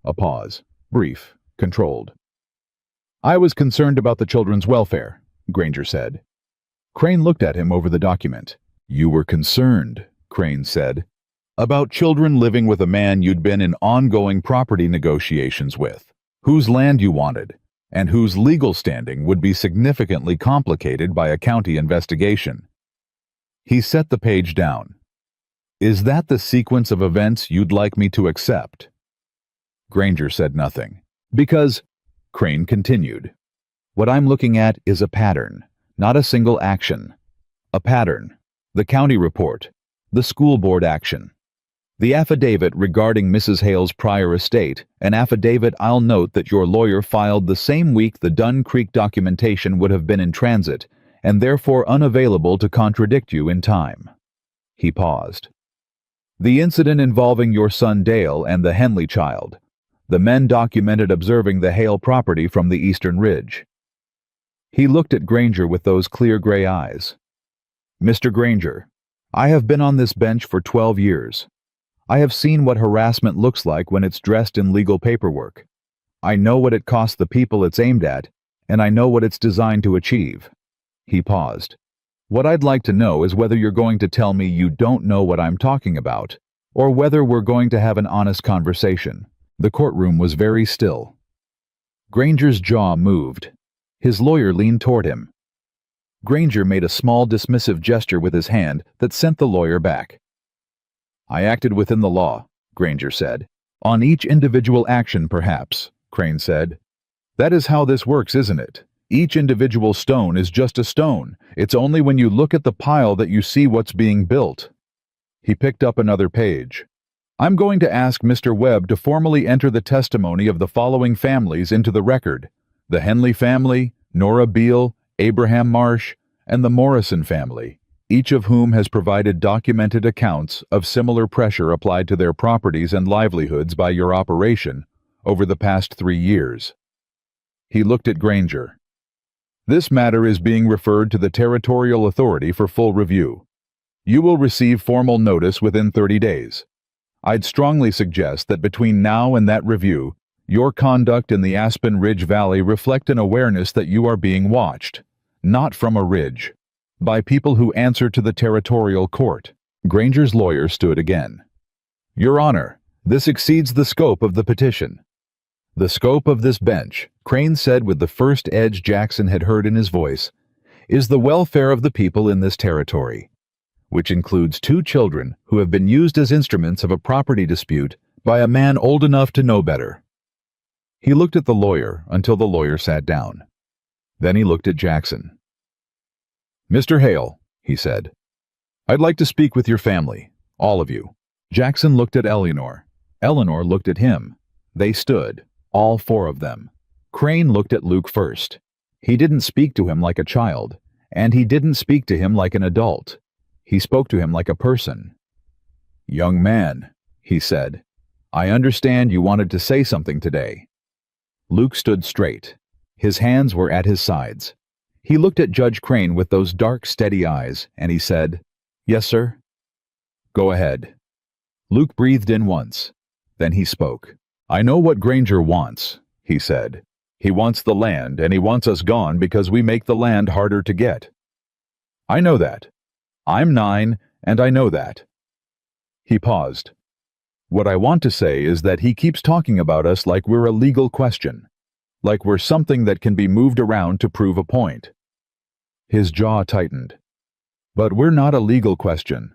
A pause. Brief. Controlled. I was concerned about the children's welfare, Granger said. Crane looked at him over the document. You were concerned, Crane said, about children living with a man you'd been in ongoing property negotiations with, whose land you wanted, and whose legal standing would be significantly complicated by a county investigation. He set the page down. Is that the sequence of events you'd like me to accept? Granger said nothing. Because, Crane continued, what I'm looking at is a pattern, not a single action. A pattern. The county report. The school board action. The affidavit regarding Mrs. Hale's prior estate, an affidavit I'll note that your lawyer filed the same week the Dunn Creek documentation would have been in transit, and therefore unavailable to contradict you in time. He paused. The incident involving your son Dale and the Henley child. The men documented observing the Hale property from the eastern ridge. He looked at Granger with those clear gray eyes. Mr. Granger, I have been on this bench for 12 years. I have seen what harassment looks like when it's dressed in legal paperwork. I know what it costs the people it's aimed at, and I know what it's designed to achieve. He paused. What I'd like to know is whether you're going to tell me you don't know what I'm talking about, or whether we're going to have an honest conversation. The courtroom was very still. Granger's jaw moved. His lawyer leaned toward him. Granger made a small dismissive gesture with his hand that sent the lawyer back. I acted within the law, Granger said. On each individual action, perhaps, Crane said. That is how this works, isn't it? Each individual stone is just a stone. It's only when you look at the pile that you see what's being built. He picked up another page. I'm going to ask Mr. Webb to formally enter the testimony of the following families into the record. The Henley family, Nora Beale, Abraham Marsh, and the Morrison family, each of whom has provided documented accounts of similar pressure applied to their properties and livelihoods by your operation over the past 3 years. He looked at Granger. This matter is being referred to the Territorial Authority for full review. You will receive formal notice within 30 days. I'd strongly suggest that between now and that review, your conduct in the Aspen Ridge Valley reflect an awareness that you are being watched, not from a ridge, by people who answer to the territorial court. Granger's lawyer stood again. Your Honor, this exceeds the scope of the petition. The scope of this bench, Crane said with the first edge Jackson had heard in his voice, is the welfare of the people in this territory, which includes 2 children who have been used as instruments of a property dispute by a man old enough to know better. He looked at the lawyer until the lawyer sat down. Then he looked at Jackson. Mr. Hale, he said, I'd like to speak with your family, all of you. Jackson looked at Eleanor. Eleanor looked at him. They stood, all 4 of them. Crane looked at Luke first. He didn't speak to him like a child, and he didn't speak to him like an adult. He spoke to him like a person. Young man, he said, I understand you wanted to say something today. Luke stood straight. His hands were at his sides. He looked at Judge Crane with those dark, steady eyes, and he said, Yes, sir? Go ahead. Luke breathed in once. Then he spoke. I know what Granger wants, he said. He wants the land, and he wants us gone because we make the land harder to get. I know that. I'm 9, and I know that. He paused. What I want to say is that he keeps talking about us like we're a legal question, like we're something that can be moved around to prove a point. His jaw tightened. But we're not a legal question.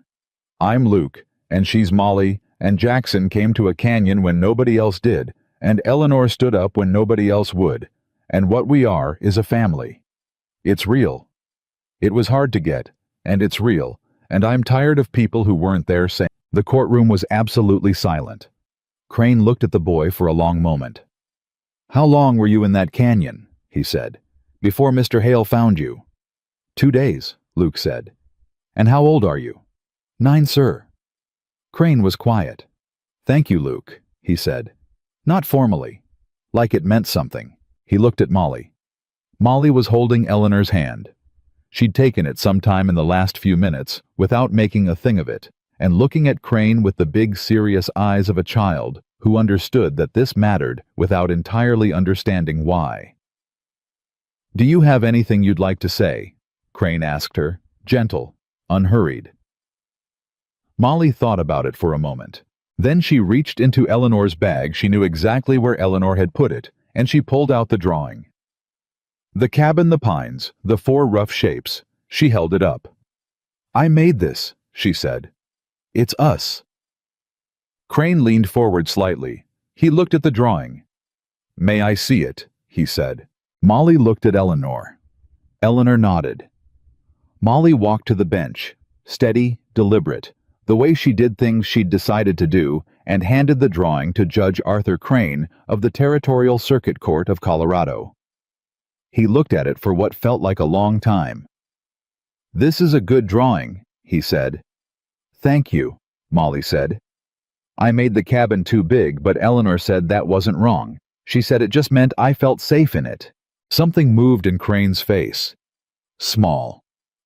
I'm Luke, and she's Molly, and Jackson came to a canyon when nobody else did, and Eleanor stood up when nobody else would, and what we are is a family. It's real. It was hard to get, and it's real, and I'm tired of people who weren't there saying. The courtroom was absolutely silent. Crane looked at the boy for a long moment. How long were you in that canyon, he said, before Mr. Hale found you? 2 days, Luke said. And how old are you? 9, sir. Crane was quiet. Thank you, Luke, he said. Not formally. Like it meant something. He looked at Molly. Molly was holding Eleanor's hand. She'd taken it sometime in the last few minutes, without making a thing of it, and looking at Crane with the big serious eyes of a child who understood that this mattered without entirely understanding why. Do you have anything you'd like to say? Crane asked her, gentle, unhurried. Molly thought about it for a moment. Then she reached into Eleanor's bag. She knew exactly where Eleanor had put it, and she pulled out the drawing. The cabin, the pines, the 4 rough shapes. She held it up. I made this, she said. It's us. Crane leaned forward slightly. He looked at the drawing. May I see it? He said. Molly looked at Eleanor. Eleanor nodded. Molly walked to the bench, steady, deliberate, the way she did things she'd decided to do, and handed the drawing to Judge Arthur Crane of the Territorial Circuit Court of Colorado. He looked at it for what felt like a long time. This is a good drawing, he said. Thank you, Molly said. I made the cabin too big, but Eleanor said that wasn't wrong. She said it just meant I felt safe in it. Something moved in Crane's face. Small,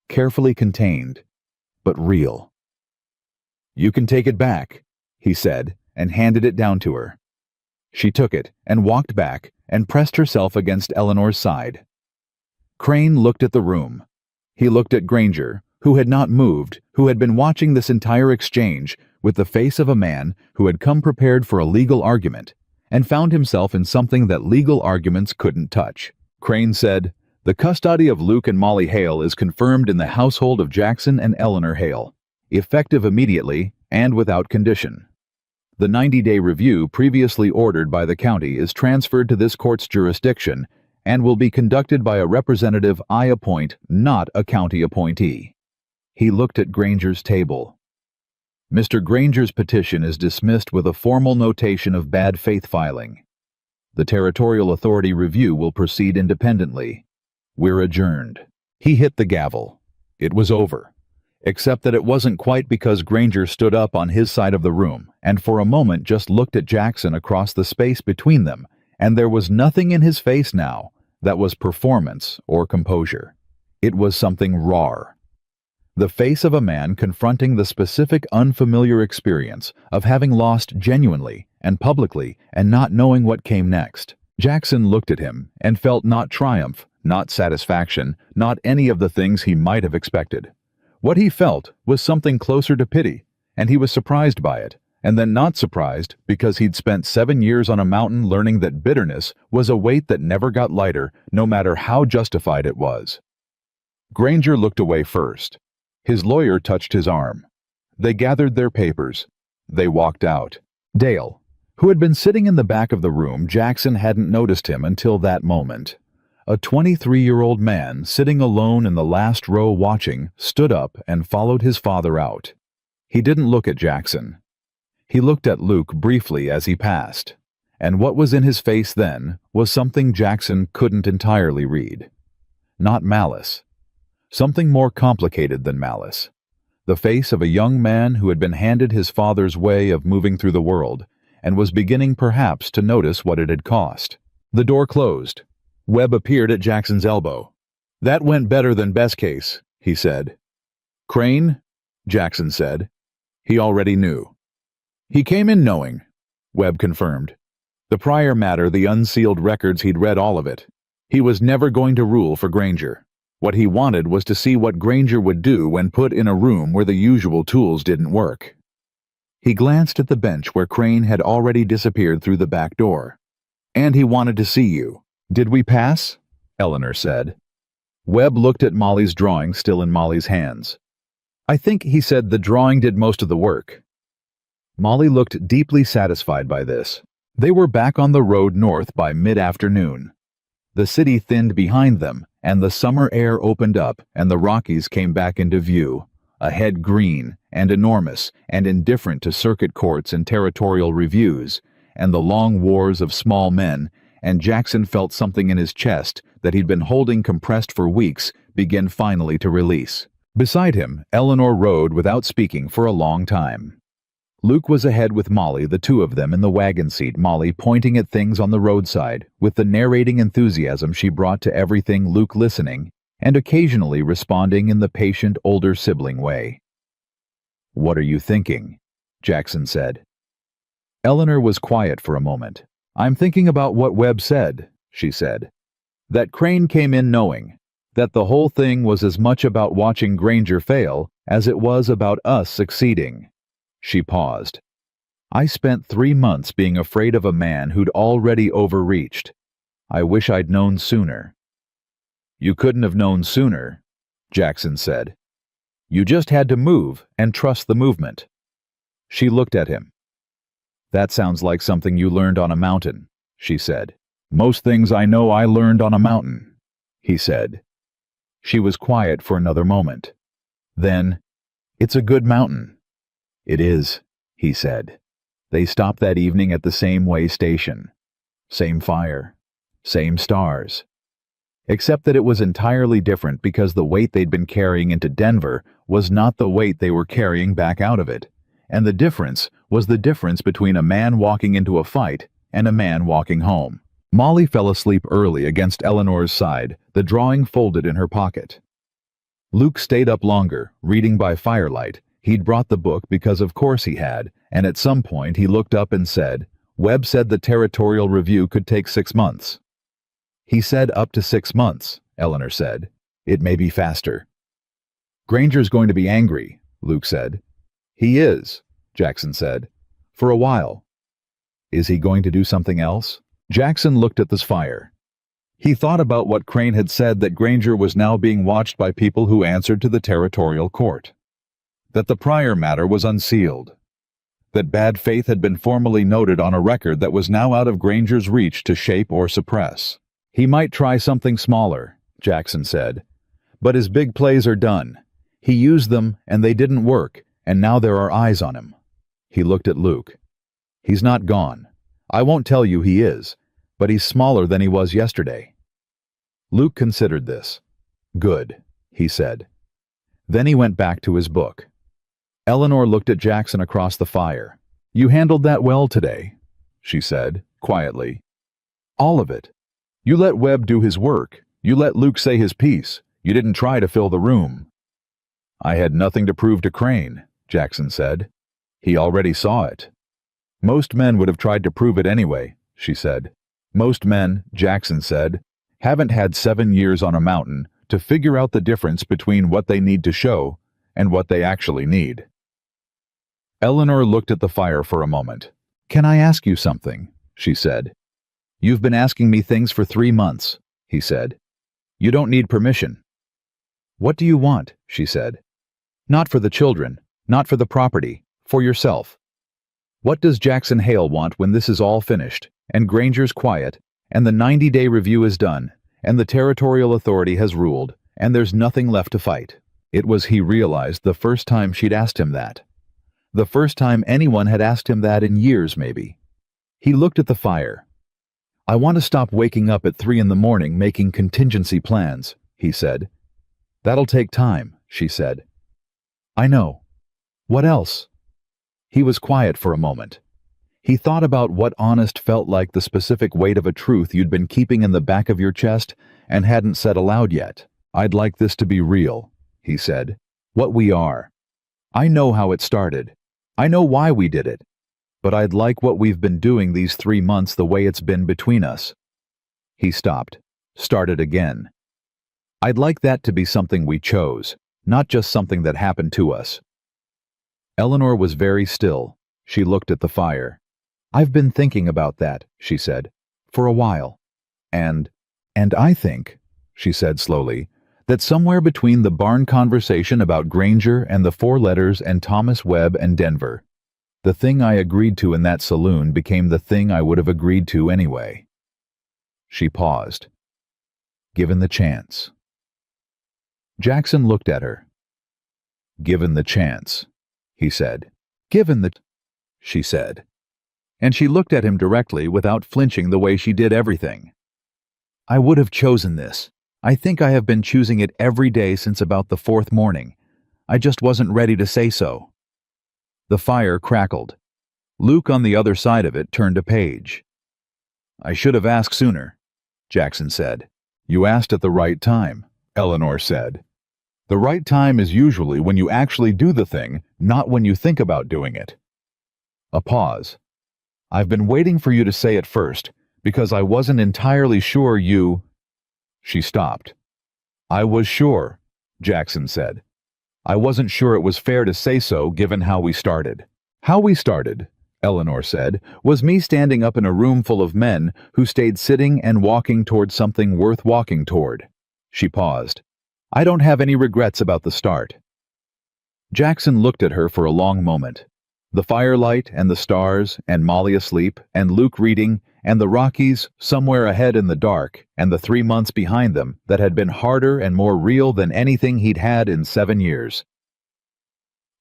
carefully contained, but real. You can take it back, he said, and handed it down to her. She took it and walked back and pressed herself against Eleanor's side. Crane looked at the room. He looked at Granger, who had not moved, who had been watching this entire exchange with the face of a man who had come prepared for a legal argument and found himself in something that legal arguments couldn't touch. Crane said, The custody of Luke and Molly Hale is confirmed in the household of Jackson and Eleanor Hale, effective immediately and without condition. The 90-day review previously ordered by the county is transferred to this court's jurisdiction and will be conducted by a representative I appoint, not a county appointee. He looked at Granger's table. Mr. Granger's petition is dismissed with a formal notation of bad faith filing. The Territorial Authority review will proceed independently. We're adjourned. He hit the gavel. It was over. Except that it wasn't quite, because Granger stood up on his side of the room and for a moment just looked at Jackson across the space between them, and there was nothing in his face now that was performance or composure. It was something raw. The face of a man confronting the specific unfamiliar experience of having lost genuinely and publicly and not knowing what came next. Jackson looked at him and felt not triumph, not satisfaction, not any of the things he might have expected. What he felt was something closer to pity, and he was surprised by it, and then not surprised because he'd spent 7 years on a mountain learning that bitterness was a weight that never got lighter, no matter how justified it was. Granger looked away first. His lawyer touched his arm. They gathered their papers. They walked out. Dale, who had been sitting in the back of the room, Jackson hadn't noticed him until that moment. A 23-year-old man, sitting alone in the last row watching, stood up and followed his father out. He didn't look at Jackson. He looked at Luke briefly as he passed, and what was in his face then was something Jackson couldn't entirely read. Not malice. Something more complicated than malice. The face of a young man who had been handed his father's way of moving through the world, and was beginning perhaps to notice what it had cost. The door closed. Webb appeared at Jackson's elbow. That went better than best case, he said. Crane? Jackson said. He already knew. He came in knowing, Webb confirmed. The prior matter, the unsealed records, he'd read all of it. He was never going to rule for Granger. What he wanted was to see what Granger would do when put in a room where the usual tools didn't work. He glanced at the bench where Crane had already disappeared through the back door. "And he wanted to see you. Did we pass?" Eleanor said. Webb looked at Molly's drawing still in Molly's hands. "I think," he said, "the drawing did most of the work." Molly looked deeply satisfied by this. They were back on the road north by mid-afternoon. The city thinned behind them, and the summer air opened up, and the Rockies came back into view, ahead green and enormous and indifferent to circuit courts and territorial reviews, and the long wars of small men, and Jackson felt something in his chest that he'd been holding compressed for weeks begin finally to release. Beside him, Eleanor rode without speaking for a long time. Luke was ahead with Molly, the two of them in the wagon seat, Molly pointing at things on the roadside with the narrating enthusiasm she brought to everything, Luke listening and occasionally responding in the patient older sibling way. "What are you thinking?" Jackson said. Eleanor was quiet for a moment. "I'm thinking about what Webb said," she said. "That Crane came in knowing that the whole thing was as much about watching Granger fail as it was about us succeeding." She paused. "I spent 3 months being afraid of a man who'd already overreached. I wish I'd known sooner." "You couldn't have known sooner," Jackson said. "You just had to move and trust the movement." She looked at him. "That sounds like something you learned on a mountain," she said. "Most things I know I learned on a mountain," he said. She was quiet for another moment. Then, "It's a good mountain." "It is," he said. They stopped that evening at the same way station. Same fire. Same stars. Except that it was entirely different because the weight they'd been carrying into Denver was not the weight they were carrying back out of it. And the difference was the difference between a man walking into a fight and a man walking home. Molly fell asleep early against Eleanor's side, the drawing folded in her pocket. Luke stayed up longer, reading by firelight. He'd brought the book because of course he had, and at some point he looked up and said, "Webb said the territorial review could take 6 months." "He said up to 6 months," Eleanor said. "It may be faster." "Granger's going to be angry," Luke said. "He is," Jackson said. "For a while." "Is he going to do something else?" Jackson looked at the fire. He thought about what Crane had said, that Granger was now being watched by people who answered to the territorial court. That the prior matter was unsealed. That bad faith had been formally noted on a record that was now out of Granger's reach to shape or suppress. "He might try something smaller," Jackson said. "But his big plays are done. He used them and they didn't work, and now there are eyes on him." He looked at Luke. "He's not gone. I won't tell you he is, but he's smaller than he was yesterday." Luke considered this. "Good," he said. Then he went back to his book. Eleanor looked at Jackson across the fire. "You handled that well today," she said, quietly. "All of it. You let Webb do his work. You let Luke say his piece. You didn't try to fill the room." "I had nothing to prove to Crane," Jackson said. "He already saw it." "Most men would have tried to prove it anyway," she said. "Most men," Jackson said, "haven't had 7 years on a mountain to figure out the difference between what they need to show and what they actually need." Eleanor looked at the fire for a moment. "Can I ask you something?" she said. "You've been asking me things for 3 months," he said. "You don't need permission." "What do you want?" she said. "Not for the children, not for the property, for yourself. What does Jackson Hale want when this is all finished, and Granger's quiet, and the 90-day review is done, and the territorial authority has ruled, and there's nothing left to fight?" It was, he realized, the first time she'd asked him that. The first time anyone had asked him that in years, maybe. He looked at the fire. "I want to stop waking up at 3 in the morning making contingency plans," he said. "That'll take time," she said. "I know. What else?" He was quiet for a moment. He thought about what honest felt like, the specific weight of a truth you'd been keeping in the back of your chest and hadn't said aloud yet. "I'd like this to be real," he said. "What we are. I know how it started. I know why we did it. But I'd like what we've been doing these 3 months the way it's been between us. He stopped, started again. I'd like that to be something we chose, not just something that happened to us. Eleanor was very still. She looked at the fire. I've been thinking about that, she said, for a while. And I think, she said slowly, that somewhere between the barn conversation about Granger and the 4 letters and Thomas Webb and Denver, the thing I agreed to in that saloon became the thing I would have agreed to anyway. She paused. Given the chance. Jackson looked at her. Given the chance, he said. Given the... she said. And she looked at him directly without flinching the way she did everything. I would have chosen this. I think I have been choosing it every day since about the 4th morning. I just wasn't ready to say so. The fire crackled. Luke on the other side of it turned a page. I should have asked sooner, Jackson said. You asked at the right time, Eleanor said. The right time is usually when you actually do the thing, not when you think about doing it. A pause. I've been waiting for you to say it first, because I wasn't entirely sure you... She stopped. I was sure, Jackson said. I wasn't sure it was fair to say so given how we started. How we started, Eleanor said, was me standing up in a room full of men who stayed sitting and walking toward something worth walking toward. She paused. I don't have any regrets about the start. Jackson looked at her for a long moment. The firelight and the stars and Molly asleep and Luke reading and the Rockies somewhere ahead in the dark and the 3 months behind them that had been harder and more real than anything he'd had in 7 years.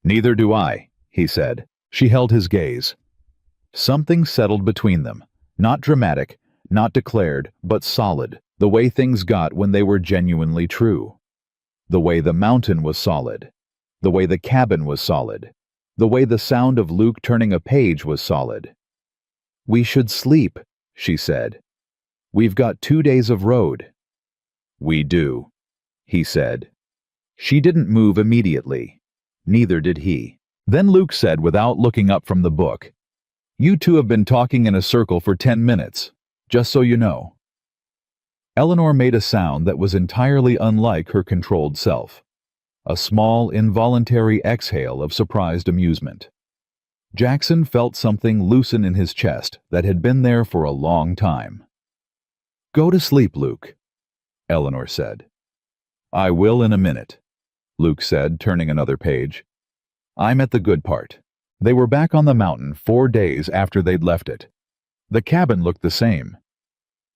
Neither do I, he said. She held his gaze. Something settled between them, not dramatic, not declared, but solid, the way things got when they were genuinely true. The way the mountain was solid. The way the cabin was solid. The way the sound of Luke turning a page was solid. We should sleep, she said. We've got 2 days of road. We do, he said. She didn't move immediately. Neither did he. Then Luke said without looking up from the book, You 2 have been talking in a circle for 10 minutes, just so you know. Eleanor made a sound that was entirely unlike her controlled self. A small, involuntary exhale of surprised amusement. Jackson felt something loosen in his chest that had been there for a long time. Go to sleep, Luke, Eleanor said. I will in a minute, Luke said, turning another page. I'm at the good part. They were back on the mountain 4 days after they'd left it. The cabin looked the same.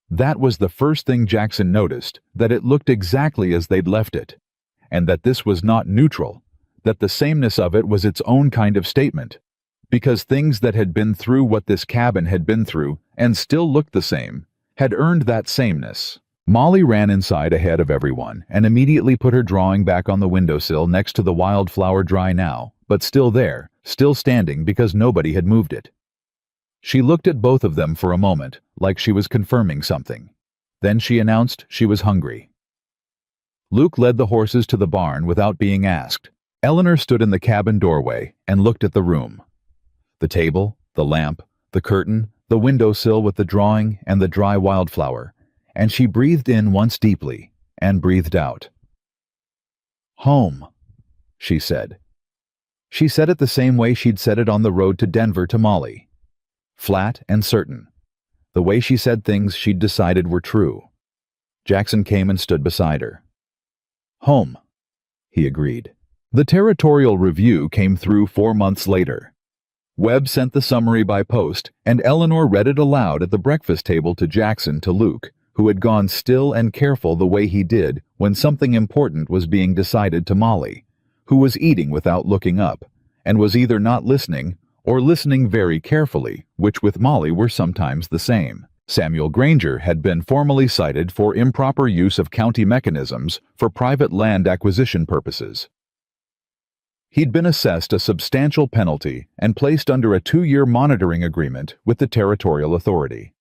That was the first thing Jackson noticed, that it looked exactly as they'd left it. And that this was not neutral, that the sameness of it was its own kind of statement, because things that had been through what this cabin had been through, and still looked the same, had earned that sameness. Molly ran inside ahead of everyone and immediately put her drawing back on the windowsill next to the wildflower dry now, but still there, still standing because nobody had moved it. She looked at both of them for a moment, like she was confirming something. Then she announced she was hungry. Luke led the horses to the barn without being asked. Eleanor stood in the cabin doorway and looked at the room. The table, the lamp, the curtain, the windowsill with the drawing and the dry wildflower, and she breathed in once deeply and breathed out. Home, she said. She said it the same way she'd said it on the road to Denver to Molly. Flat and certain. The way she said things she'd decided were true. Jackson came and stood beside her. Home, he agreed. The territorial review came through 4 months later. Webb sent the summary by post, and Eleanor read it aloud at the breakfast table to Jackson to Luke, who had gone still and careful the way he did when something important was being decided to Molly, who was eating without looking up, and was either not listening or listening very carefully, which with Molly were sometimes the same. Samuel Granger had been formally cited for improper use of county mechanisms for private land acquisition purposes. He'd been assessed a substantial penalty and placed under a 2-year monitoring agreement with the territorial authority.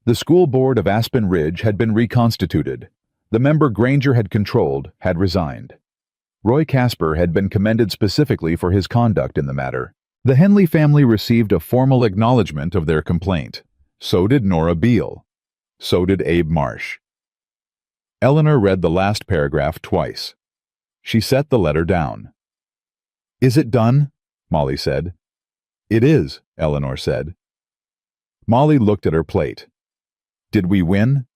The school board of Aspen Ridge had been reconstituted. The member Granger had controlled had resigned. Roy Casper had been commended specifically for his conduct in the matter. The Henley family received a formal acknowledgement of their complaint. So did Nora Beale. So did Abe Marsh. Eleanor read the last paragraph twice. She set the letter down. "Is it done?" Molly said. "It is," Eleanor said. Molly looked at her plate. "Did we win?"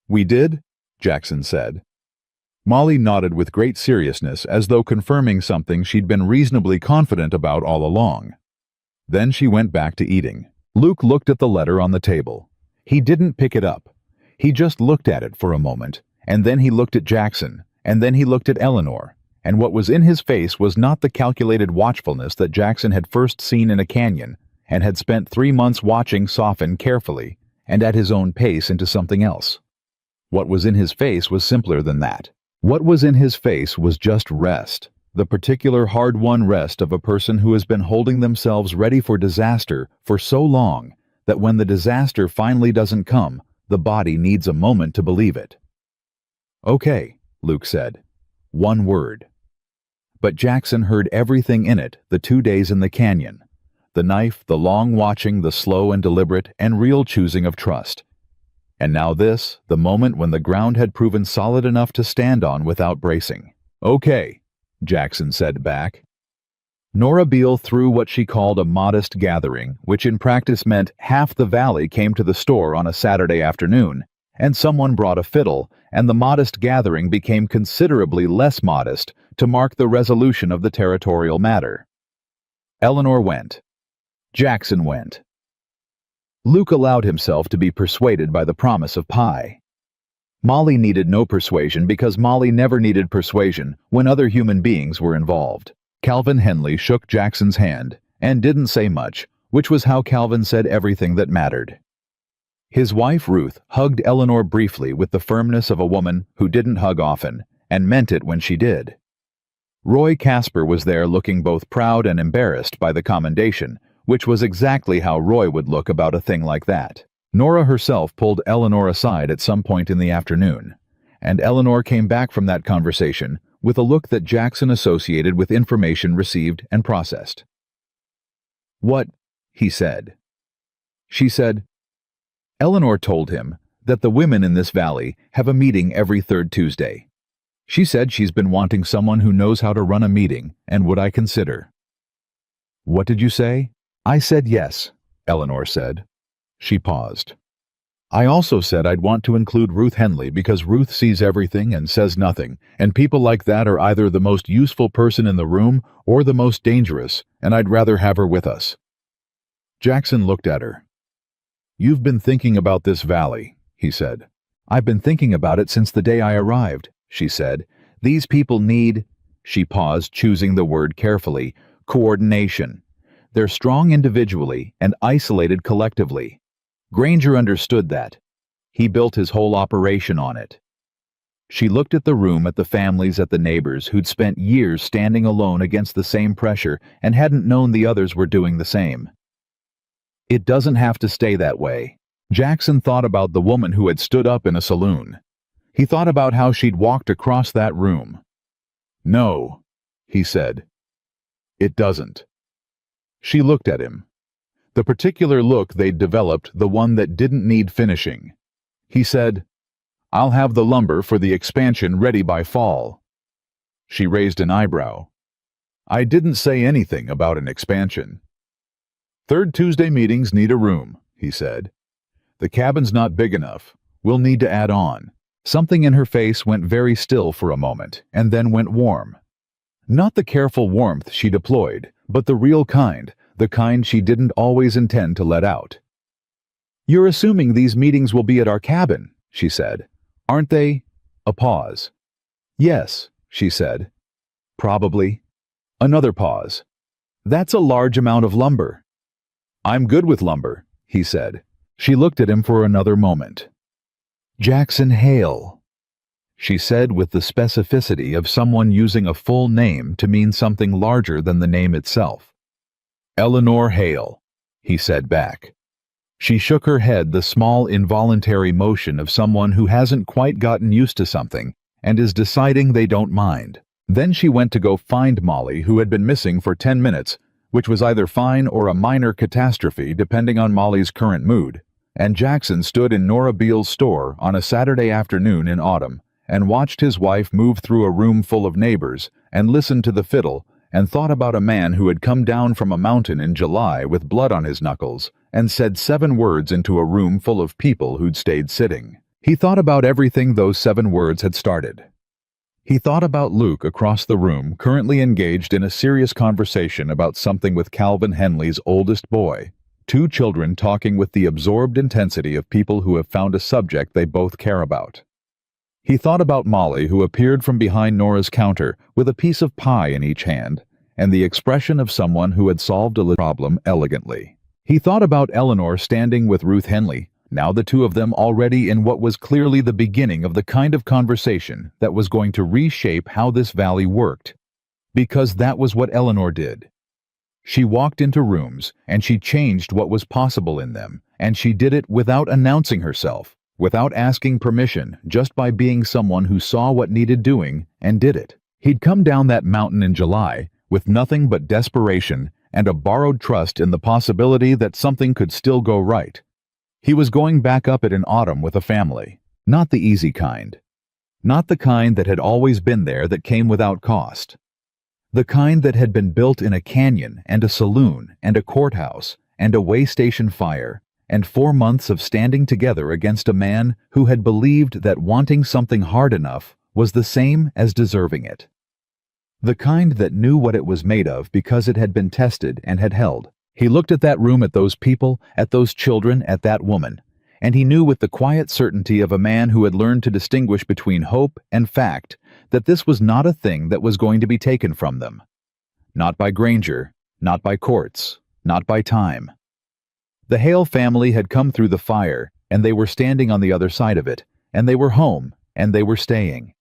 "We did," Jackson said. Molly nodded with great seriousness, as though confirming something she'd been reasonably confident about all along. Then she went back to eating. Luke looked at the letter on the table. He didn't pick it up. He just looked at it for a moment, and then he looked at Jackson, and then he looked at Eleanor, and what was in his face was not the calculated watchfulness that Jackson had first seen in a canyon and had spent 3 months watching soften carefully and at his own pace into something else. What was in his face was simpler than that. What was in his face was just rest, the particular hard-won rest of a person who has been holding themselves ready for disaster for so long that when the disaster finally doesn't come, the body needs a moment to believe it. "Okay," Luke said. One word. But Jackson heard everything in it the 2 days in the canyon. The knife, the long watching, the slow and deliberate and real choosing of trust. And now this, the moment when the ground had proven solid enough to stand on without bracing. "Okay," Jackson said back. Nora Beale threw what she called a modest gathering, which in practice meant half the valley came to the store on a Saturday afternoon, and someone brought a fiddle, and the modest gathering became considerably less modest to mark the resolution of the territorial matter. Eleanor went. Jackson went. Luke allowed himself to be persuaded by the promise of pie. Molly needed no persuasion because Molly never needed persuasion when other human beings were involved. Calvin Henley shook Jackson's hand and didn't say much, which was how Calvin said everything that mattered. His wife Ruth hugged Eleanor briefly with the firmness of a woman who didn't hug often and meant it when she did. Roy Casper was there looking both proud and embarrassed by the commendation, which was exactly how Roy would look about a thing like that. Nora herself pulled Eleanor aside at some point in the afternoon, and Eleanor came back from that conversation with a look that Jackson associated with information received and processed. "What?" he said. She said, "Eleanor told him that the women in this valley have a meeting every third Tuesday. She said she's been wanting someone who knows how to run a meeting, and would I consider?" "What did you say?" "I said yes," Eleanor said. She paused. "I also said I'd want to include Ruth Henley because Ruth sees everything and says nothing, and people like that are either the most useful person in the room or the most dangerous, and I'd rather have her with us." Jackson looked at her. "You've been thinking about this valley," he said. "I've been thinking about it since the day I arrived," she said. "These people need—" She paused, choosing the word carefully. "Coordination. They're strong individually and isolated collectively. Granger understood that. He built his whole operation on it." She looked at the room, at the families, at the neighbors who'd spent years standing alone against the same pressure and hadn't known the others were doing the same. It doesn't have to stay that way. Jackson thought about the woman who had stood up in a saloon. He thought about how she'd walked across that room. "No," he said. "It doesn't." She looked at him. The particular look they'd developed, the one that didn't need finishing. He said, "I'll have the lumber for the expansion ready by fall." She raised an eyebrow. "I didn't say anything about an expansion." "Third Tuesday meetings need a room," he said. "The cabin's not big enough. We'll need to add on." Something in her face went very still for a moment, and then went warm. Not the careful warmth she deployed, but the real kind, the kind she didn't always intend to let out. "You're assuming these meetings will be at our cabin," she said. "Aren't they?" A pause. "Yes," she said. "Probably." Another pause. "That's a large amount of lumber." "I'm good with lumber," he said. She looked at him for another moment. "Jackson Hale," she said with the specificity of someone using a full name to mean something larger than the name itself. "Eleanor Hale," he said back. She shook her head, the small involuntary motion of someone who hasn't quite gotten used to something and is deciding they don't mind. Then she went to go find Molly, who had been missing for 10 minutes, which was either fine or a minor catastrophe depending on Molly's current mood, and Jackson stood in Nora Beale's store on a Saturday afternoon in autumn and watched his wife move through a room full of neighbors and listened to the fiddle and thought about a man who had come down from a mountain in July with blood on his knuckles and said 7 words into a room full of people who'd stayed sitting. He thought about everything those 7 words had started. He thought about Luke across the room, currently engaged in a serious conversation about something with Calvin Henley's oldest boy, 2 children talking with the absorbed intensity of people who have found a subject they both care about. He thought about Molly, who appeared from behind Nora's counter with a piece of pie in each hand, and the expression of someone who had solved a problem elegantly. He thought about Eleanor standing with Ruth Henley, now the 2 of them already in what was clearly the beginning of the kind of conversation that was going to reshape how this valley worked. Because that was what Eleanor did. She walked into rooms, and she changed what was possible in them, and she did it without announcing herself, without asking permission, just by being someone who saw what needed doing and did it. He'd come down that mountain in July with nothing but desperation and a borrowed trust in the possibility that something could still go right. He was going back up it in autumn with a family, not the easy kind. Not the kind that had always been there that came without cost. The kind that had been built in a canyon and a saloon and a courthouse and a way station fire and 4 months of standing together against a man who had believed that wanting something hard enough was the same as deserving it. The kind that knew what it was made of because it had been tested and had held. He looked at that room, at those people, at those children, at that woman, and he knew with the quiet certainty of a man who had learned to distinguish between hope and fact that this was not a thing that was going to be taken from them. Not by Granger, not by courts, not by time. The Hale family had come through the fire, and they were standing on the other side of it, and they were home, and they were staying.